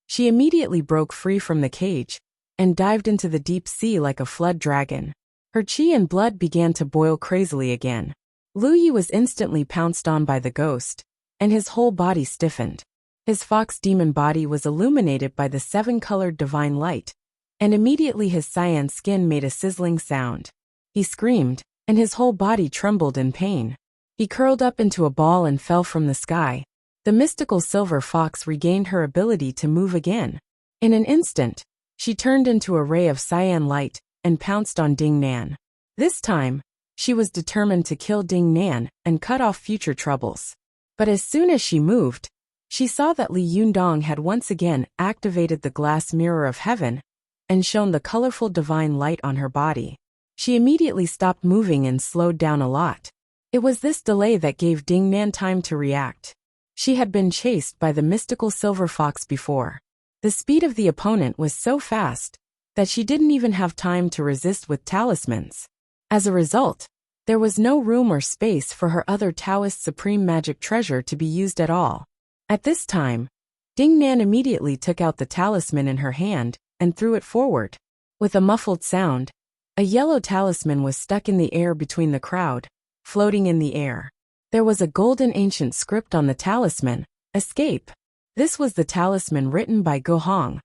Speaker 1: She immediately broke free from the cage and dived into the deep sea like a flood dragon. Her chi and blood began to boil crazily again. Lu Yi was instantly pounced on by the ghost, and his whole body stiffened. His fox demon body was illuminated by the 7-colored divine light, and immediately his cyan skin made a sizzling sound. He screamed, and his whole body trembled in pain. He curled up into a ball and fell from the sky. The mystical silver fox regained her ability to move again. In an instant, she turned into a ray of cyan light and pounced on Ding Nan. This time, she was determined to kill Ding Nan and cut off future troubles. But as soon as she moved, she saw that Li Yundong had once again activated the glass mirror of heaven and shone the colorful divine light on her body. She immediately stopped moving and slowed down a lot. It was this delay that gave Ding Nan time to react. She had been chased by the mystical silver fox before. The speed of the opponent was so fast that she didn't even have time to resist with talismans. As a result, there was no room or space for her other Taoist supreme magic treasure to be used at all. At this time, Ding Nan immediately took out the talisman in her hand and threw it forward. With a muffled sound, a yellow talisman was stuck in the air between the crowd, floating in the air. There was a golden ancient script on the talisman, "Escape." This was the talisman written by Go Hong,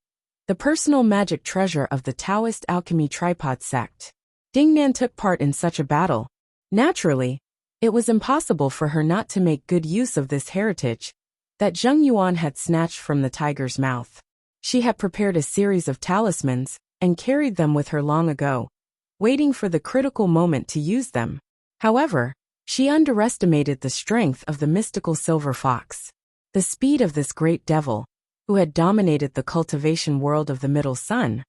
Speaker 1: the personal magic treasure of the Taoist alchemy tripod sect. Ding Nan took part in such a battle. Naturally, it was impossible for her not to make good use of this heritage that Zheng Yuan had snatched from the tiger's mouth. She had prepared a series of talismans and carried them with her long ago, waiting for the critical moment to use them. However, She underestimated the strength of the mystical silver fox. The speed of this great devil, who had dominated the cultivation world of the Middle Sun,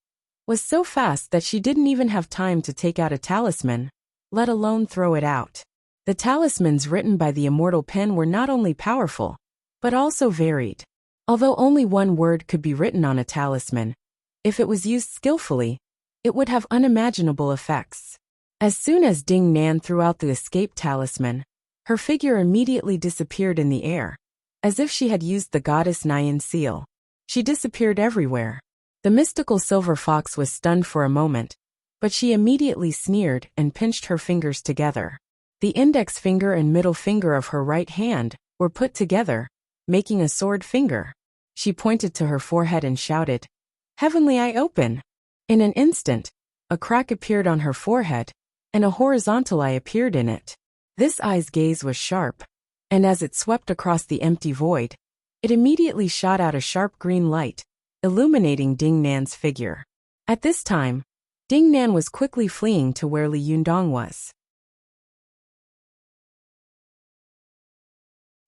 Speaker 1: was so fast that she didn't even have time to take out a talisman, let alone throw it out. The talismans written by the immortal pen were not only powerful, but also varied. Although only one word could be written on a talisman, if it was used skillfully, it would have unimaginable effects. As soon as Ding Nan threw out the escape talisman, her figure immediately disappeared in the air, as if she had used the goddess Nyan seal. She disappeared everywhere. The mystical silver fox was stunned for a moment, but she immediately sneered and pinched her fingers together. The index finger and middle finger of her right hand were put together, making a sword finger. She pointed to her forehead and shouted, "Heavenly eye open!" In an instant, a crack appeared on her forehead, and a horizontal eye appeared in it. This eye's gaze was sharp, and as it swept across the empty void, it immediately shot out a sharp green light, illuminating Ding Nan's figure. At this time, Ding Nan was quickly fleeing to where Li Yundong was.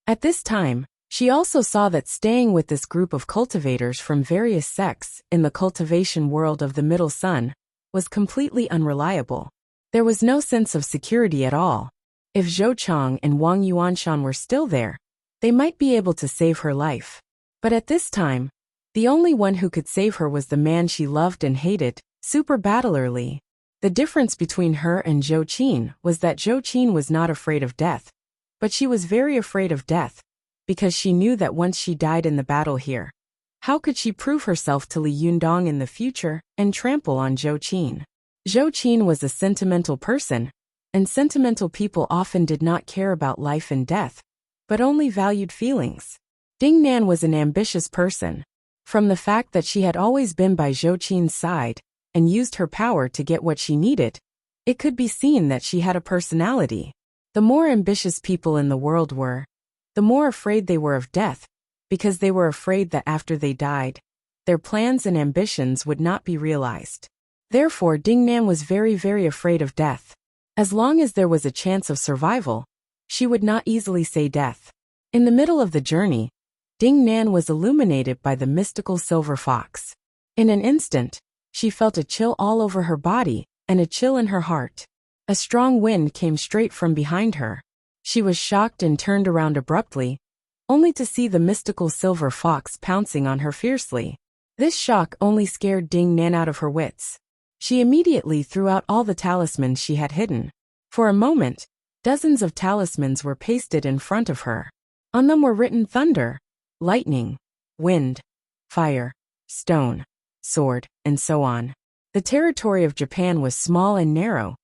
Speaker 1: At this time, she also saw that staying with this group of cultivators from various sects in the cultivation world of the Middle Sun was completely unreliable. There was no sense of security at all. If Zhou Chang and Wang Yuanshan were still there, they might be able to save her life. But at this time, the only one who could save her was the man she loved and hated, Super Battler Li. The difference between her and Zhou Qin was that Zhou Qin was not afraid of death, but she was very afraid of death, because she knew that once she died in the battle here, how could she prove herself to Li Yundong in the future and trample on Zhou Qin? Zhou Qin was a sentimental person, and sentimental people often did not care about life and death, but only valued feelings. Ding Nan was an ambitious person. From the fact that she had always been by Zhou Qin's side and used her power to get what she needed, it could be seen that she had a personality. The more ambitious people in the world were, the more afraid they were of death, because they were afraid that after they died, their plans and ambitions would not be realized. Therefore, Ding Nan was very, very afraid of death. As long as there was a chance of survival, she would not easily say death. In the middle of the journey, Ding Nan was illuminated by the mystical silver fox. In an instant, she felt a chill all over her body and a chill in her heart. A strong wind came straight from behind her. She was shocked and turned around abruptly, only to see the mystical silver fox pouncing on her fiercely. This shock only scared Ding Nan out of her wits. She immediately threw out all the talismans she had hidden. For a moment, dozens of talismans were pasted in front of her. On them were written thunder, lightning, wind, fire, stone, sword, and so on. The territory of Japan was small and narrow,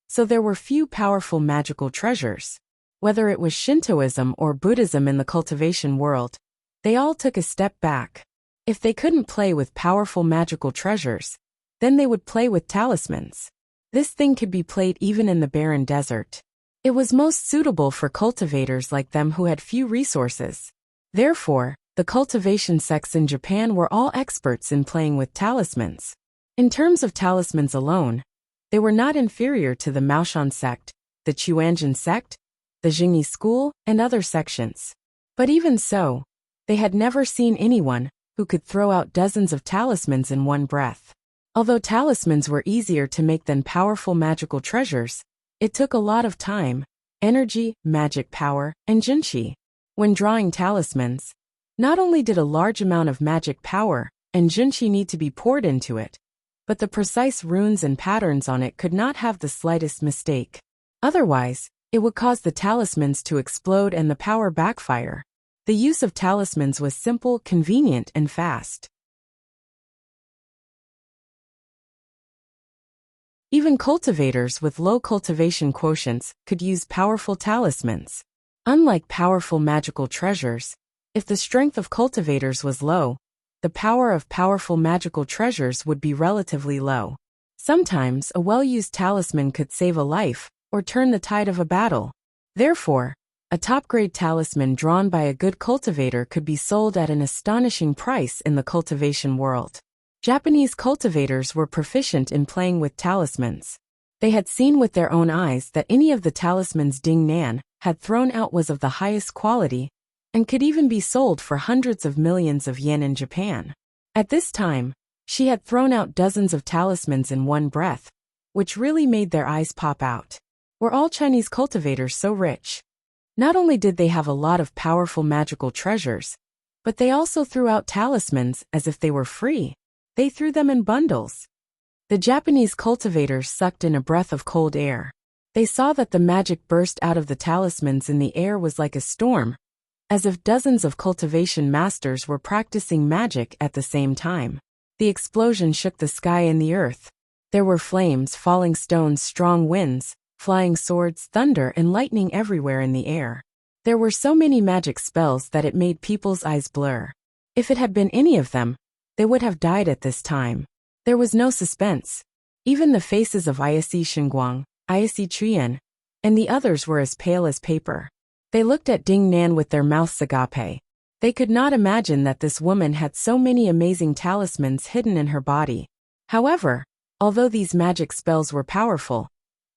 Speaker 1: so there were few powerful magical treasures. Whether it was Shintoism or Buddhism in the cultivation world, they all took a step back. If they couldn't play with powerful magical treasures, then they would play with talismans. This thing could be played even in the barren desert. It was most suitable for cultivators like them who had few resources. Therefore, the cultivation sects in Japan were all experts in playing with talismans. In terms of talismans alone, they were not inferior to the Maoshan sect, the Chuanjin sect, the Jingyi school, and other sections. But even so, they had never seen anyone who could throw out dozens of talismans in one breath. Although talismans were easier to make than powerful magical treasures, it took a lot of time, energy, magic power, and jinshi. When drawing talismans, not only did a large amount of magic power and jinshi need to be poured into it, but the precise runes and patterns on it could not have the slightest mistake. Otherwise, it would cause the talismans to explode and the power backfire. The use of talismans was simple, convenient, and fast. Even cultivators with low cultivation quotients could use powerful talismans. Unlike powerful magical treasures, if the strength of cultivators was low, the power of powerful magical treasures would be relatively low. Sometimes a well-used talisman could save a life or turn the tide of a battle. Therefore, a top-grade talisman drawn by a good cultivator could be sold at an astonishing price in the cultivation world. Japanese cultivators were proficient in playing with talismans. They had seen with their own eyes that any of the talismans Ding Nan had thrown out was of the highest quality, and could even be sold for hundreds of millions of yen in Japan. At this time, she had thrown out dozens of talismans in one breath, which really made their eyes pop out. Were all Chinese cultivators so rich? Not only did they have a lot of powerful magical treasures, but they also threw out talismans as if they were free. They threw them in bundles. The Japanese cultivators sucked in a breath of cold air. They saw that the magic burst out of the talismans in the air was like a storm, as if dozens of cultivation masters were practicing magic at the same time. The explosion shook the sky and the earth. There were flames, falling stones, strong winds, flying swords, thunder, and lightning everywhere in the air. There were so many magic spells that it made people's eyes blur. If it had been any of them, they would have died at this time. There was no suspense. Even the faces of Ayase Xinguang, Ayase Chuyan, and the others were as pale as paper. They looked at Ding Nan with their mouths agape. They could not imagine that this woman had so many amazing talismans hidden in her body. However, although these magic spells were powerful,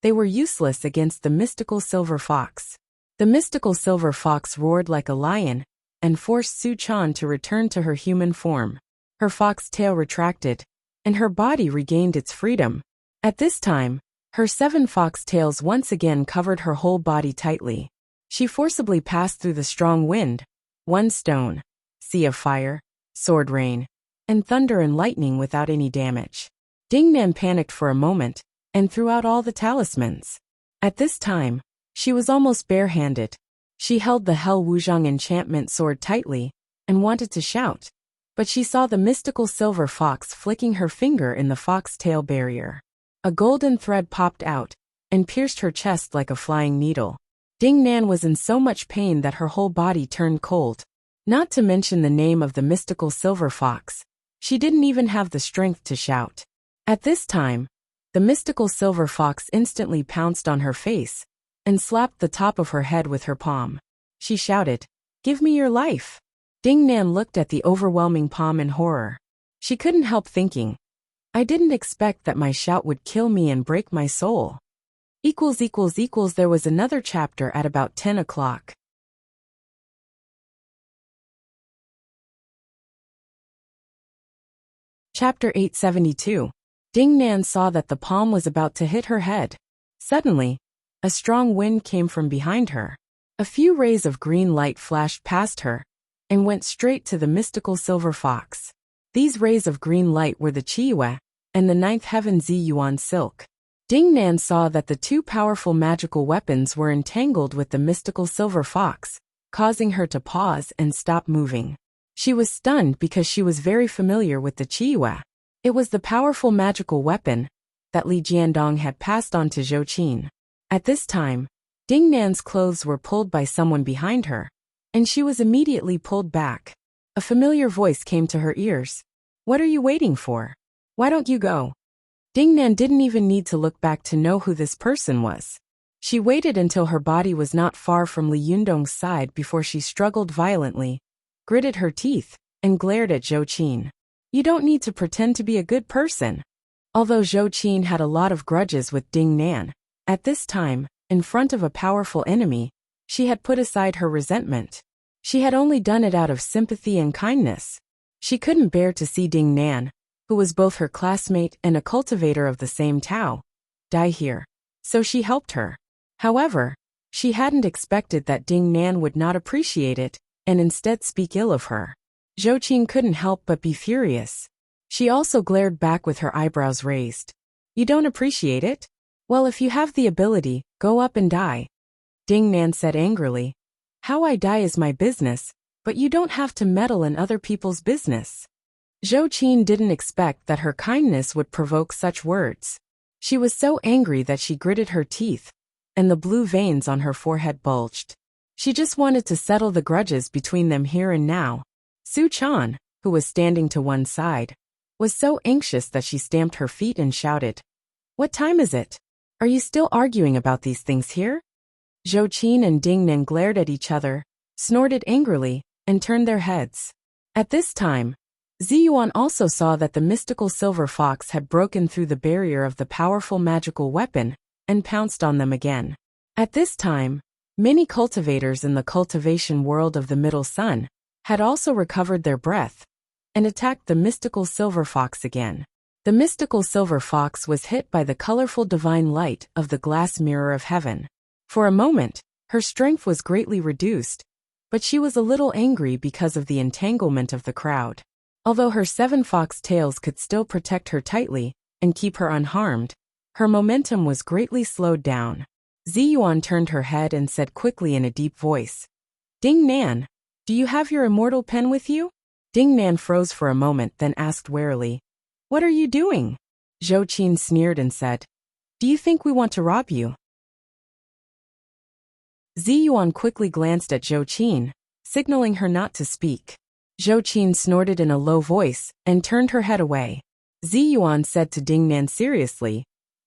Speaker 1: they were useless against the mystical silver fox. The mystical silver fox roared like a lion and forced Su Chan to return to her human form. Her fox tail retracted, and her body regained its freedom. At this time, her 7 fox tails once again covered her whole body tightly. She forcibly passed through the strong wind, one stone, sea of fire, sword rain, and thunder and lightning without any damage. Ding Nan panicked for a moment and threw out all the talismans. At this time, she was almost barehanded. She held the Hell Wuzhang enchantment sword tightly and wanted to shout, but she saw the mystical silver fox flicking her finger in the fox tail barrier. A golden thread popped out and pierced her chest like a flying needle. Ding Nan was in so much pain that her whole body turned cold. Not to mention the name of the mystical silver fox, she didn't even have the strength to shout. At this time, the mystical silver fox instantly pounced on her face and slapped the top of her head with her palm. She shouted, "Give me your life!" Ding Nan looked at the overwhelming palm in horror. She couldn't help thinking, I didn't expect that my shout would kill me and break my soul. There was another chapter at about 10 o'clock. Chapter 872. Ding Nan saw that the palm was about to hit her head. Suddenly, a strong wind came from behind her. A few rays of green light flashed past her and went straight to the mystical silver fox. These rays of green light were the Qiyue and the 9th heaven Zi Yuan silk. Ding Nan saw that the 2 powerful magical weapons were entangled with the mystical silver fox, causing her to pause and stop moving. She was stunned because she was very familiar with the Qiyue. It was the powerful magical weapon that Li Jiandong had passed on to Zhou Qin. At this time, Ding Nan's clothes were pulled by someone behind her, and she was immediately pulled back. A familiar voice came to her ears. "What are you waiting for? Why don't you go?" Ding Nan didn't even need to look back to know who this person was. She waited until her body was not far from Li Yundong's side before she struggled violently, gritted her teeth, and glared at Zhou Qin. You don't need to pretend to be a good person. Although Zhou Qin had a lot of grudges with Ding Nan, at this time, in front of a powerful enemy, she had put aside her resentment. She had only done it out of sympathy and kindness. She couldn't bear to see Ding Nan, who was both her classmate and a cultivator of the same Tao, die here. So she helped her. However, she hadn't expected that Ding Nan would not appreciate it and instead speak ill of her. Zhou Qin couldn't help but be furious. She also glared back with her eyebrows raised. You don't appreciate it? Well, if you have the ability, go up and die. Ding Nan said angrily. How I die is my business, but you don't have to meddle in other people's business. Zhou Qin didn't expect that her kindness would provoke such words. She was so angry that she gritted her teeth, and the blue veins on her forehead bulged. She just wanted to settle the grudges between them here and now. Su Chan, who was standing to one side, was so anxious that she stamped her feet and shouted, "What time is it? Are you still arguing about these things here?" Zhou Qin and Ding Nan glared at each other, snorted angrily, and turned their heads. At this time, Ziyuan also saw that the mystical silver fox had broken through the barrier of the powerful magical weapon and pounced on them again. At this time, many cultivators in the cultivation world of the Middle Sun had also recovered their breath and attacked the mystical silver fox again. The mystical silver fox was hit by the colorful divine light of the glass mirror of heaven. For a moment, her strength was greatly reduced, but she was a little angry because of the entanglement of the crowd. Although her 7 fox tails could still protect her tightly and keep her unharmed, her momentum was greatly slowed down. Ziyuan turned her head and said quickly in a deep voice, "Ding Nan, do you have your immortal pen with you?" Ding Nan froze for a moment, then asked warily, "What are you doing?" Zhou Qin sneered and said, "Do you think we want to rob you?" Ziyuan quickly glanced at Zhou Qin, signaling her not to speak. Zhou Qin snorted in a low voice and turned her head away. Ziyuan said to Ding Nan seriously,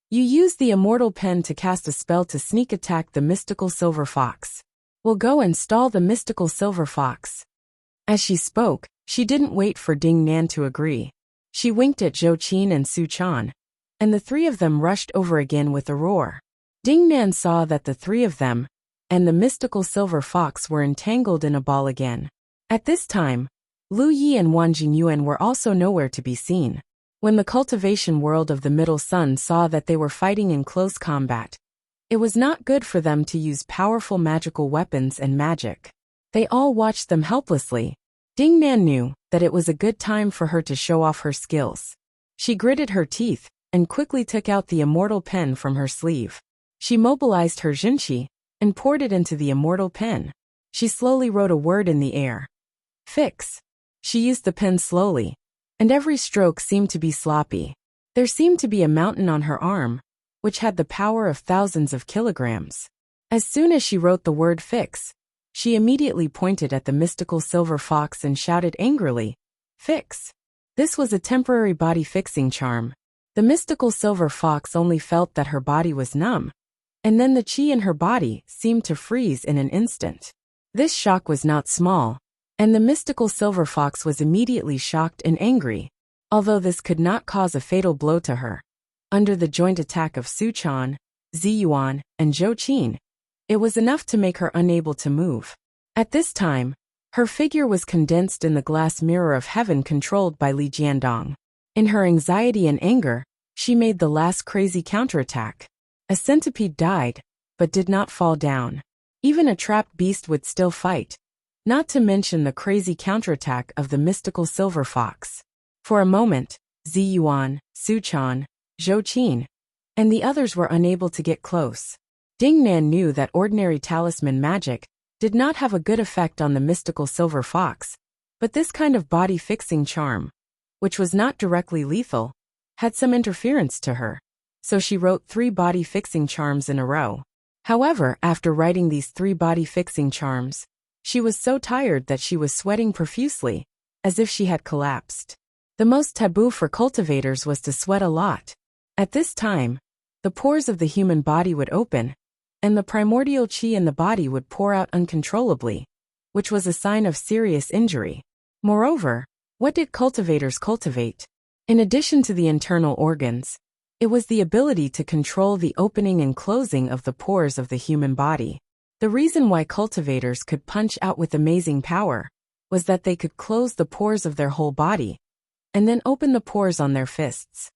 Speaker 1: "You used the immortal pen to cast a spell to sneak attack the mystical silver fox. We'll go and stall the mystical silver fox." As she spoke, she didn't wait for Ding Nan to agree. She winked at Zhou Qin and Su Chan, and the 3 of them rushed over again with a roar. Ding Nan saw that the 3 of them and the mystical silver fox were entangled in a ball again. At this time, Lu Yi and Wang Jingyuan were also nowhere to be seen. When the cultivation world of the Middle Sun saw that they were fighting in close combat, it was not good for them to use powerful magical weapons and magic. They all watched them helplessly. Ding Nan knew that it was a good time for her to show off her skills. She gritted her teeth and quickly took out the immortal pen from her sleeve. She mobilized her Jinqi and poured it into the immortal pen. She slowly wrote a word in the air. "Fix." She used the pen slowly, and every stroke seemed to be sloppy. There seemed to be a mountain on her arm, which had the power of thousands of kilograms. As soon as she wrote the word "fix," she immediately pointed at the mystical silver fox and shouted angrily, "Fix." This was a temporary body fixing charm. The mystical silver fox only felt that her body was numb, and then the chi in her body seemed to freeze in an instant. This shock was not small, and the mystical silver fox was immediately shocked and angry, although this could not cause a fatal blow to her. Under the joint attack of Su Chan, Ziyuan, and Zhou Qin, it was enough to make her unable to move. At this time, her figure was condensed in the glass mirror of heaven controlled by Li Jiandong. In her anxiety and anger, she made the last crazy counterattack. A centipede died, but did not fall down. Even a trapped beast would still fight, not to mention the crazy counterattack of the mystical silver fox. For a moment, Ziyuan, Su Chan, Zhou Qin, and the others were unable to get close. Ding Nan knew that ordinary talisman magic did not have a good effect on the mystical silver fox, but this kind of body-fixing charm, which was not directly lethal, had some interference to her, so she wrote 3 body-fixing charms in a row. However, after writing these 3 body-fixing charms, she was so tired that she was sweating profusely, as if she had collapsed. The most taboo for cultivators was to sweat a lot. At this time, the pores of the human body would open, and the primordial chi in the body would pour out uncontrollably, which was a sign of serious injury. Moreover, what did cultivators cultivate? In addition to the internal organs, it was the ability to control the opening and closing of the pores of the human body. The reason why cultivators could punch out with amazing power was that they could close the pores of their whole body, and then open the pores on their fists.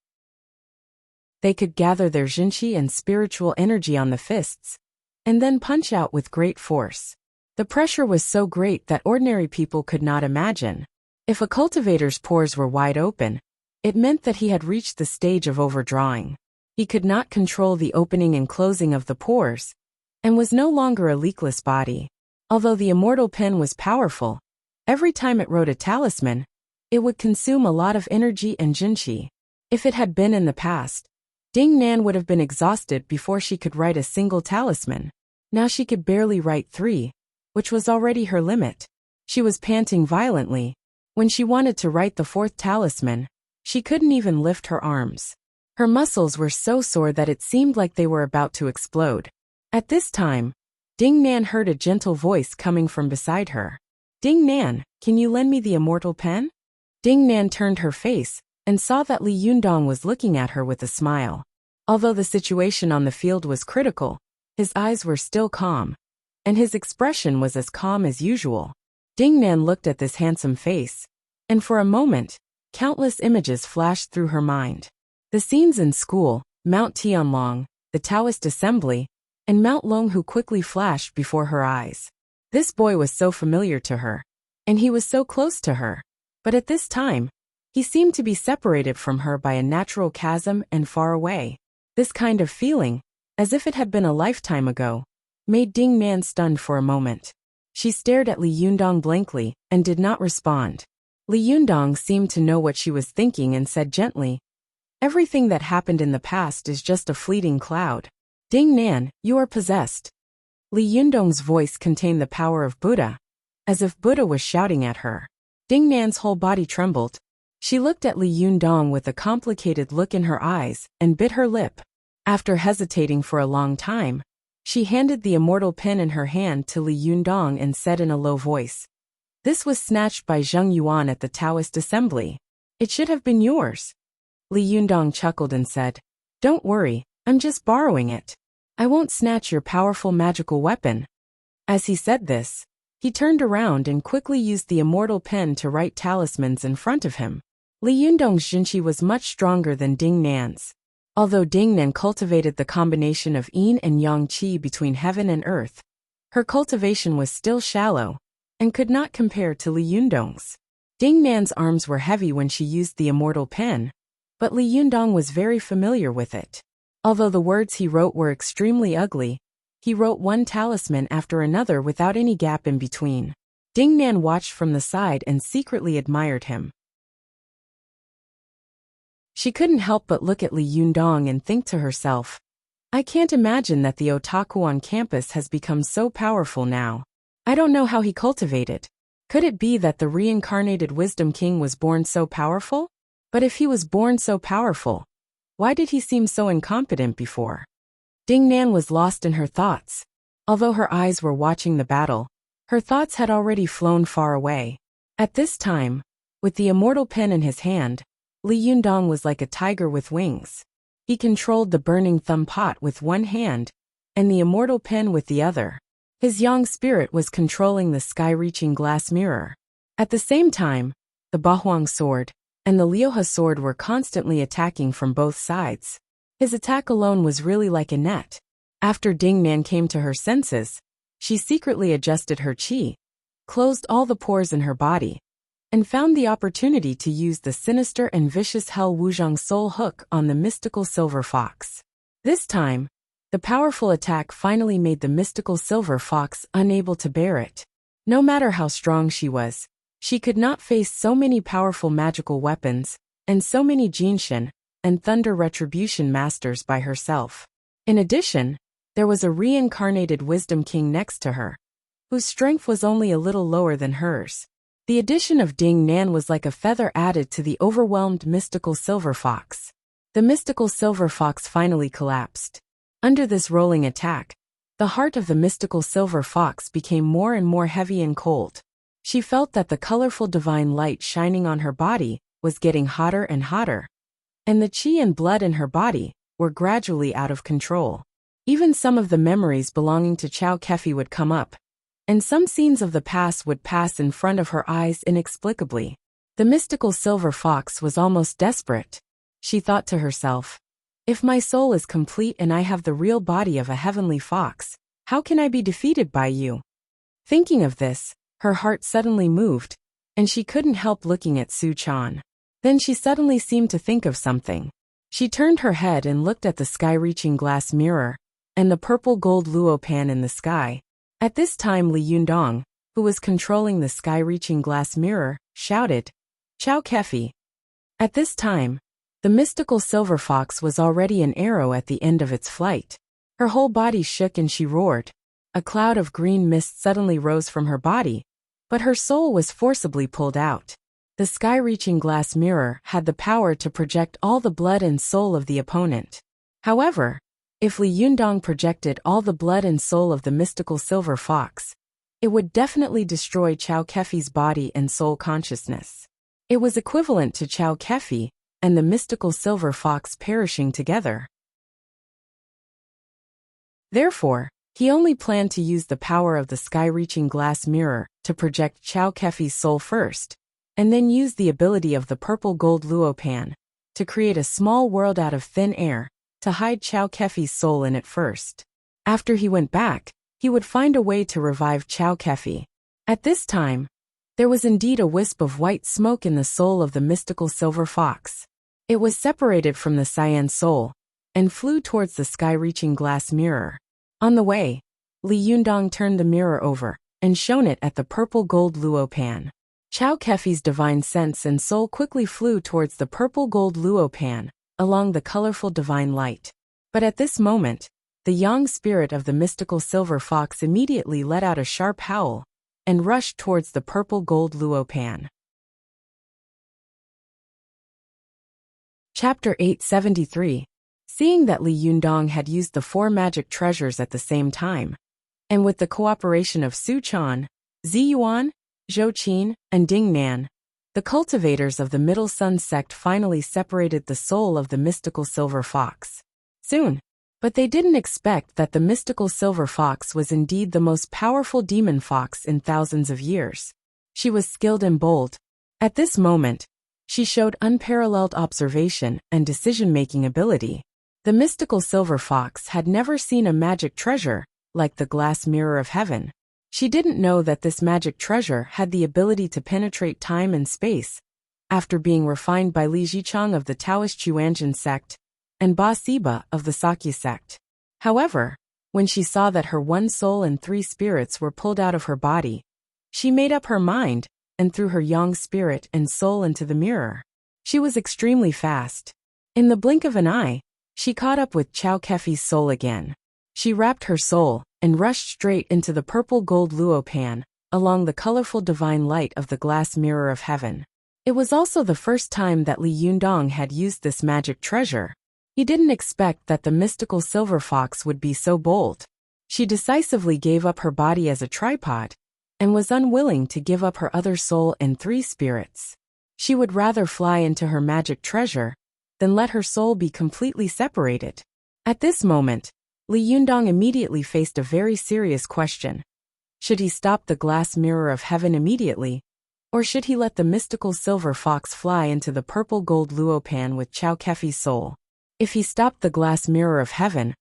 Speaker 1: They could gather their jinqi and spiritual energy on the fists, and then punch out with great force. The pressure was so great that ordinary people could not imagine. If a cultivator's pores were wide open, it meant that he had reached the stage of overdrawing. He could not control the opening and closing of the pores, and was no longer a leakless body. Although the immortal pen was powerful, every time it wrote a talisman, it would consume a lot of energy and jinqi. If it had been in the past, Ding Nan would have been exhausted before she could write a single talisman. Now she could barely write 3, which was already her limit. She was panting violently. When she wanted to write the 4th talisman, she couldn't even lift her arms. Her muscles were so sore that it seemed like they were about to explode. At this time, Ding Nan heard a gentle voice coming from beside her. "Ding Nan, can you lend me the immortal pen?" Ding Nan turned her face and saw that Li Yundong was looking at her with a smile. Although the situation on the field was critical, his eyes were still calm, and his expression was as calm as usual. Ding Nan looked at this handsome face, and for a moment, countless images flashed through her mind. The scenes in school, Mount Tianlong, the Taoist assembly, and Mount Longhu quickly flashed before her eyes. This boy was so familiar to her, and he was so close to her, but at this time, he seemed to be separated from her by a natural chasm and far away. This kind of feeling, as if it had been a lifetime ago, made Ding Nan stunned for a moment. She stared at Li Yundong blankly and did not respond. Li Yundong seemed to know what she was thinking and said gently, "Everything that happened in the past is just a fleeting cloud. Ding Nan, you are possessed." Li Yundong's voice contained the power of Buddha, as if Buddha was shouting at her. Ding Nan's whole body trembled. She looked at Li Yundong with a complicated look in her eyes and bit her lip. After hesitating for a long time, she handed the immortal pin in her hand to Li Yundong and said in a low voice, "This was snatched by Zheng Yuan at the Taoist assembly. It should have been yours." Li Yundong chuckled and said, "Don't worry, I'm just borrowing it. I won't snatch your powerful magical weapon." As he said this, he turned around and quickly used the immortal pen to write talismans in front of him. Li Yundong's jinqi was much stronger than Ding Nan's. Although Ding Nan cultivated the combination of yin and yang qi between heaven and earth, her cultivation was still shallow and could not compare to Li Yundong's. Ding Nan's arms were heavy when she used the immortal pen, but Li Yundong was very familiar with it. Although the words he wrote were extremely ugly, he wrote one talisman after another without any gap in between. Ding Nan watched from the side and secretly admired him. She couldn't help but look at Li Yundong and think to herself, "I can't imagine that the otaku on campus has become so powerful now. I don't know how he cultivated. Could it be that the reincarnated Wisdom King was born so powerful? But if he was born so powerful, why did he seem so incompetent before?" Ding Nan was lost in her thoughts. Although her eyes were watching the battle, her thoughts had already flown far away. At this time, with the immortal pen in his hand, Li Yundong was like a tiger with wings. He controlled the burning thumb pot with one hand, and the immortal pen with the other. His yang spirit was controlling the sky-reaching glass mirror. At the same time, the Bahuang sword and the Liuhe sword were constantly attacking from both sides. His attack alone was really like a net. After Ding Nan came to her senses, she secretly adjusted her qi, closed all the pores in her body, and found the opportunity to use the sinister and vicious Hell Wuzhong soul hook on the mystical silver fox. This time, the powerful attack finally made the mystical silver fox unable to bear it. No matter how strong she was, she could not face so many powerful magical weapons, and so many Jinshin and Thunder Retribution masters by herself. In addition, there was a reincarnated Wisdom King next to her, whose strength was only a little lower than hers. The addition of Ding Nan was like a feather added to the overwhelmed mystical silver fox. The mystical silver fox finally collapsed. Under this rolling attack, the heart of the mystical silver fox became more and more heavy and cold. She felt that the colorful divine light shining on her body was getting hotter and hotter, and the qi and blood in her body were gradually out of control. Even some of the memories belonging to Chao Kefi would come up, and some scenes of the past would pass in front of her eyes inexplicably. The mystical silver fox was almost desperate. She thought to herself, "If my soul is complete and I have the real body of a heavenly fox, how can I be defeated by you?" Thinking of this, her heart suddenly moved, and she couldn't help looking at Su Chan. Then she suddenly seemed to think of something. She turned her head and looked at the sky-reaching glass mirror, and the purple gold luo pan in the sky. At this time Li Yundong, who was controlling the sky-reaching glass mirror, shouted, "Chao Kefi." At this time, the mystical silver fox was already an arrow at the end of its flight. Her whole body shook and she roared. A cloud of green mist suddenly rose from her body, but her soul was forcibly pulled out. The sky-reaching glass mirror had the power to project all the blood and soul of the opponent. However, if Li Yundong projected all the blood and soul of the mystical silver fox, it would definitely destroy Chao Kefi's body and soul consciousness. It was equivalent to Chow Kefi and the mystical silver fox perishing together. Therefore, he only planned to use the power of the sky-reaching glass mirror to project Chow Kefi's soul first, and then use the ability of the purple gold luopan to create a small world out of thin air to hide Chow Kefi's soul in it first. After he went back, he would find a way to revive Chow Kefi. At this time, there was indeed a wisp of white smoke in the soul of the mystical silver fox. It was separated from the cyan soul and flew towards the sky-reaching glass mirror. On the way, Li Yundong turned the mirror over and shone it at the purple gold luopan. Chow Kefi's divine sense and soul quickly flew towards the purple gold luopan along the colorful divine light. But at this moment, the yang spirit of the mystical silver fox immediately let out a sharp howl and rushed towards the purple gold luopan. Chapter 873. Seeing that Li Yundong had used the 4 magic treasures at the same time, and with the cooperation of Su Chan, Zi Yuan, Zhou Qin, and Ding Nan, the cultivators of the Middle Sun sect finally separated the soul of the mystical silver fox. Soon, but they didn't expect that the mystical silver fox was indeed the most powerful demon fox in thousands of years. She was skilled and bold. At this moment, she showed unparalleled observation and decision-making ability. The mystical silver fox had never seen a magic treasure like the glass mirror of heaven. She didn't know that this magic treasure had the ability to penetrate time and space, after being refined by Li Jichang of the Taoist Chuanjin sect and Ba Siba of the Sakya sect. However, when she saw that her 1 soul and 3 spirits were pulled out of her body, she made up her mind and threw her yang spirit and soul into the mirror. She was extremely fast. In the blink of an eye, she caught up with Chow Kefi's soul again. She wrapped her soul and rushed straight into the purple gold luopan along the colorful divine light of the glass mirror of heaven. It was also the first time that Li Yundong had used this magic treasure. He didn't expect that the mystical silver fox would be so bold. She decisively gave up her body as a tripod and was unwilling to give up her other soul and 3 spirits. She would rather fly into her magic treasure than let her soul be completely separated. At this moment, Li Yundong immediately faced a very serious question. Should he stop the glass mirror of heaven immediately, or should he let the mystical silver fox fly into the purple gold luopan with Chow Kefi's soul? If he stopped the glass mirror of heaven,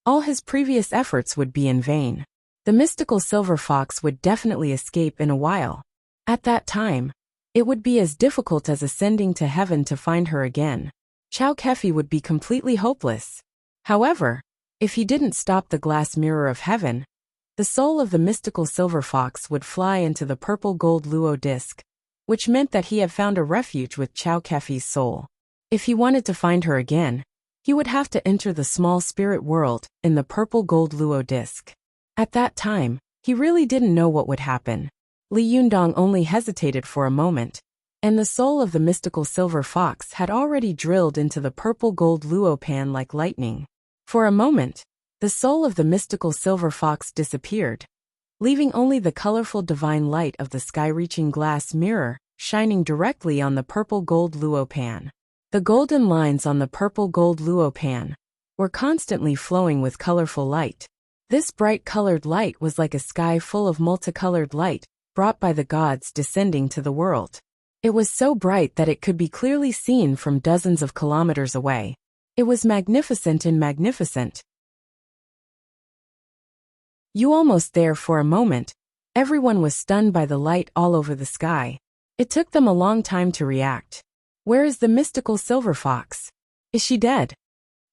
Speaker 1: all his previous efforts would be in vain. The mystical silver fox would definitely escape in a while. At that time, it would be as difficult as ascending to heaven to find her again. Chow Kefi would be completely hopeless. However, if he didn't stop the glass mirror of heaven, the soul of the mystical silver fox would fly into the purple gold luo disc, which meant that he had found a refuge with Chow Kefi's soul. If he wanted to find her again, he would have to enter the small spirit world in the purple gold luo disc. At that time, he really didn't know what would happen. Li Yundong only hesitated for a moment, and the soul of the mystical silver fox had already drilled into the purple gold luopan like lightning. For a moment, the soul of the mystical silver fox disappeared, leaving only the colorful divine light of the sky-reaching glass mirror shining directly on the purple gold luopan. The golden lines on the purple gold luopan were constantly flowing with colorful light. This bright colored light was like a sky full of multicolored light brought by the gods descending to the world. It was so bright that it could be clearly seen from dozens of kilometers away. It was magnificent and magnificent. You almost there for a moment. Everyone was stunned by the light all over the sky. It took them a long time to react. Where is the mystical silver fox? Is she dead?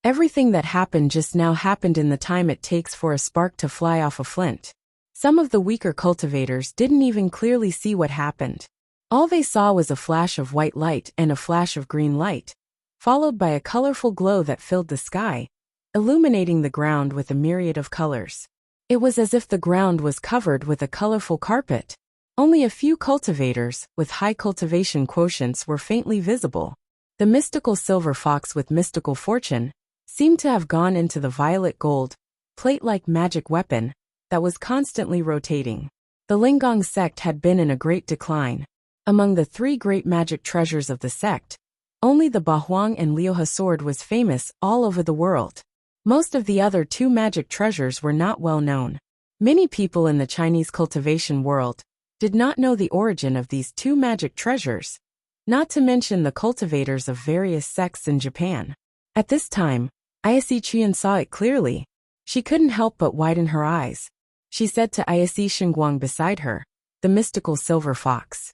Speaker 1: Everything that happened just now happened in the time it takes for a spark to fly off a flint. Some of the weaker cultivators didn't even clearly see what happened. All they saw was a flash of white light and a flash of green light, followed by a colorful glow that filled the sky, illuminating the ground with a myriad of colors. It was as if the ground was covered with a colorful carpet. Only a few cultivators with high cultivation quotients were faintly visible. The mystical silver fox with mystical fortune seemed to have gone into the violet gold, plate-like magic weapon that was constantly rotating. The Lingong sect had been in a great decline. Among the three great magic treasures of the sect, only the Bahuang and Liuhe sword was famous all over the world. Most of the other two magic treasures were not well known. Many people in the Chinese cultivation world did not know the origin of these two magic treasures, not to mention the cultivators of various sects in Japan. At this time, Ayase Qian saw it clearly. She couldn't help but widen her eyes. She said to Ayase Xinguang beside her, "The mystical silver fox.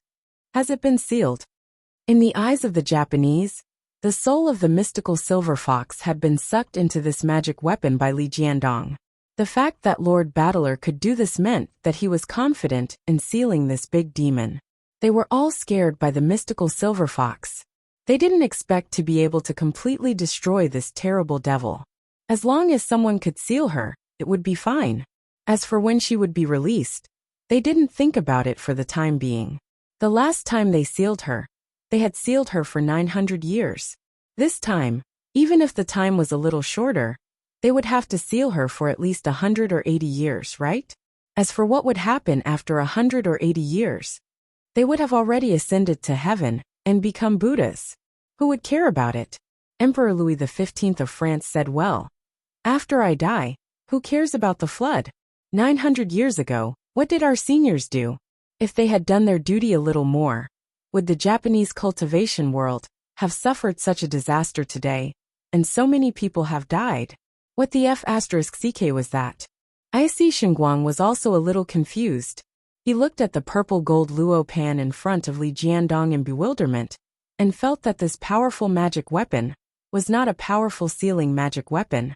Speaker 1: Has it been sealed?" In the eyes of the Japanese, the soul of the mystical silver fox had been sucked into this magic weapon by Li Jiandong. The fact that Lord Battler could do this meant that he was confident in sealing this big demon. They were all scared by the mystical silver fox. They didn't expect to be able to completely destroy this terrible devil. As long as someone could seal her, it would be fine. As for when she would be released, they didn't think about it for the time being. The last time they sealed her, they had sealed her for 900 years. This time, even if the time was a little shorter, they would have to seal her for at least 100 or 80 years, right? As for what would happen after 100 or 80 years, they would have already ascended to heaven and become Buddhas. Who would care about it? Emperor Louis XV of France said, "Well, after I die, who cares about the flood? 900 years ago, what did our seniors do? If they had done their duty a little more, would the Japanese cultivation world have suffered such a disaster today, and so many people have died? What the F***ck was that?" Ayase Xinguang was also a little confused. He looked at the purple gold luo pan in front of Li Jiandong in bewilderment, and felt that this powerful magic weapon was not a powerful sealing magic weapon.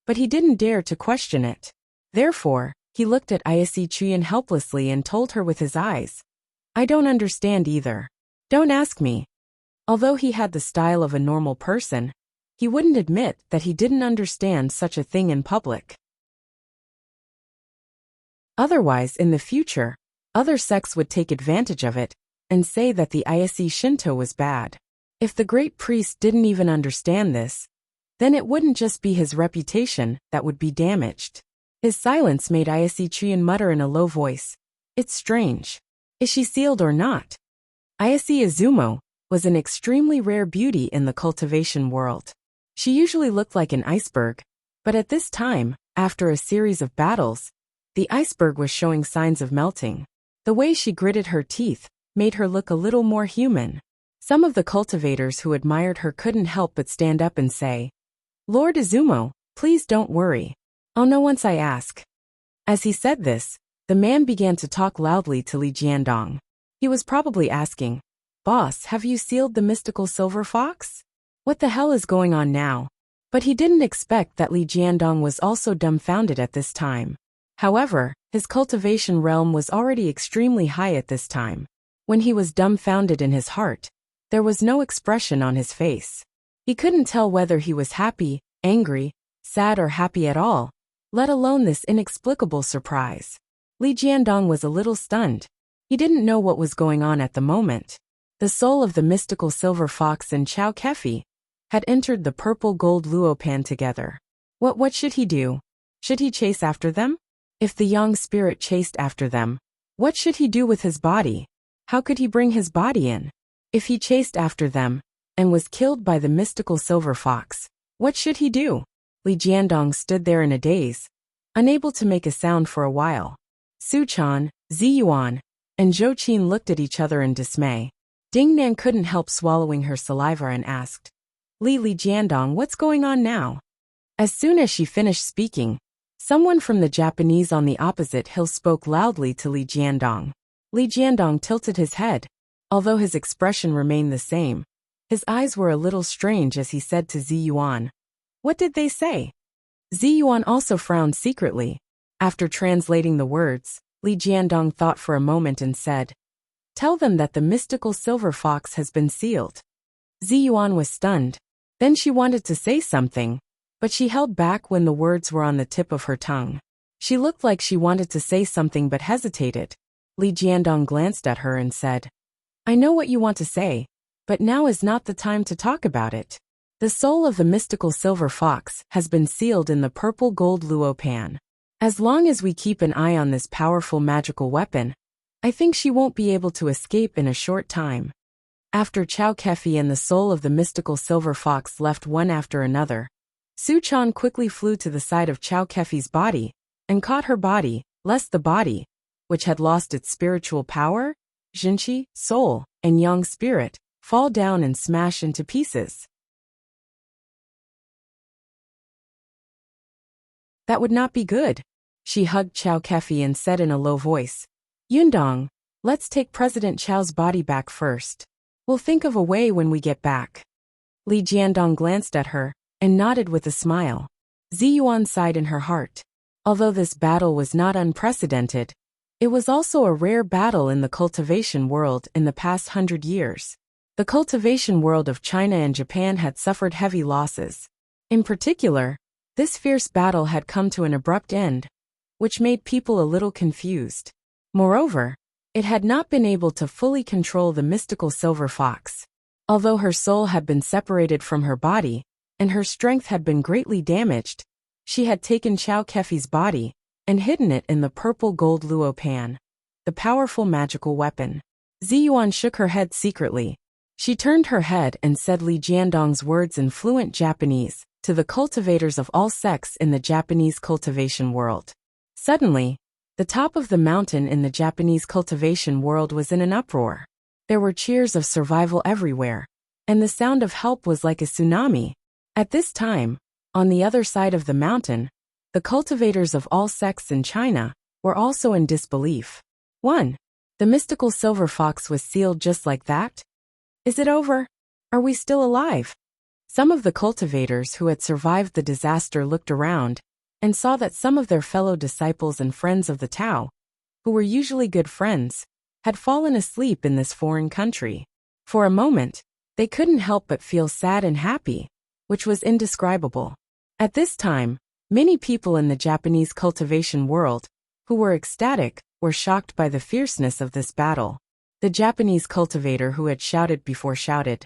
Speaker 1: But he didn't dare to question it. Therefore, he looked at Ayase Qian helplessly and told her with his eyes, "I don't understand either. Don't ask me." Although he had the style of a normal person, he wouldn't admit that he didn't understand such a thing in public. Otherwise, in the future, other sects would take advantage of it and say that the Ayase Shinto was bad. If the great priest didn't even understand this, then it wouldn't just be his reputation that would be damaged. His silence made Ayase Qian mutter in a low voice, "It's strange. Is she sealed or not?" Ayase Izumo was an extremely rare beauty in the cultivation world. She usually looked like an iceberg, but at this time, after a series of battles, the iceberg was showing signs of melting. The way she gritted her teeth made her look a little more human. Some of the cultivators who admired her couldn't help but stand up and say, "Lord Izumo, please don't worry. I'll know once I ask." As he said this, the man began to talk loudly to Li Jiandong. He was probably asking, "Boss, have you sealed the mystical silver fox? What the hell is going on now?" But he didn't expect that Li Jiandong was also dumbfounded at this time. However, his cultivation realm was already extremely high at this time. When he was dumbfounded in his heart, there was no expression on his face. He couldn't tell whether he was happy, angry, sad or happy at all, let alone this inexplicable surprise. Li Jiandong was a little stunned. He didn't know what was going on at the moment. The soul of the mystical silver fox and Chao Kefi had entered the purple gold luopan together. What should he do? Should he chase after them? If the Yang spirit chased after them, what should he do with his body? How could he bring his body in? If he chased after them and was killed by the mystical silver fox, what should he do? Li Jiandong stood there in a daze, unable to make a sound for a while. Su Chan, Ziyuan, and Zhou Qin looked at each other in dismay. Ding Nan couldn't help swallowing her saliva and asked, Li Jiandong, what's going on now?" As soon as she finished speaking, someone from the Japanese on the opposite hill spoke loudly to Li Jiandong. Li Jiandong tilted his head. Although his expression remained the same, his eyes were a little strange as he said to Ziyuan, "What did they say?" Ziyuan also frowned secretly. After translating the words, Li Jiandong thought for a moment and said, "Tell them that the mystical silver fox has been sealed." Ziyuan was stunned. Then she wanted to say something, but she held back when the words were on the tip of her tongue. She looked like she wanted to say something but hesitated. Li Jiandong glanced at her and said, "I know what you want to say, but now is not the time to talk about it. The soul of the mystical silver fox has been sealed in the purple gold luopan. As long as we keep an eye on this powerful magical weapon, I think she won't be able to escape in a short time. After Chow Kefi and the soul of the mystical silver fox left one after another, Su Chan quickly flew to the side of Chow Kefi's body and caught her body, lest the body, which had lost its spiritual power, Jinqi, soul, and Yang spirit, fall down and smash into pieces. That would not be good. She hugged Chow Kefi and said in a low voice, Yundong, let's take President Chow's body back first. We'll think of a way when we get back. Li Jiandong glanced at her and nodded with a smile. Ziyuan sighed in her heart. Although this battle was not unprecedented, it was also a rare battle in the cultivation world in the past 100 years. The cultivation world of China and Japan had suffered heavy losses. In particular, this fierce battle had come to an abrupt end, which made people a little confused. Moreover, it had not been able to fully control the mystical silver fox. Although her soul had been separated from her body, and her strength had been greatly damaged, she had taken Chow Kefi's body and hidden it in the purple gold luo pan, the powerful magical weapon. Ziyuan shook her head secretly. She turned her head and said Li Jiandong's words in fluent Japanese to the cultivators of all sects in the Japanese cultivation world. Suddenly, the top of the mountain in the Japanese cultivation world was in an uproar. There were cheers of survival everywhere, and the sound of help was like a tsunami. At this time, on the other side of the mountain, the cultivators of all sects in China were also in disbelief. 1. The mystical silver fox was sealed just like that? Is it over? Are we still alive? Some of the cultivators who had survived the disaster looked around and saw that some of their fellow disciples and friends of the Tao, who were usually good friends, had fallen asleep in this foreign country. For a moment, they couldn't help but feel sad and happy, which was indescribable. At this time, many people in the Japanese cultivation world, who were ecstatic, were shocked by the fierceness of this battle. The Japanese cultivator who had shouted before shouted,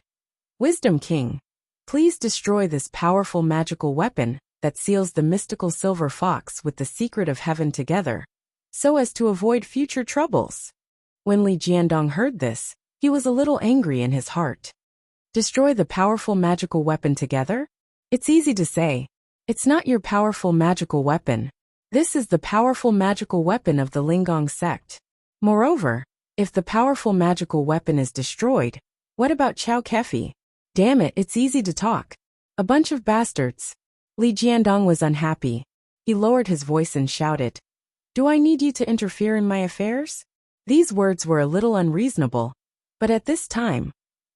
Speaker 1: Wisdom King, please destroy this powerful magical weapon that seals the mystical silver fox with the secret of heaven together, so as to avoid future troubles. When Li Jiandong heard this, he was a little angry in his heart. Destroy the powerful magical weapon together? It's easy to say. It's not your powerful magical weapon. This is the powerful magical weapon of the Lingong sect. Moreover, if the powerful magical weapon is destroyed, what about Chow Kefi? Damn it, it's easy to talk. A bunch of bastards. Li Jiandong was unhappy. He lowered his voice and shouted, Do I need you to interfere in my affairs? These words were a little unreasonable, but at this time,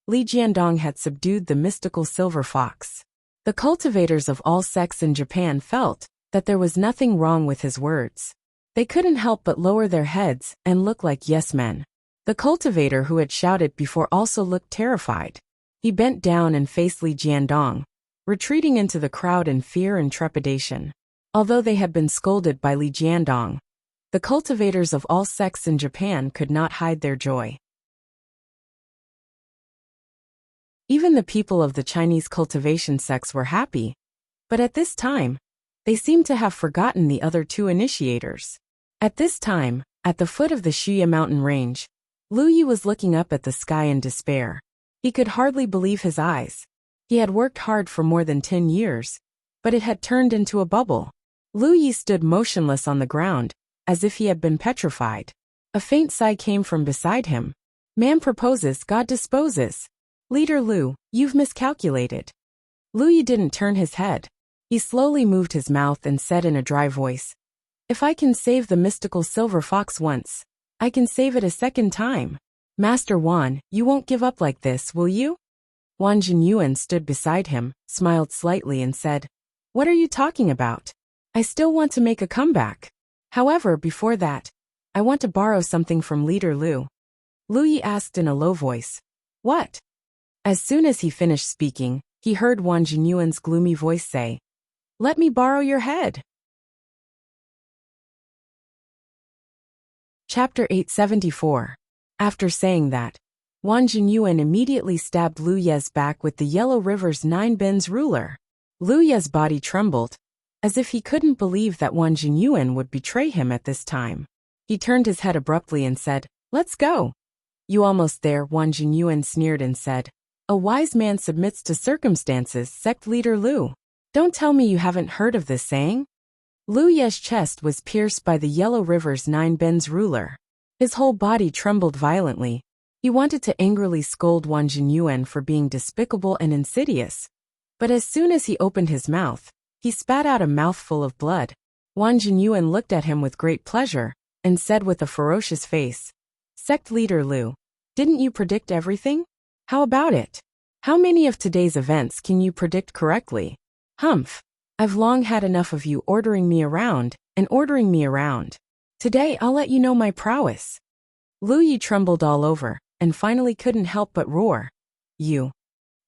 Speaker 1: Li Jiandong had subdued the mystical silver fox. The cultivators of all sects in Japan felt that there was nothing wrong with his words. They couldn't help but lower their heads and look like yes men. The cultivator who had shouted before also looked terrified. He bent down and faced Li Jiandong, retreating into the crowd in fear and trepidation. Although they had been scolded by Li Jiandong, the cultivators of all sects in Japan could not hide their joy. Even the people of the Chinese cultivation sects were happy, but at this time, they seemed to have forgotten the other two initiators. At this time, at the foot of the Shiya mountain range, Lu Yi was looking up at the sky in despair. He could hardly believe his eyes. He had worked hard for more than 10 years, but it had turned into a bubble. Lu Yi stood motionless on the ground, as if he had been petrified. A faint sigh came from beside him. Man proposes, God disposes. Leader Lu, you've miscalculated. Lu Yi didn't turn his head. He slowly moved his mouth and said in a dry voice, If I can save the mystical silver fox once, I can save it a second time. Master Wan, you won't give up like this, will you? Wan Jinyuan stood beside him, smiled slightly and said, What are you talking about? I still want to make a comeback. However, before that, I want to borrow something from Leader Lu. Lu Yi asked in a low voice, What? As soon as he finished speaking, he heard Wan Jinyuan's gloomy voice say, Let me borrow your head. Chapter 874. After saying that, Wan Jinyuan immediately stabbed Lu Ye's back with the Yellow River's 9 bins ruler. Lu Ye's body trembled, as if he couldn't believe that Wan Jinyuan would betray him at this time. He turned his head abruptly and said, Let's go. You almost there, Wang Jinyuan sneered and said. A wise man submits to circumstances, sect leader Lu. Don't tell me you haven't heard of this saying? Lu Ye's chest was pierced by the Yellow River's 9 bends ruler. His whole body trembled violently. He wanted to angrily scold Wang Jinyuan for being despicable and insidious. But as soon as he opened his mouth, he spat out a mouthful of blood. Wang Jinyuan looked at him with great pleasure, and said with a ferocious face, Sect leader Lu, didn't you predict everything? How about it? How many of today's events can you predict correctly? Humph. I've long had enough of you ordering me around. Today I'll let you know my prowess. Lu Yi trembled all over, and finally couldn't help but roar. You.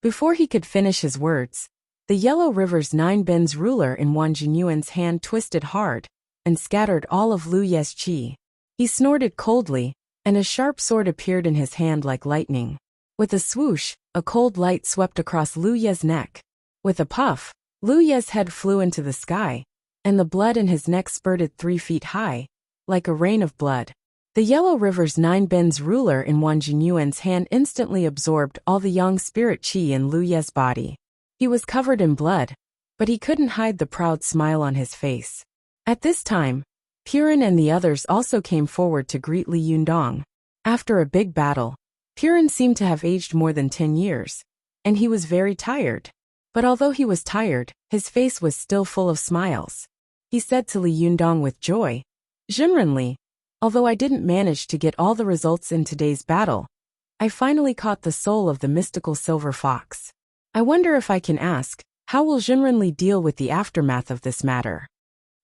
Speaker 1: Before he could finish his words, the Yellow River's 9 bends ruler in Wang Jinyuan's hand twisted hard, and scattered all of Lu Ye's qi. He snorted coldly, and a sharp sword appeared in his hand like lightning. With a swoosh, a cold light swept across Lu Ye's neck. With a puff, Lu Ye's head flew into the sky, and the blood in his neck spurted 3 feet high, like a rain of blood. The Yellow River's 9 bends ruler in Wang Jinyuan's hand instantly absorbed all the yang spirit qi in Lu Ye's body. He was covered in blood, but he couldn't hide the proud smile on his face. At this time, Purin and the others also came forward to greet Li Yundong. After a big battle, Purin seemed to have aged more than 10 years, and he was very tired. But although he was tired, his face was still full of smiles. He said to Li Yundong with joy, Jinrenli, although I didn't manage to get all the results in today's battle, I finally caught the soul of the mystical silver fox. I wonder if I can ask, how will Jinrenli deal with the aftermath of this matter?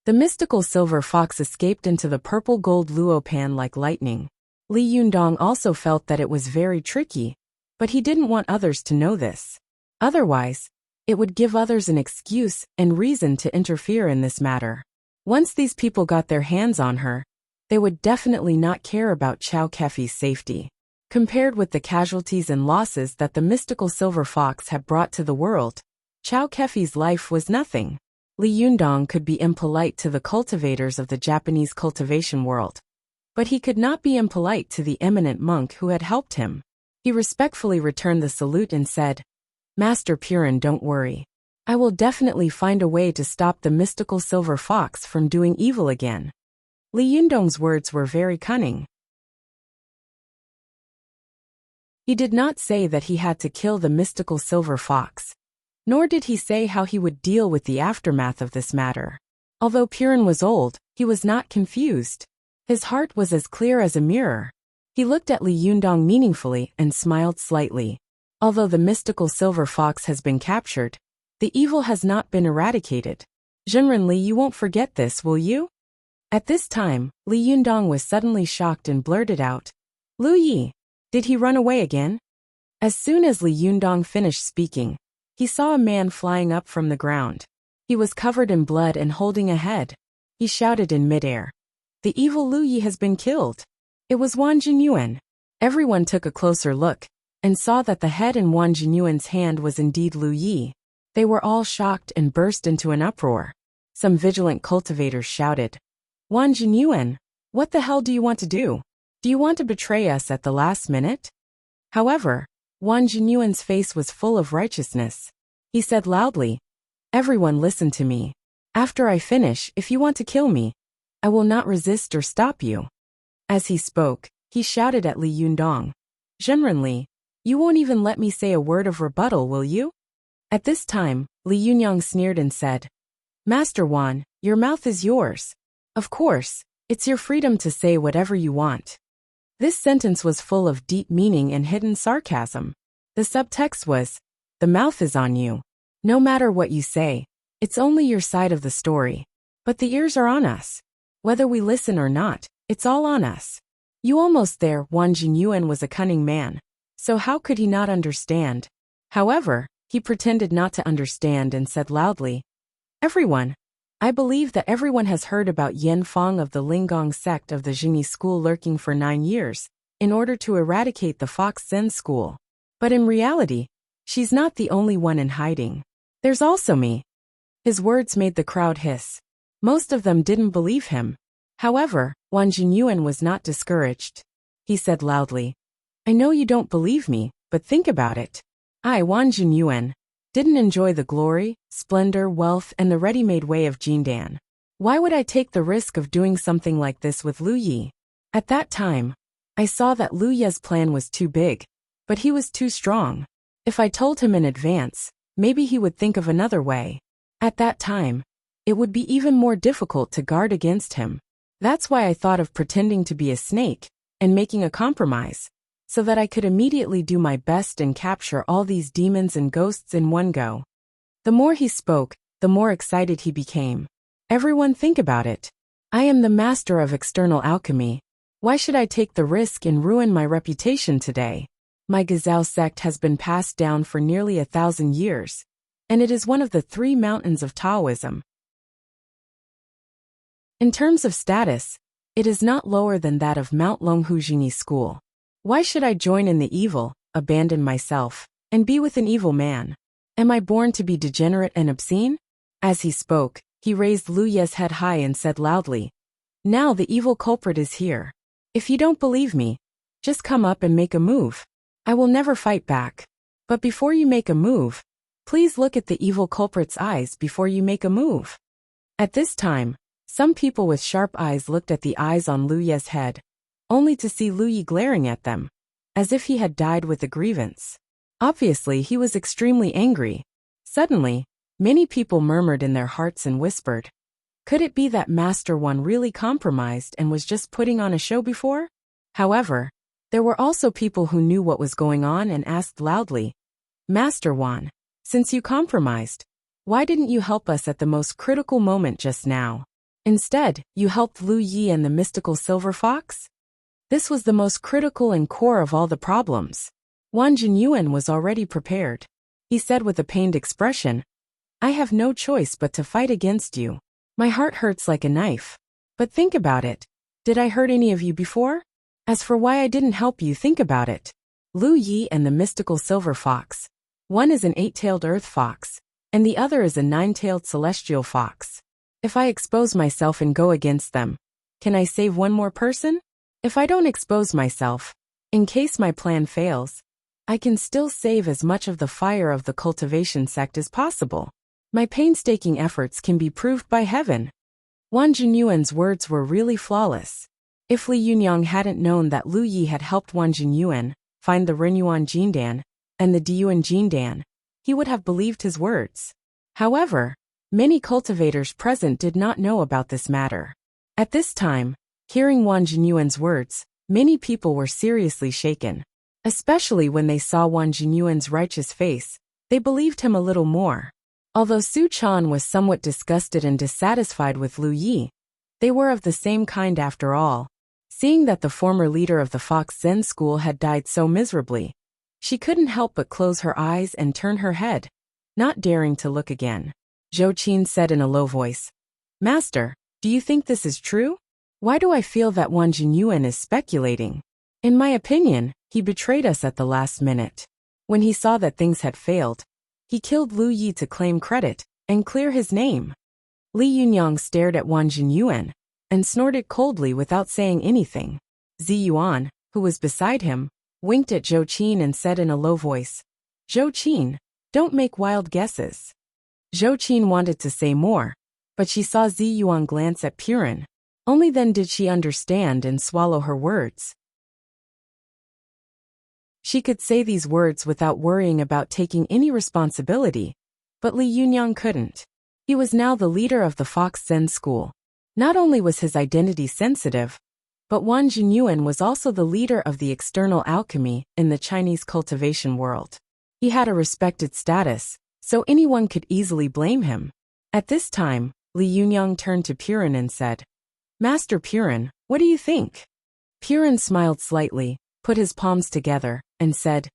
Speaker 1: The mystical silver fox escaped into the purple gold luo pan like lightning. Li Yundong also felt that it was very tricky, but he didn't want others to know this. Otherwise, it would give others an excuse and reason to interfere in this matter. Once these people got their hands on her, they would definitely not care about Chao Kefi's safety. Compared with the casualties and losses that the mystical silver fox had brought to the world, Chao Kefi's life was nothing. Li Yundong could be impolite to the cultivators of the Japanese cultivation world, but he could not be impolite to the eminent monk who had helped him. He respectfully returned the salute and said, Master Purin, don't worry. I will definitely find a way to stop the mystical silver fox from doing evil again. Li Yundong's words were very cunning. He did not say that he had to kill the mystical silver fox, nor did he say how he would deal with the aftermath of this matter. Although Purin was old, he was not confused. His heart was as clear as a mirror. He looked at Li Yundong meaningfully and smiled slightly. Although the mystical silver fox has been captured, the evil has not been eradicated. Jinrenli, you won't forget this, will you? At this time, Li Yundong was suddenly shocked and blurted out, Lu Yi, did he run away again? As soon as Li Yundong finished speaking, he saw a man flying up from the ground. He was covered in blood and holding a head. He shouted in midair, The evil Lu Yi has been killed. It was Wang Jinyuan. Everyone took a closer look, and saw that the head in Wang Jinyuan's hand was indeed Lu Yi. They were all shocked and burst into an uproar. Some vigilant cultivators shouted, Wang Jinyuan, what the hell do you want to do? Do you want to betray us at the last minute? However, Wang Jinyuan's face was full of righteousness. He said loudly, Everyone listen to me. After I finish, if you want to kill me, I will not resist or stop you. As he spoke, he shouted at Li Yundong, Jinrenli, you won't even let me say a word of rebuttal, will you? At this time, Li Yundong sneered and said, Master Wan, your mouth is yours. Of course, it's your freedom to say whatever you want. This sentence was full of deep meaning and hidden sarcasm. The subtext was, the mouth is on you. No matter what you say, it's only your side of the story. But the ears are on us. Whether we listen or not, it's all on us. You almost there, Wang Jinyuan was a cunning man. So how could he not understand? However, he pretended not to understand and said loudly, Everyone, I believe that everyone has heard about Yan Fang of the Linggong sect of the Jingyi school lurking for 9 years, in order to eradicate the Fox Zen school. But in reality, she's not the only one in hiding. There's also me. His words made the crowd hiss. Most of them didn't believe him. However, Wang Jinyuan was not discouraged. he said loudly. I know you don't believe me, but think about it. I, Wan Jinyuan, didn't enjoy the glory, splendor, wealth, and the ready-made way of Jindan. Why would I take the risk of doing something like this with Lu Yi? At that time, I saw that Lu Ye's plan was too big, but he was too strong. If I told him in advance, maybe he would think of another way. At that time, it would be even more difficult to guard against him. That's why I thought of pretending to be a snake and making a compromise, so that I could immediately do my best and capture all these demons and ghosts in one go. The more he spoke, the more excited he became. Everyone think about it. I am the master of external alchemy. Why should I take the risk and ruin my reputation today? My Gazao sect has been passed down for nearly 1,000 years, and it is one of the 3 mountains of Taoism. In terms of status, it is not lower than that of Mount Longhujingyi School. Why should I join in the evil, abandon myself, and be with an evil man? Am I born to be degenerate and obscene? As he spoke, he raised Lu Ye's head high and said loudly, Now the evil culprit is here. If you don't believe me, just come up and make a move. I will never fight back. But before you make a move, please look at the evil culprit's eyes before you make a move. At this time, some people with sharp eyes looked at the eyes on Lu Ye's head, only to see Lu Yi glaring at them, as if he had died with a grievance. Obviously, he was extremely angry. Suddenly, many people murmured in their hearts and whispered, could it be that Master One really compromised and was just putting on a show before? However, there were also people who knew what was going on and asked loudly, Master One, since you compromised, why didn't you help us at the most critical moment just now? Instead, you helped Lu Yi and the mystical silver fox? This was the most critical and core of all the problems. Wan Jinyuan was already prepared. He said with a pained expression, I have no choice but to fight against you. My heart hurts like a knife. But think about it. Did I hurt any of you before? As for why I didn't help you, think about it. Lu Yi and the mystical silver fox. One is an 8-tailed earth fox, and the other is a 9-tailed celestial fox. If I expose myself and go against them, can I save one more person? If I don't expose myself, in case my plan fails, I can still save as much of the fire of the cultivation sect as possible. My painstaking efforts can be proved by heaven. Wan Jinyuan's words were really flawless. If Li Yunyang hadn't known that Lu Yi had helped Wan Jinyuan find the Renyuan Jindan and the Diyuan Jindan, he would have believed his words. However, many cultivators present did not know about this matter. At this time, hearing Wan Jinyuan's words, many people were seriously shaken. Especially when they saw Wan Jinyuan's righteous face, they believed him a little more. Although Su Chan was somewhat disgusted and dissatisfied with Lu Yi, they were of the same kind after all. Seeing that the former leader of the Fox Zen school had died so miserably, she couldn't help but close her eyes and turn her head, not daring to look again. Zhou Qin said in a low voice, Master, do you think this is true? Why do I feel that Wan Jinyuan is speculating? In my opinion, he betrayed us at the last minute. When he saw that things had failed, he killed Lu Yi to claim credit and clear his name. Li Yunyang stared at Wan Jinyuan and snorted coldly without saying anything. Zi Yuan, who was beside him, winked at Zhou Qin and said in a low voice, Zhou Qin, don't make wild guesses. Zhou Qin wanted to say more, but she saw Zi Yuan glance at Purin. Only then did she understand and swallow her words. She could say these words without worrying about taking any responsibility, but Li Yunyang couldn't. He was now the leader of the Fox Zen school. Not only was his identity sensitive, but Wan Jinyuan was also the leader of the external alchemy in the Chinese cultivation world. He had a respected status, so anyone could easily blame him. At this time, Li Yunyang turned to Purin and said, Master Purin, what do you think? Purin smiled slightly, put his palms together, and said,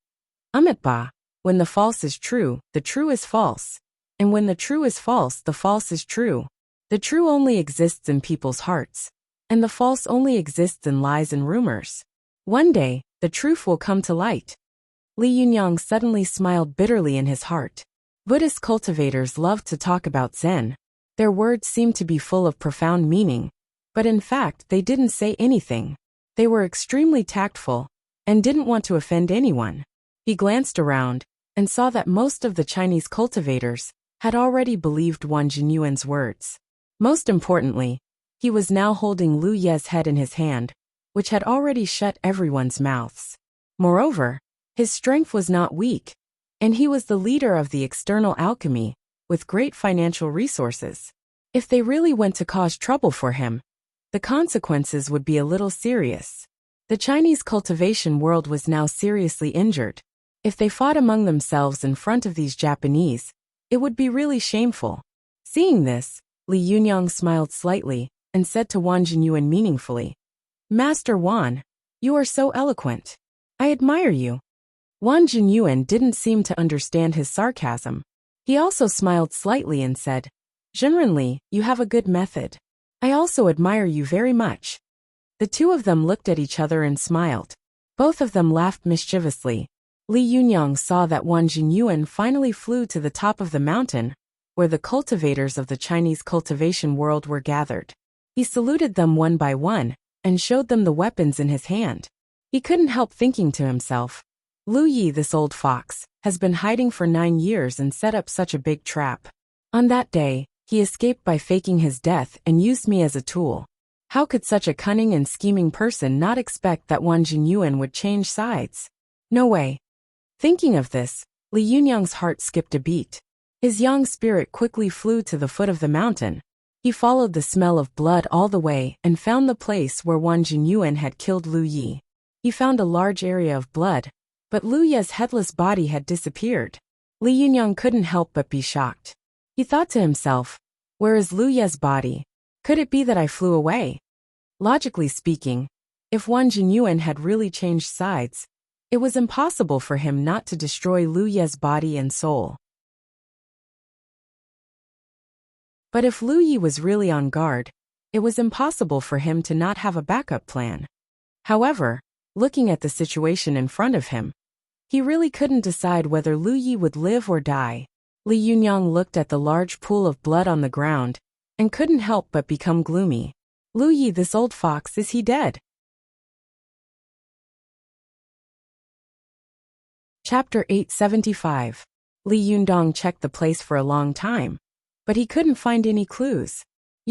Speaker 1: Amitabha, when the false is true, the true is false. And when the true is false, the false is true. The true only exists in people's hearts, and the false only exists in lies and rumors. One day, the truth will come to light. Li Yunyang suddenly smiled bitterly in his heart. Buddhist cultivators loved to talk about Zen. Their words seemed to be full of profound meaning, but in fact they didn't say anything. They were extremely tactful and didn't want to offend anyone. He glanced around and saw that most of the Chinese cultivators had already believed Wang Jinyuan's words. Most importantly, he was now holding Lu Ye's head in his hand, which had already shut everyone's mouths. Moreover, his strength was not weak, and he was the leader of the external alchemy, with great financial resources. If they really went to cause trouble for him, the consequences would be a little serious. The Chinese cultivation world was now seriously injured. If they fought among themselves in front of these Japanese, it would be really shameful. Seeing this, Li Yunyang smiled slightly and said to Wang Jinyuan meaningfully, "Master Wan, you are so eloquent. I admire you." Wang Jinyuan didn't seem to understand his sarcasm. He also smiled slightly and said, "Zhenrenli, you have a good method. I also admire you very much." The two of them looked at each other and smiled. Both of them laughed mischievously. Li Yunyang saw that Wang Jinyuan finally flew to the top of the mountain, where the cultivators of the Chinese cultivation world were gathered. He saluted them one by one and showed them the weapons in his hand. He couldn't help thinking to himself, "Lu Yi, this old fox, has been hiding for 9 years and set up such a big trap. On that day, he escaped by faking his death and used me as a tool. How could such a cunning and scheming person not expect that Wang Jinyuan would change sides? No way." Thinking of this, Li Yunyang's heart skipped a beat. His young spirit quickly flew to the foot of the mountain. He followed the smell of blood all the way and found the place where Wang Jinyuan had killed Lu Yi. He found a large area of blood, but Lu Ye's headless body had disappeared. Li Yunyang couldn't help but be shocked. He thought to himself, "Where is Lu Ye's body? Could it be that I flew away?" Logically speaking, if Wang Jinyuan had really changed sides, it was impossible for him not to destroy Lu Ye's body and soul. But if Lu Yi was really on guard, it was impossible for him to not have a backup plan. However, looking at the situation in front of him, he really couldn't decide whether Lu Yi would live or die. Li Yunyang looked at the large pool of blood on the ground and couldn't help but become gloomy. Lu Yi, this old fox, is he dead? Chapter 875. Li Yundong checked the place for a long time, but he couldn't find any clues.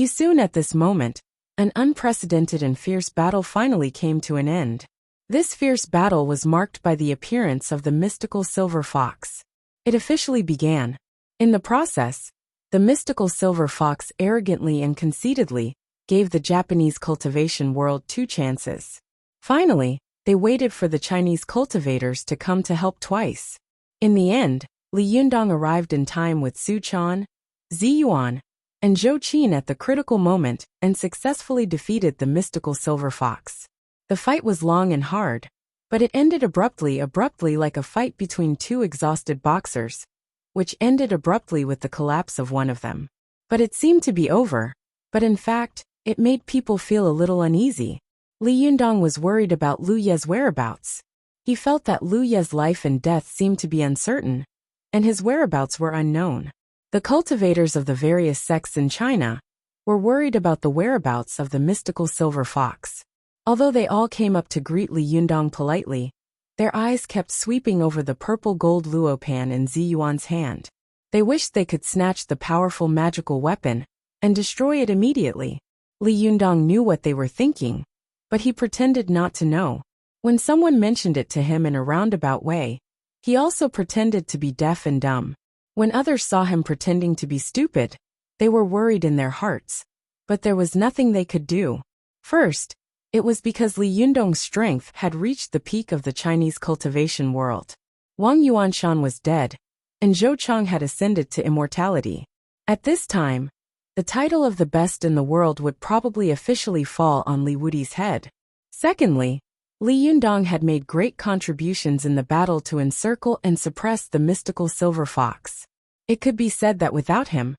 Speaker 1: Soon at this moment, an unprecedented and fierce battle finally came to an end. This fierce battle was marked by the appearance of the mystical silver fox. It officially began. In the process, the mystical silver fox arrogantly and conceitedly gave the Japanese cultivation world 2 chances. Finally, they waited for the Chinese cultivators to come to help twice. In the end, Li Yundong arrived in time with Su Chan, Zi Yuan, and Zhou Qin at the critical moment and successfully defeated the mystical silver fox. The fight was long and hard, but it ended abruptly like a fight between 2 exhausted boxers, which ended abruptly with the collapse of one of them. But it seemed to be over, but in fact, it made people feel a little uneasy. Li Yundong was worried about Lu Ye's whereabouts. He felt that Lu Ye's life and death seemed to be uncertain, and his whereabouts were unknown. The cultivators of the various sects in China were worried about the whereabouts of the mystical silver fox. Although they all came up to greet Li Yundong politely, their eyes kept sweeping over the purple gold luopan in Zi Yuan's hand. They wished they could snatch the powerful magical weapon and destroy it immediately. Li Yundong knew what they were thinking, but he pretended not to know. When someone mentioned it to him in a roundabout way, he also pretended to be deaf and dumb. When others saw him pretending to be stupid, they were worried in their hearts, but there was nothing they could do. First, it was because Li Yundong's strength had reached the peak of the Chinese cultivation world. Wang Yuanshan was dead, and Zhou Chang had ascended to immortality. At this time, the title of the best in the world would probably officially fall on Li Wudi's head. Secondly, Li Yundong had made great contributions in the battle to encircle and suppress the mystical silver fox. It could be said that without him,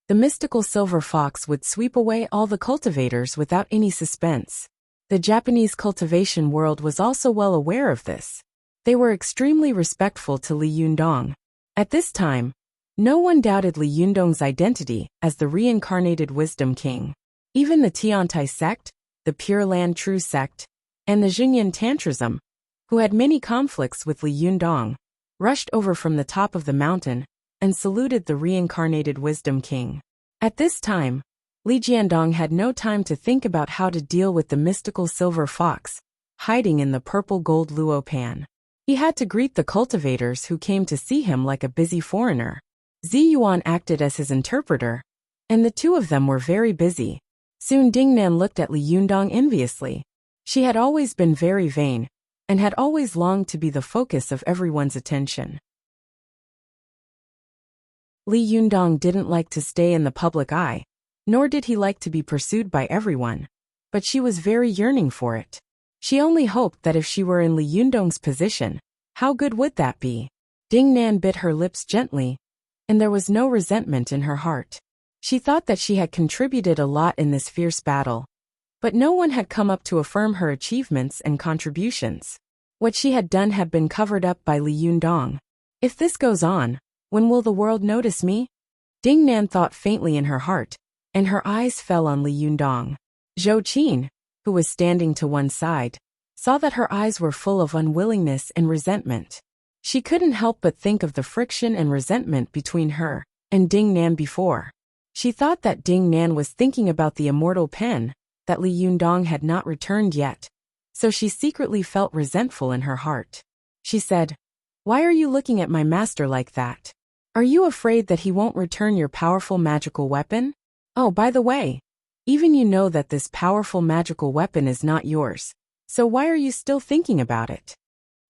Speaker 1: the mystical silver fox would sweep away all the cultivators without any suspense. The Japanese cultivation world was also well aware of this. They were extremely respectful to Li Yundong. At this time, no one doubted Li Yundong's identity as the reincarnated wisdom king. Even the Tiantai sect, the Pure Land True sect, and the Jingyan Tantrism, who had many conflicts with Li Yundong, rushed over from the top of the mountain and saluted the reincarnated Wisdom King. At this time, Li Jiandong had no time to think about how to deal with the mystical silver fox, hiding in the purple-gold luo pan. He had to greet the cultivators who came to see him like a busy foreigner. Zi Yuan acted as his interpreter, and the two of them were very busy. Soon Dingnan looked at Li Yundong enviously. She had always been very vain, and had always longed to be the focus of everyone's attention. Li Yundong didn't like to stay in the public eye, nor did he like to be pursued by everyone, but she was very yearning for it. She only hoped that if she were in Li Yundong's position, how good would that be? Dingnan bit her lips gently, and there was no resentment in her heart. She thought that she had contributed a lot in this fierce battle, but no one had come up to affirm her achievements and contributions. What she had done had been covered up by Li Yundong. If this goes on, when will the world notice me? Dingnan thought faintly in her heart, and her eyes fell on Li Yundong. Zhou Qin, who was standing to one side, saw that her eyes were full of unwillingness and resentment. She couldn't help but think of the friction and resentment between her and Ding Nan before. She thought that Ding Nan was thinking about the immortal pen that Li Yundong had not returned yet, so she secretly felt resentful in her heart. She said, "Why are you looking at my master like that? Are you afraid that he won't return your powerful magical weapon? Oh, by the way, even you know that this powerful magical weapon is not yours, so why are you still thinking about it?"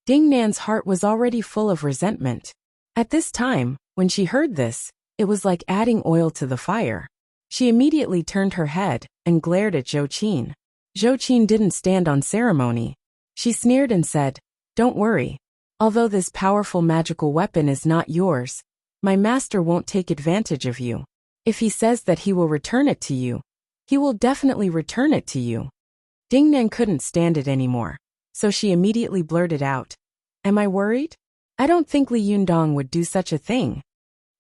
Speaker 1: Ding Nan's heart was already full of resentment. At this time, when she heard this, it was like adding oil to the fire. She immediately turned her head and glared at Zhou Qin. Zhou Qin didn't stand on ceremony. She sneered and said, "Don't worry. Although this powerful magical weapon is not yours, my master won't take advantage of you. If he says that he will return it to you, he will definitely return it to you." Ding Nan couldn't stand it anymore, so she immediately blurted out, "Am I worried? I don't think Li Yundong would do such a thing."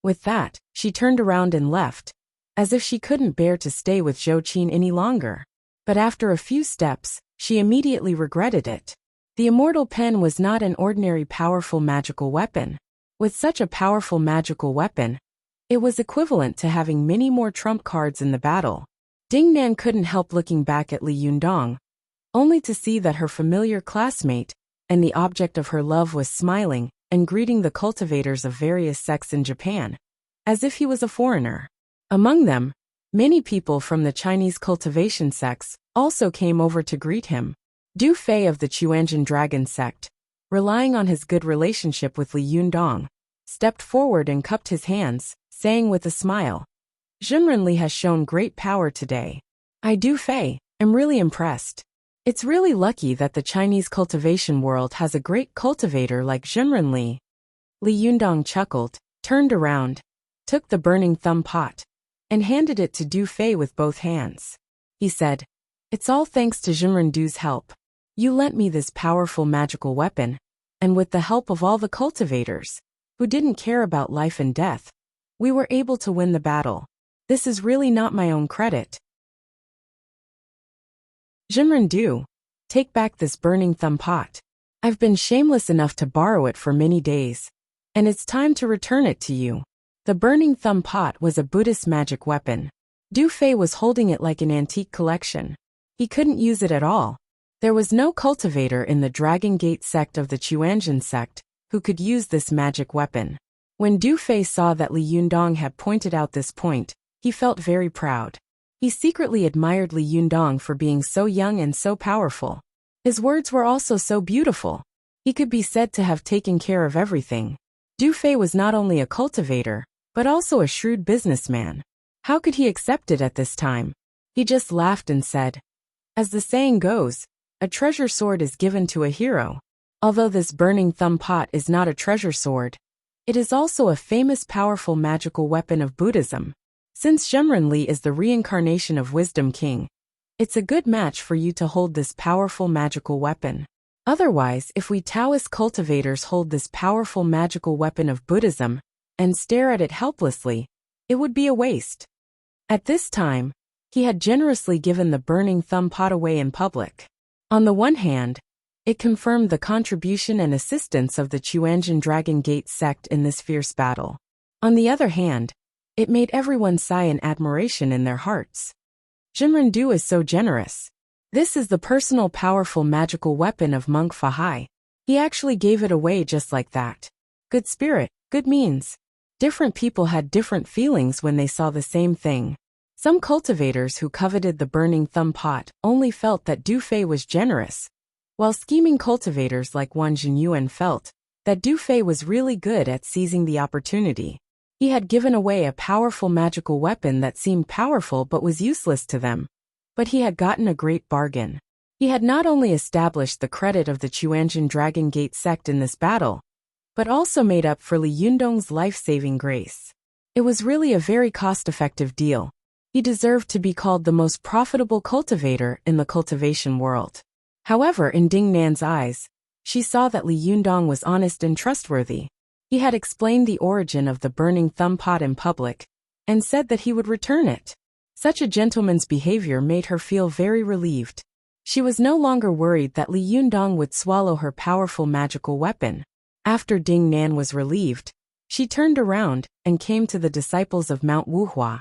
Speaker 1: With that, she turned around and left, as if she couldn't bear to stay with Zhou Qin any longer. But after a few steps, she immediately regretted it. The immortal pen was not an ordinary powerful magical weapon. With such a powerful magical weapon, it was equivalent to having many more trump cards in the battle. Ding Nan couldn't help looking back at Li Yundong, only to see that her familiar classmate and the object of her love was smiling and greeting the cultivators of various sects in Japan, as if he was a foreigner. Among them, many people from the Chinese cultivation sects also came over to greet him. Du Fei of the Chuanjin Dragon sect, relying on his good relationship with Li Yundong, stepped forward and cupped his hands, saying with a smile, "Zhenren Li has shown great power today. I, Du Fei, am really impressed. It's really lucky that the Chinese cultivation world has a great cultivator like Zhenren Li." Li Yundong chuckled, turned around, took the burning thumb pot, and handed it to Du Fei with both hands. He said, "It's all thanks to Zhenren Du's help. You lent me this powerful magical weapon, and with the help of all the cultivators, who didn't care about life and death, we were able to win the battle. This is really not my own credit. Zhenren Du, take back this burning thumb pot. I've been shameless enough to borrow it for many days, and it's time to return it to you." The burning thumb pot was a Buddhist magic weapon. Du Fei was holding it like an antique collection. He couldn't use it at all. There was no cultivator in the Dragon Gate sect of the Chuanjin sect who could use this magic weapon. When Du Fei saw that Li Yundong had pointed out this point, he felt very proud. He secretly admired Li Yundong for being so young and so powerful. His words were also so beautiful. He could be said to have taken care of everything. Du Fei was not only a cultivator, but also a shrewd businessman. How could he accept it at this time? He just laughed and said, "As the saying goes, a treasure sword is given to a hero." Although this burning thumb pot is not a treasure sword, it is also a famous powerful magical weapon of Buddhism. Since Zhenren Li is the reincarnation of Wisdom King, it's a good match for you to hold this powerful magical weapon. Otherwise, if we Taoist cultivators hold this powerful magical weapon of Buddhism and stare at it helplessly, it would be a waste. At this time, he had generously given the burning thumb pot away in public. On the one hand, it confirmed the contribution and assistance of the Chuanjin Dragon Gate sect in this fierce battle. On the other hand, it made everyone sigh in admiration in their hearts. Jinrendu is so generous. This is the personal powerful magical weapon of Monk Fahai. He actually gave it away just like that. Good spirit, good means. Different people had different feelings when they saw the same thing. Some cultivators who coveted the burning thumb pot only felt that Du Fei was generous, while scheming cultivators like Wang Jinyuan felt that Du Fei was really good at seizing the opportunity. He had given away a powerful magical weapon that seemed powerful but was useless to them. But he had gotten a great bargain. He had not only established the credit of the Chuanjin Dragon Gate sect in this battle, but also made up for Li Yundong's life-saving grace. It was really a very cost-effective deal. He deserved to be called the most profitable cultivator in the cultivation world. However, in Ding Nan's eyes, she saw that Li Yundong was honest and trustworthy. He had explained the origin of the burning thumb pot in public, and said that he would return it. Such a gentleman's behavior made her feel very relieved. She was no longer worried that Li Yundong would swallow her powerful magical weapon. After Ding Nan was relieved, she turned around and came to the disciples of Mount Wuhua,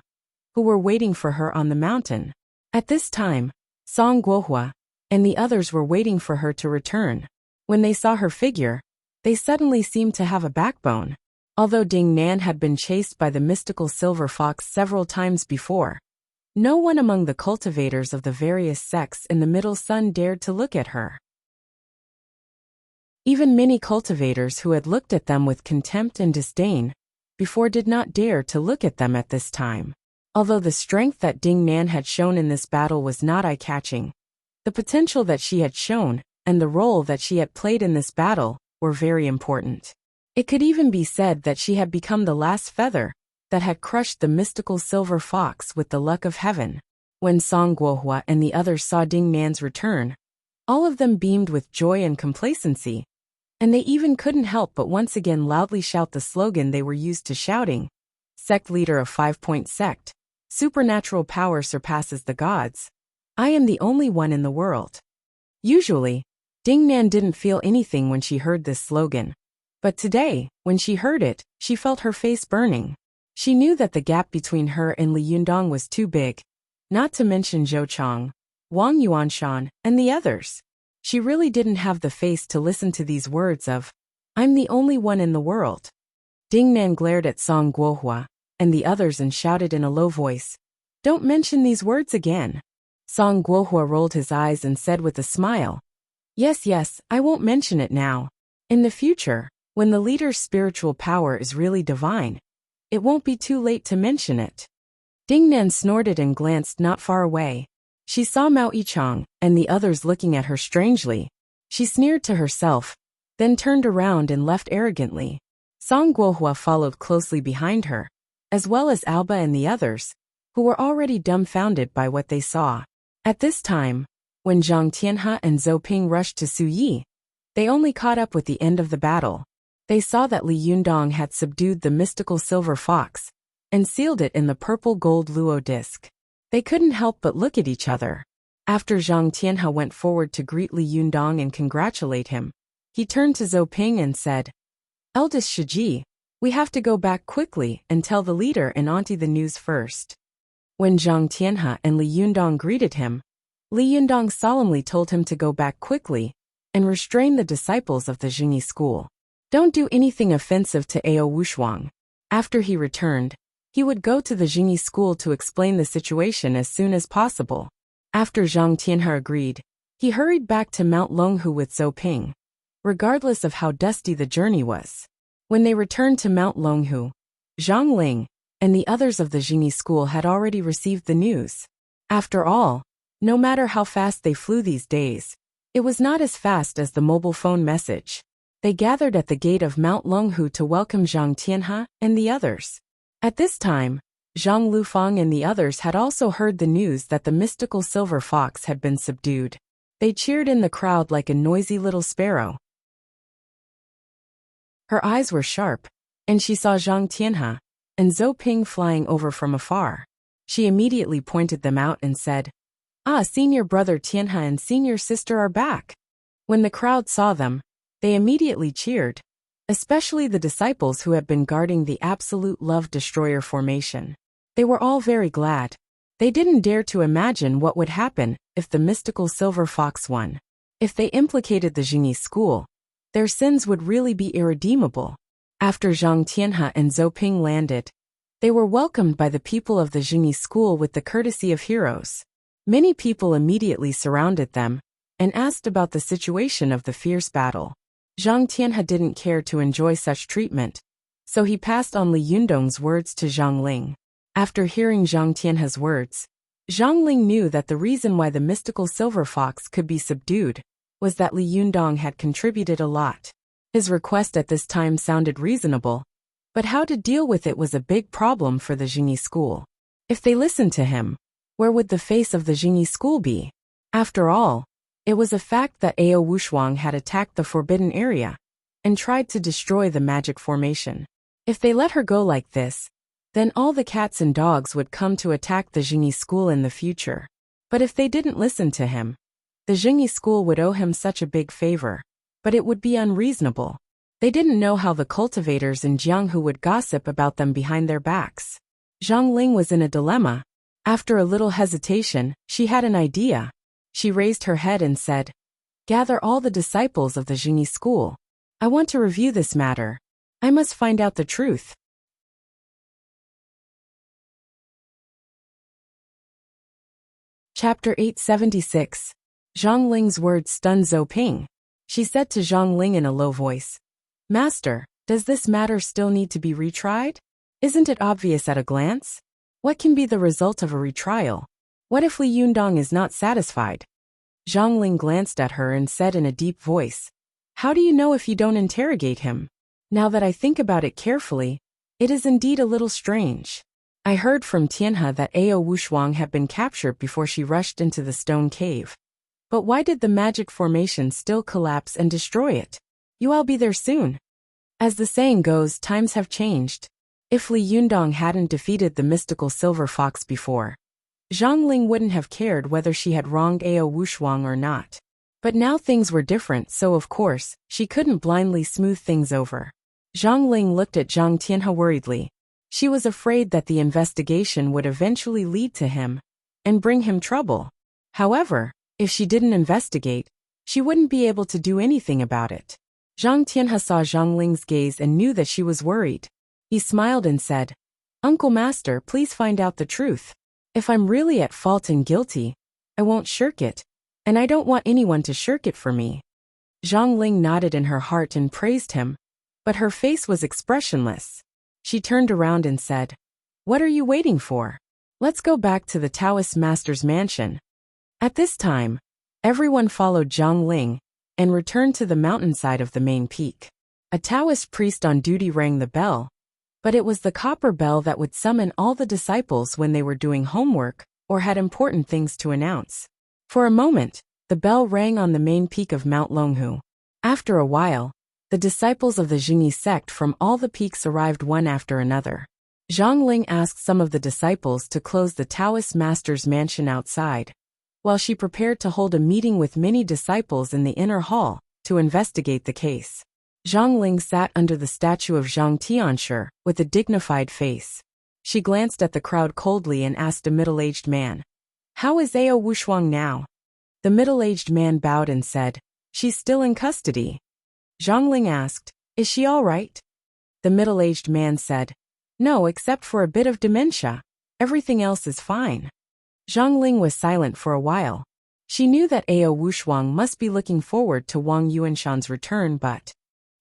Speaker 1: who were waiting for her on the mountain. At this time, Song Guohua and the others were waiting for her to return. When they saw her figure, they suddenly seemed to have a backbone. Although Ding Nan had been chased by the mystical silver fox several times before, no one among the cultivators of the various sects in the Middle Sun dared to look at her. Even many cultivators who had looked at them with contempt and disdain before did not dare to look at them at this time. Although the strength that Ding Nan had shown in this battle was not eye-catching, the potential that she had shown and the role that she had played in this battle were very important. It could even be said that she had become the last feather that had crushed the mystical silver fox with the luck of heaven. When Song Guohua and the others saw Ding Nan's return, all of them beamed with joy and complacency, and they even couldn't help but once again loudly shout the slogan they were used to shouting. Sect leader of 5-point sect. Supernatural power surpasses the gods. I am the only one in the world. Usually, Ding Nan didn't feel anything when she heard this slogan. But today, when she heard it, she felt her face burning. She knew that the gap between her and Li Yundong was too big, not to mention Zhou Chong, Wang Yuanshan, and the others. She really didn't have the face to listen to these words of, I'm the only one in the world. Ding Nan glared at Song Guohua and the others and shouted in a low voice, Don't mention these words again. Song Guohua rolled his eyes and said with a smile, Yes, I won't mention it now. In the future, when the leader's spiritual power is really divine, it won't be too late to mention it. Ding Nan snorted and glanced not far away. She saw Mao Yichang and the others looking at her strangely. She sneered to herself, then turned around and left arrogantly. Song Guohua followed closely behind her, as well as Alba and the others, who were already dumbfounded by what they saw. At this time, when Zhang Tianhe and Zhou Ping rushed to Su Yi, they only caught up with the end of the battle. They saw that Li Yundong had subdued the mystical silver fox and sealed it in the purple-gold luo disc. They couldn't help but look at each other. After Zhang Tianhe went forward to greet Li Yundong and congratulate him, he turned to Zhou Ping and said, Eldest Shiji, we have to go back quickly and tell the leader and auntie the news first. When Zhang Tianhe and Li Yundong greeted him, Li Yundong solemnly told him to go back quickly and restrain the disciples of the Jingyi school. Don't do anything offensive to Ao Wushuang. After he returned, he would go to the Jingyi school to explain the situation as soon as possible. After Zhang Tianhe agreed, he hurried back to Mount Longhu with Zhou Ping, regardless of how dusty the journey was. When they returned to Mount Longhu, Zhang Ling and the others of the Jingyi school had already received the news. After all, no matter how fast they flew these days, it was not as fast as the mobile phone message. They gathered at the gate of Mount Longhu to welcome Zhang Tianhe and the others. At this time, Zhang Lufang and the others had also heard the news that the mystical silver fox had been subdued. They cheered in the crowd like a noisy little sparrow. Her eyes were sharp, and she saw Zhang Tianhe and Zhou Ping flying over from afar. She immediately pointed them out and said, "Ah, senior brother Tianhe and senior sister are back." When the crowd saw them, they immediately cheered, especially the disciples who had been guarding the absolute love destroyer formation. They were all very glad. They didn't dare to imagine what would happen if the mystical silver fox won. If they implicated the Jingyi school, their sins would really be irredeemable. After Zhang Tianhe and Zhou Ping landed, they were welcomed by the people of the Jingyi school with the courtesy of heroes. Many people immediately surrounded them and asked about the situation of the fierce battle. Zhang Tianhe didn't care to enjoy such treatment, so he passed on Li Yundong's words to Zhang Ling. After hearing Zhang Tianhe's words, Zhang Ling knew that the reason why the mystical silver fox could be subdued was that Li Yundong had contributed a lot. His request at this time sounded reasonable, but how to deal with it was a big problem for the Jingyi school. If they listened to him, where would the face of the Jingyi school be? After all, it was a fact that Ao Wushuang had attacked the forbidden area and tried to destroy the magic formation. If they let her go like this, then all the cats and dogs would come to attack the Jingyi school in the future. But if they didn't listen to him, the Jingyi school would owe him such a big favor, but it would be unreasonable. They didn't know how the cultivators in Jianghu would gossip about them behind their backs. Zhang Ling was in a dilemma. After a little hesitation, she had an idea. She raised her head and said, "Gather all the disciples of the Jingyi school. I want to review this matter. I must find out the truth." Chapter 876. Zhang Ling's words stunned Zhou Ping. She said to Zhang Ling in a low voice, "Master, does this matter still need to be retried? Isn't it obvious at a glance? What can be the result of a retrial? What if Li Yundong is not satisfied?" Zhang Ling glanced at her and said in a deep voice, "How do you know if you don't interrogate him? Now that I think about it carefully, it is indeed a little strange. I heard from Tianhe that Ao Wushuang had been captured before she rushed into the stone cave. But why did the magic formation still collapse and destroy it? You'll be there soon." As the saying goes, times have changed. If Li Yundong hadn't defeated the mystical silver fox before, Zhang Ling wouldn't have cared whether she had wronged Ao Wushuang or not. But now things were different, so of course, she couldn't blindly smooth things over. Zhang Ling looked at Zhang Tianhe worriedly. She was afraid that the investigation would eventually lead to him and bring him trouble. However, if she didn't investigate, she wouldn't be able to do anything about it. Zhang Tianhe saw Zhang Ling's gaze and knew that she was worried. He smiled and said, "Uncle Master, please find out the truth. If I'm really at fault and guilty, I won't shirk it, and I don't want anyone to shirk it for me." Zhang Ling nodded in her heart and praised him, but her face was expressionless. She turned around and said, "What are you waiting for? Let's go back to the Taoist master's mansion." At this time, everyone followed Zhang Ling and returned to the mountainside of the main peak. A Taoist priest on duty rang the bell, but it was the copper bell that would summon all the disciples when they were doing homework or had important things to announce. For a moment, the bell rang on the main peak of Mount Longhu. After a while, the disciples of the Jingyi sect from all the peaks arrived one after another. Zhang Ling asked some of the disciples to close the Taoist master's mansion outside, while she prepared to hold a meeting with many disciples in the inner hall to investigate the case. Zhang Ling sat under the statue of Zhang Tianshi with a dignified face. She glanced at the crowd coldly and asked a middle-aged man, "How is Ao Wushuang now?" The middle-aged man bowed and said, "She's still in custody." Zhang Ling asked, "Is she all right?" The middle-aged man said, "No, except for a bit of dementia. Everything else is fine." Zhang Ling was silent for a while. She knew that Ao Wushuang must be looking forward to Wang Yuanshan's return, but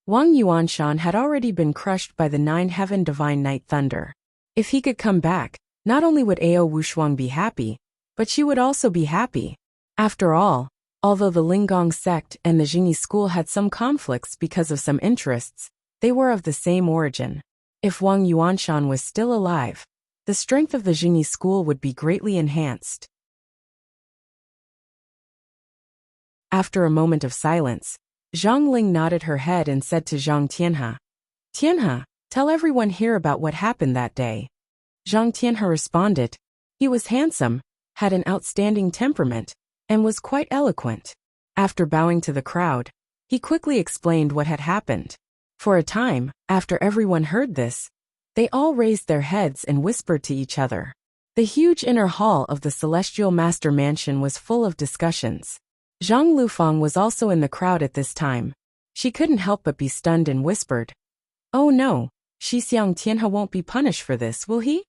Speaker 1: Wang Yuanshan had already been crushed by the 9-heaven divine night thunder. If he could come back, not only would Ao Wushuang be happy, but she would also be happy. After all, although the Linggong sect and the Jingyi school had some conflicts because of some interests, they were of the same origin. If Wang Yuanshan was still alive, the strength of the Jingyi school would be greatly enhanced. After a moment of silence, Zhang Ling nodded her head and said to Zhang Tianhe, "Tianhe, tell everyone here about what happened that day." Zhang Tianhe responded, "He was handsome, had an outstanding temperament, and was quite eloquent. After bowing to the crowd, he quickly explained what had happened. For a time, after everyone heard this, they all raised their heads and whispered to each other. The huge inner hall of the Celestial Master Mansion was full of discussions. Zhang Lufang was also in the crowd at this time. She couldn't help but be stunned and whispered, "Oh no, Xixiang Tianhe won't be punished for this, will he?"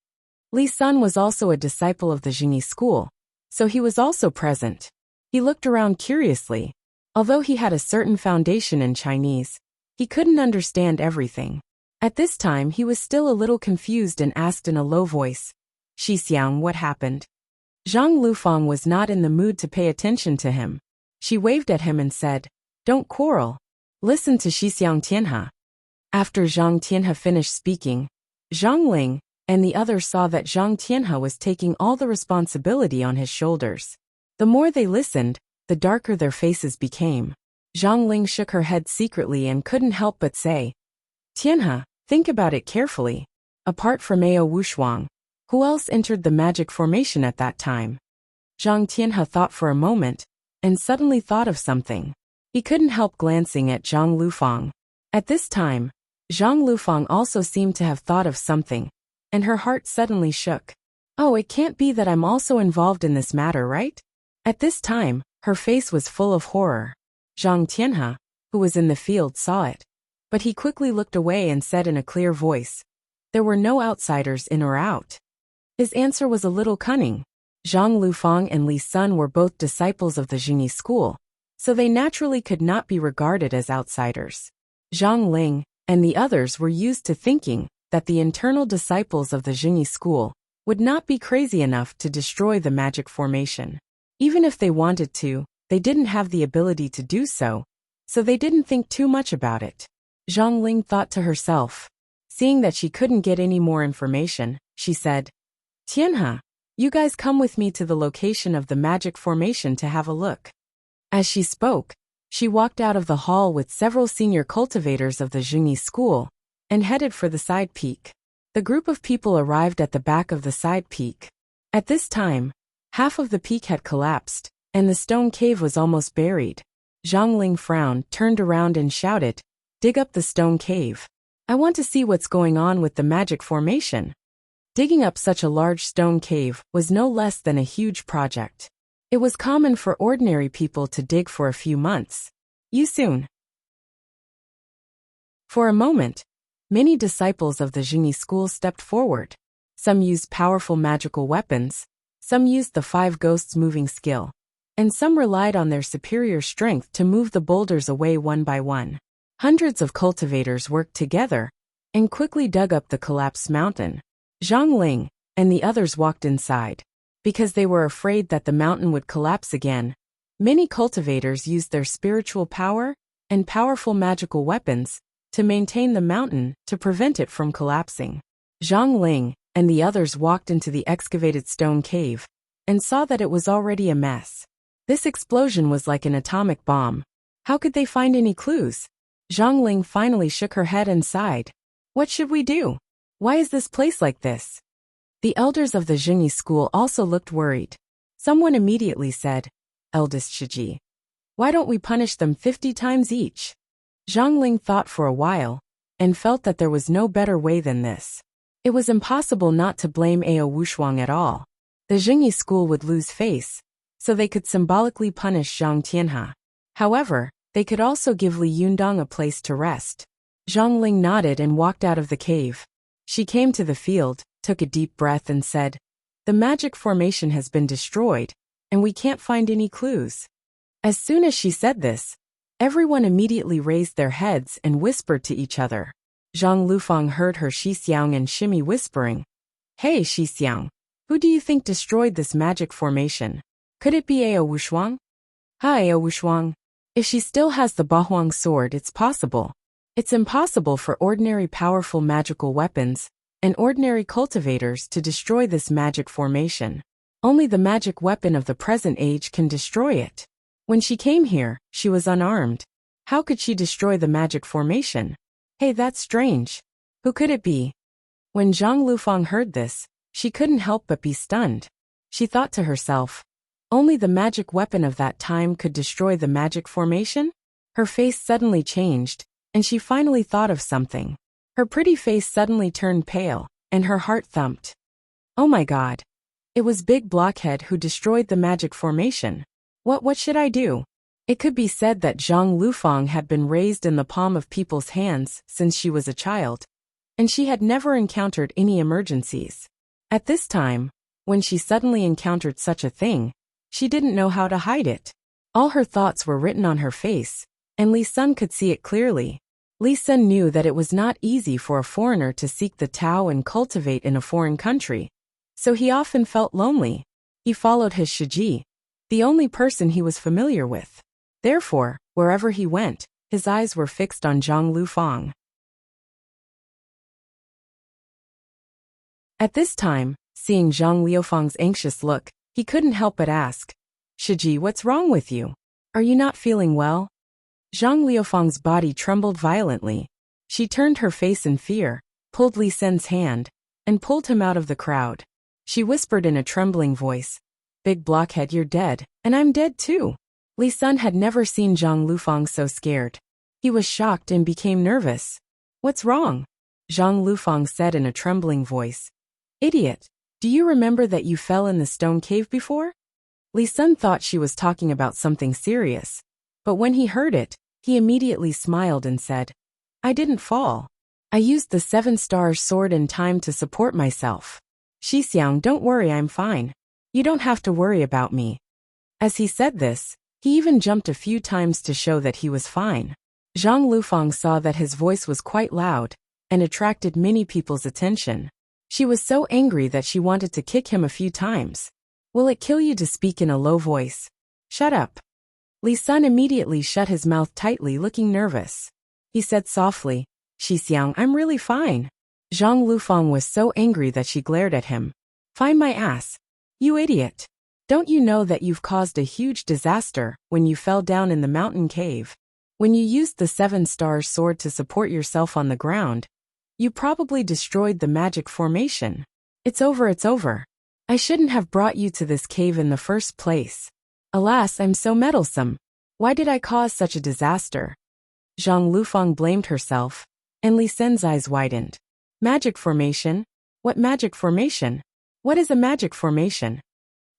Speaker 1: Li Sun was also a disciple of the Jingyi school, so he was also present. He looked around curiously. Although he had a certain foundation in Chinese, he couldn't understand everything. At this time he was still a little confused and asked in a low voice, "Xixiang, what happened?" Zhang Lufang was not in the mood to pay attention to him. She waved at him and said, "Don't quarrel. Listen to Xixiang Tianhe." After Zhang Tianhe finished speaking, Zhang Ling and the others saw that Zhang Tianhe was taking all the responsibility on his shoulders. The more they listened, the darker their faces became. Zhang Ling shook her head secretly and couldn't help but say, "Tianhe, think about it carefully. Apart from Ao Wushuang, who else entered the magic formation at that time?" Zhang Tianhe thought for a moment, and suddenly thought of something. He couldn't help glancing at Zhang Lufang. At this time, Zhang Lufang also seemed to have thought of something, and her heart suddenly shook. "Oh, it can't be that I'm also involved in this matter, right?" At this time, her face was full of horror. Zhang Tianhe, who was in the field, saw it. But he quickly looked away and said in a clear voice, "There were no outsiders in or out." His answer was a little cunning. Zhang Lufang and Li Sun were both disciples of the Jingyi school, so they naturally could not be regarded as outsiders. Zhang Ling and the others were used to thinking that the internal disciples of the Jingyi school would not be crazy enough to destroy the magic formation. Even if they wanted to, they didn't have the ability to do so they didn't think too much about it. Zhang Ling thought to herself. Seeing that she couldn't get any more information, she said, "Tianhe, you guys come with me to the location of the magic formation to have a look." As she spoke, she walked out of the hall with several senior cultivators of the Jingyi school and headed for the side peak. The group of people arrived at the back of the side peak. At this time, half of the peak had collapsed, and the stone cave was almost buried. Zhang Ling frowned, turned around and shouted, "Dig up the stone cave. I want to see what's going on with the magic formation." Digging up such a large stone cave was no less than a huge project. It was common for ordinary people to dig for a few months. Soon. For a moment, many disciples of the Jingyi school stepped forward. Some used powerful magical weapons, some used the 5 ghosts moving skill, and some relied on their superior strength to move the boulders away one by one. Hundreds of cultivators worked together and quickly dug up the collapsed mountain. Zhang Ling and the others walked inside. Because they were afraid that the mountain would collapse again, many cultivators used their spiritual power and powerful magical weapons to maintain the mountain to prevent it from collapsing. Zhang Ling and the others walked into the excavated stone cave and saw that it was already a mess. This explosion was like an atomic bomb. How could they find any clues? Zhang Ling finally shook her head and sighed. "What should we do? Why is this place like this?" The elders of the Jingyi school also looked worried. Someone immediately said, "Eldest Shiji, why don't we punish them 50 times each?" Zhang Ling thought for a while and felt that there was no better way than this. It was impossible not to blame Ao Wushuang at all. The Jingyi school would lose face, so they could symbolically punish Zhang Tianhe. However, they could also give Li Yundong a place to rest. Zhang Ling nodded and walked out of the cave. She came to the field, took a deep breath and said, "The magic formation has been destroyed, and we can't find any clues." As soon as she said this, everyone immediately raised their heads and whispered to each other. Zhang Lufang heard her Xixiang and Shimi whispering, "Hey Xixiang, who do you think destroyed this magic formation? Could it be Ao Wushuang?" "Hi Ao Wushuang. If she still has the Bahuang sword, it's possible. It's impossible for ordinary powerful magical weapons and ordinary cultivators to destroy this magic formation. Only the magic weapon of the present age can destroy it. When she came here, she was unarmed. How could she destroy the magic formation? Hey, that's strange. Who could it be?" When Zhang Lufang heard this, she couldn't help but be stunned. She thought to herself. Only the magic weapon of that time could destroy the magic formation? Her face suddenly changed, and she finally thought of something. Her pretty face suddenly turned pale, and her heart thumped. Oh my God. It was Big Blockhead who destroyed the magic formation. What should I do? It could be said that Zhang Lufang had been raised in the palm of people's hands since she was a child, and she had never encountered any emergencies. At this time, when she suddenly encountered such a thing, she didn't know how to hide it. All her thoughts were written on her face, and Li Sun could see it clearly. Li Sun knew that it was not easy for a foreigner to seek the Tao and cultivate in a foreign country, so he often felt lonely. He followed his Shiji, the only person he was familiar with. Therefore, wherever he went, his eyes were fixed on Zhang Lufang. At this time, seeing Zhang Liufang's anxious look, he couldn't help but ask, Shiji, what's wrong with you? Are you not feeling well? Zhang Liufang's body trembled violently. She turned her face in fear, pulled Li Sen's hand, and pulled him out of the crowd. She whispered in a trembling voice, Big Blockhead, you're dead, and I'm dead too. Li Sun had never seen Zhang Lufang so scared. He was shocked and became nervous. What's wrong? Zhang Lufang said in a trembling voice. Idiot, do you remember that you fell in the stone cave before? Li Sun thought she was talking about something serious, but when he heard it, he immediately smiled and said, I didn't fall. I used the 7-star sword in time to support myself. Xixiang, don't worry, I'm fine. You don't have to worry about me. As he said this, he even jumped a few times to show that he was fine. Zhang Lufang saw that his voice was quite loud and attracted many people's attention. She was so angry that she wanted to kick him a few times. Will it kill you to speak in a low voice? Shut up. Li Sun immediately shut his mouth tightly, looking nervous. He said softly, Xixiang, I'm really fine. Zhang Lufang was so angry that she glared at him. Fine my ass. You idiot. Don't you know that you've caused a huge disaster when you fell down in the mountain cave? When you used the 7-star sword to support yourself on the ground, you probably destroyed the magic formation. It's over, it's over. I shouldn't have brought you to this cave in the first place. Alas, I'm so meddlesome. Why did I cause such a disaster? Zhang Lufang blamed herself, and Li Sen's eyes widened. Magic formation? What magic formation? What is a magic formation?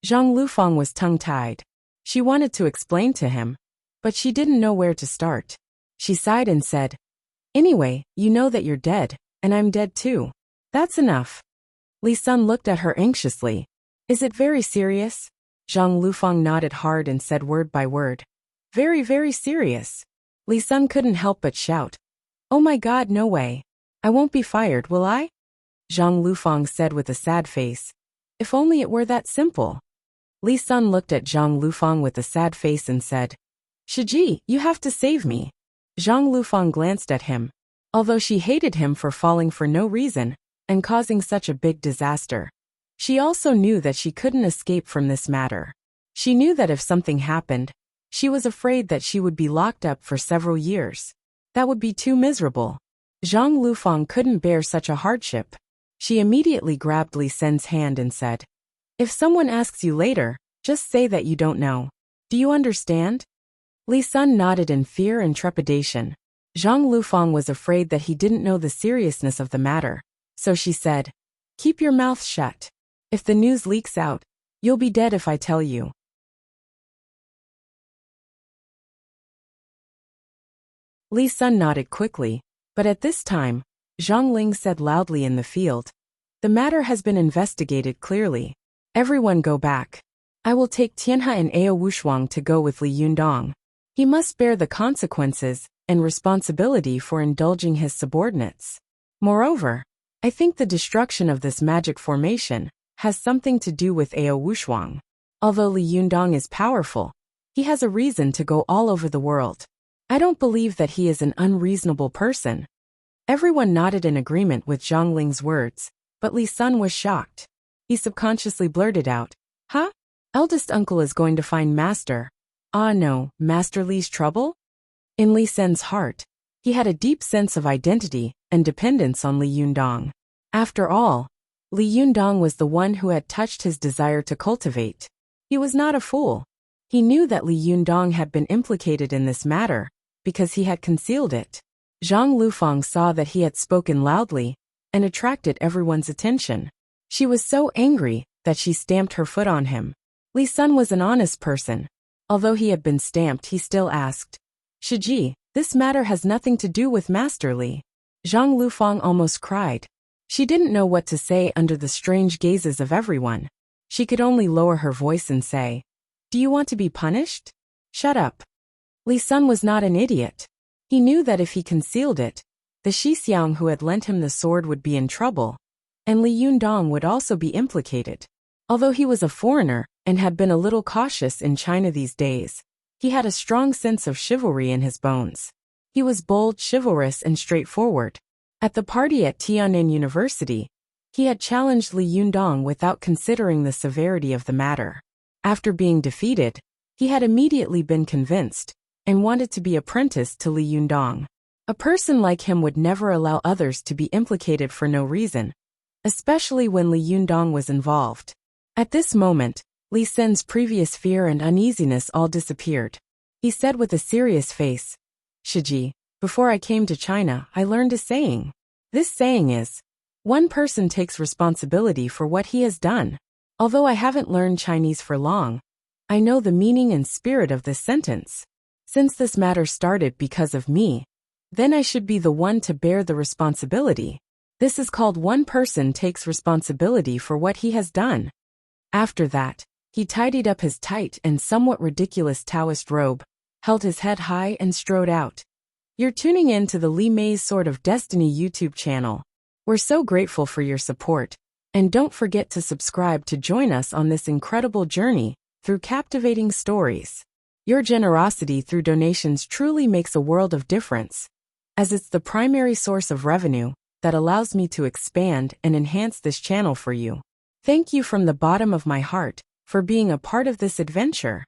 Speaker 1: Zhang Lufang was tongue-tied. She wanted to explain to him, but she didn't know where to start. She sighed and said, Anyway, you know that you're dead, and I'm dead too. That's enough. Li Sun looked at her anxiously. Is it very serious? Zhang Lufang nodded hard and said word by word. Very, very serious. Li Sun couldn't help but shout. Oh my God, no way. I won't be fired, will I? Zhang Lufang said with a sad face. If only it were that simple. Li Sun looked at Zhang Lufang with a sad face and said, Shiji, you have to save me. Zhang Lufang glanced at him. Although she hated him for falling for no reason and causing such a big disaster, she also knew that she couldn't escape from this matter. She knew that if something happened, she was afraid that she would be locked up for several years. That would be too miserable. Zhang Lufang couldn't bear such a hardship. She immediately grabbed Li Sen's hand and said, If someone asks you later, just say that you don't know. Do you understand? Li Sun nodded in fear and trepidation. Zhang Lufang was afraid that he didn't know the seriousness of the matter, so she said, Keep your mouth shut. If the news leaks out, you'll be dead if I tell you. Li Sun nodded quickly, but at this time, Zhang Ling said loudly in the field, The matter has been investigated clearly. Everyone go back. I will take Tianhe and Ao Wushuang to go with Li Yundong. He must bear the consequences and responsibility for indulging his subordinates. Moreover, I think the destruction of this magic formation has something to do with Ao Wushuang. Although Li Yundong is powerful, he has a reason to go all over the world. I don't believe that he is an unreasonable person. Everyone nodded in agreement with Zhang Ling's words, but Li Sun was shocked. He subconsciously blurted out, Huh? Eldest uncle is going to find Master. Ah no, Master Li's trouble? In Li Sen's heart, he had a deep sense of identity and dependence on Li Yundong. After all, Li Yundong was the one who had touched his desire to cultivate. He was not a fool. He knew that Li Yundong had been implicated in this matter, because he had concealed it. Zhang Lufang saw that he had spoken loudly, and attracted everyone's attention. She was so angry that she stamped her foot on him. Li Sun was an honest person. Although he had been stamped, he still asked, "Shiji, this matter has nothing to do with Master Li." Zhang Lufang almost cried. She didn't know what to say under the strange gazes of everyone. She could only lower her voice and say, "Do you want to be punished? Shut up." Li Sun was not an idiot. He knew that if he concealed it, the Shixiang who had lent him the sword would be in trouble, and Li Yundong would also be implicated. Although he was a foreigner and had been a little cautious in China these days, he had a strong sense of chivalry in his bones. He was bold, chivalrous, and straightforward. At the party at Tiananmen University, he had challenged Li Yundong without considering the severity of the matter. After being defeated, he had immediately been convinced and wanted to be apprenticed to Li Yundong. A person like him would never allow others to be implicated for no reason, especially when Li Yundong was involved. At this moment, Li Sen's previous fear and uneasiness all disappeared. He said with a serious face, "Shiji, before I came to China, I learned a saying. This saying is, one person takes responsibility for what he has done. Although I haven't learned Chinese for long, I know the meaning and spirit of this sentence. Since this matter started because of me, then I should be the one to bear the responsibility. This is called one person takes responsibility for what he has done." After that, he tidied up his tight and somewhat ridiculous Taoist robe, held his head high and strode out. You're tuning in to the Li Mei's Sword of Destiny YouTube channel. We're so grateful for your support, and don't forget to subscribe to join us on this incredible journey through captivating stories. Your generosity through donations truly makes a world of difference, as it's the primary source of revenue that allows me to expand and enhance this channel for you. Thank you from the bottom of my heart for being a part of this adventure.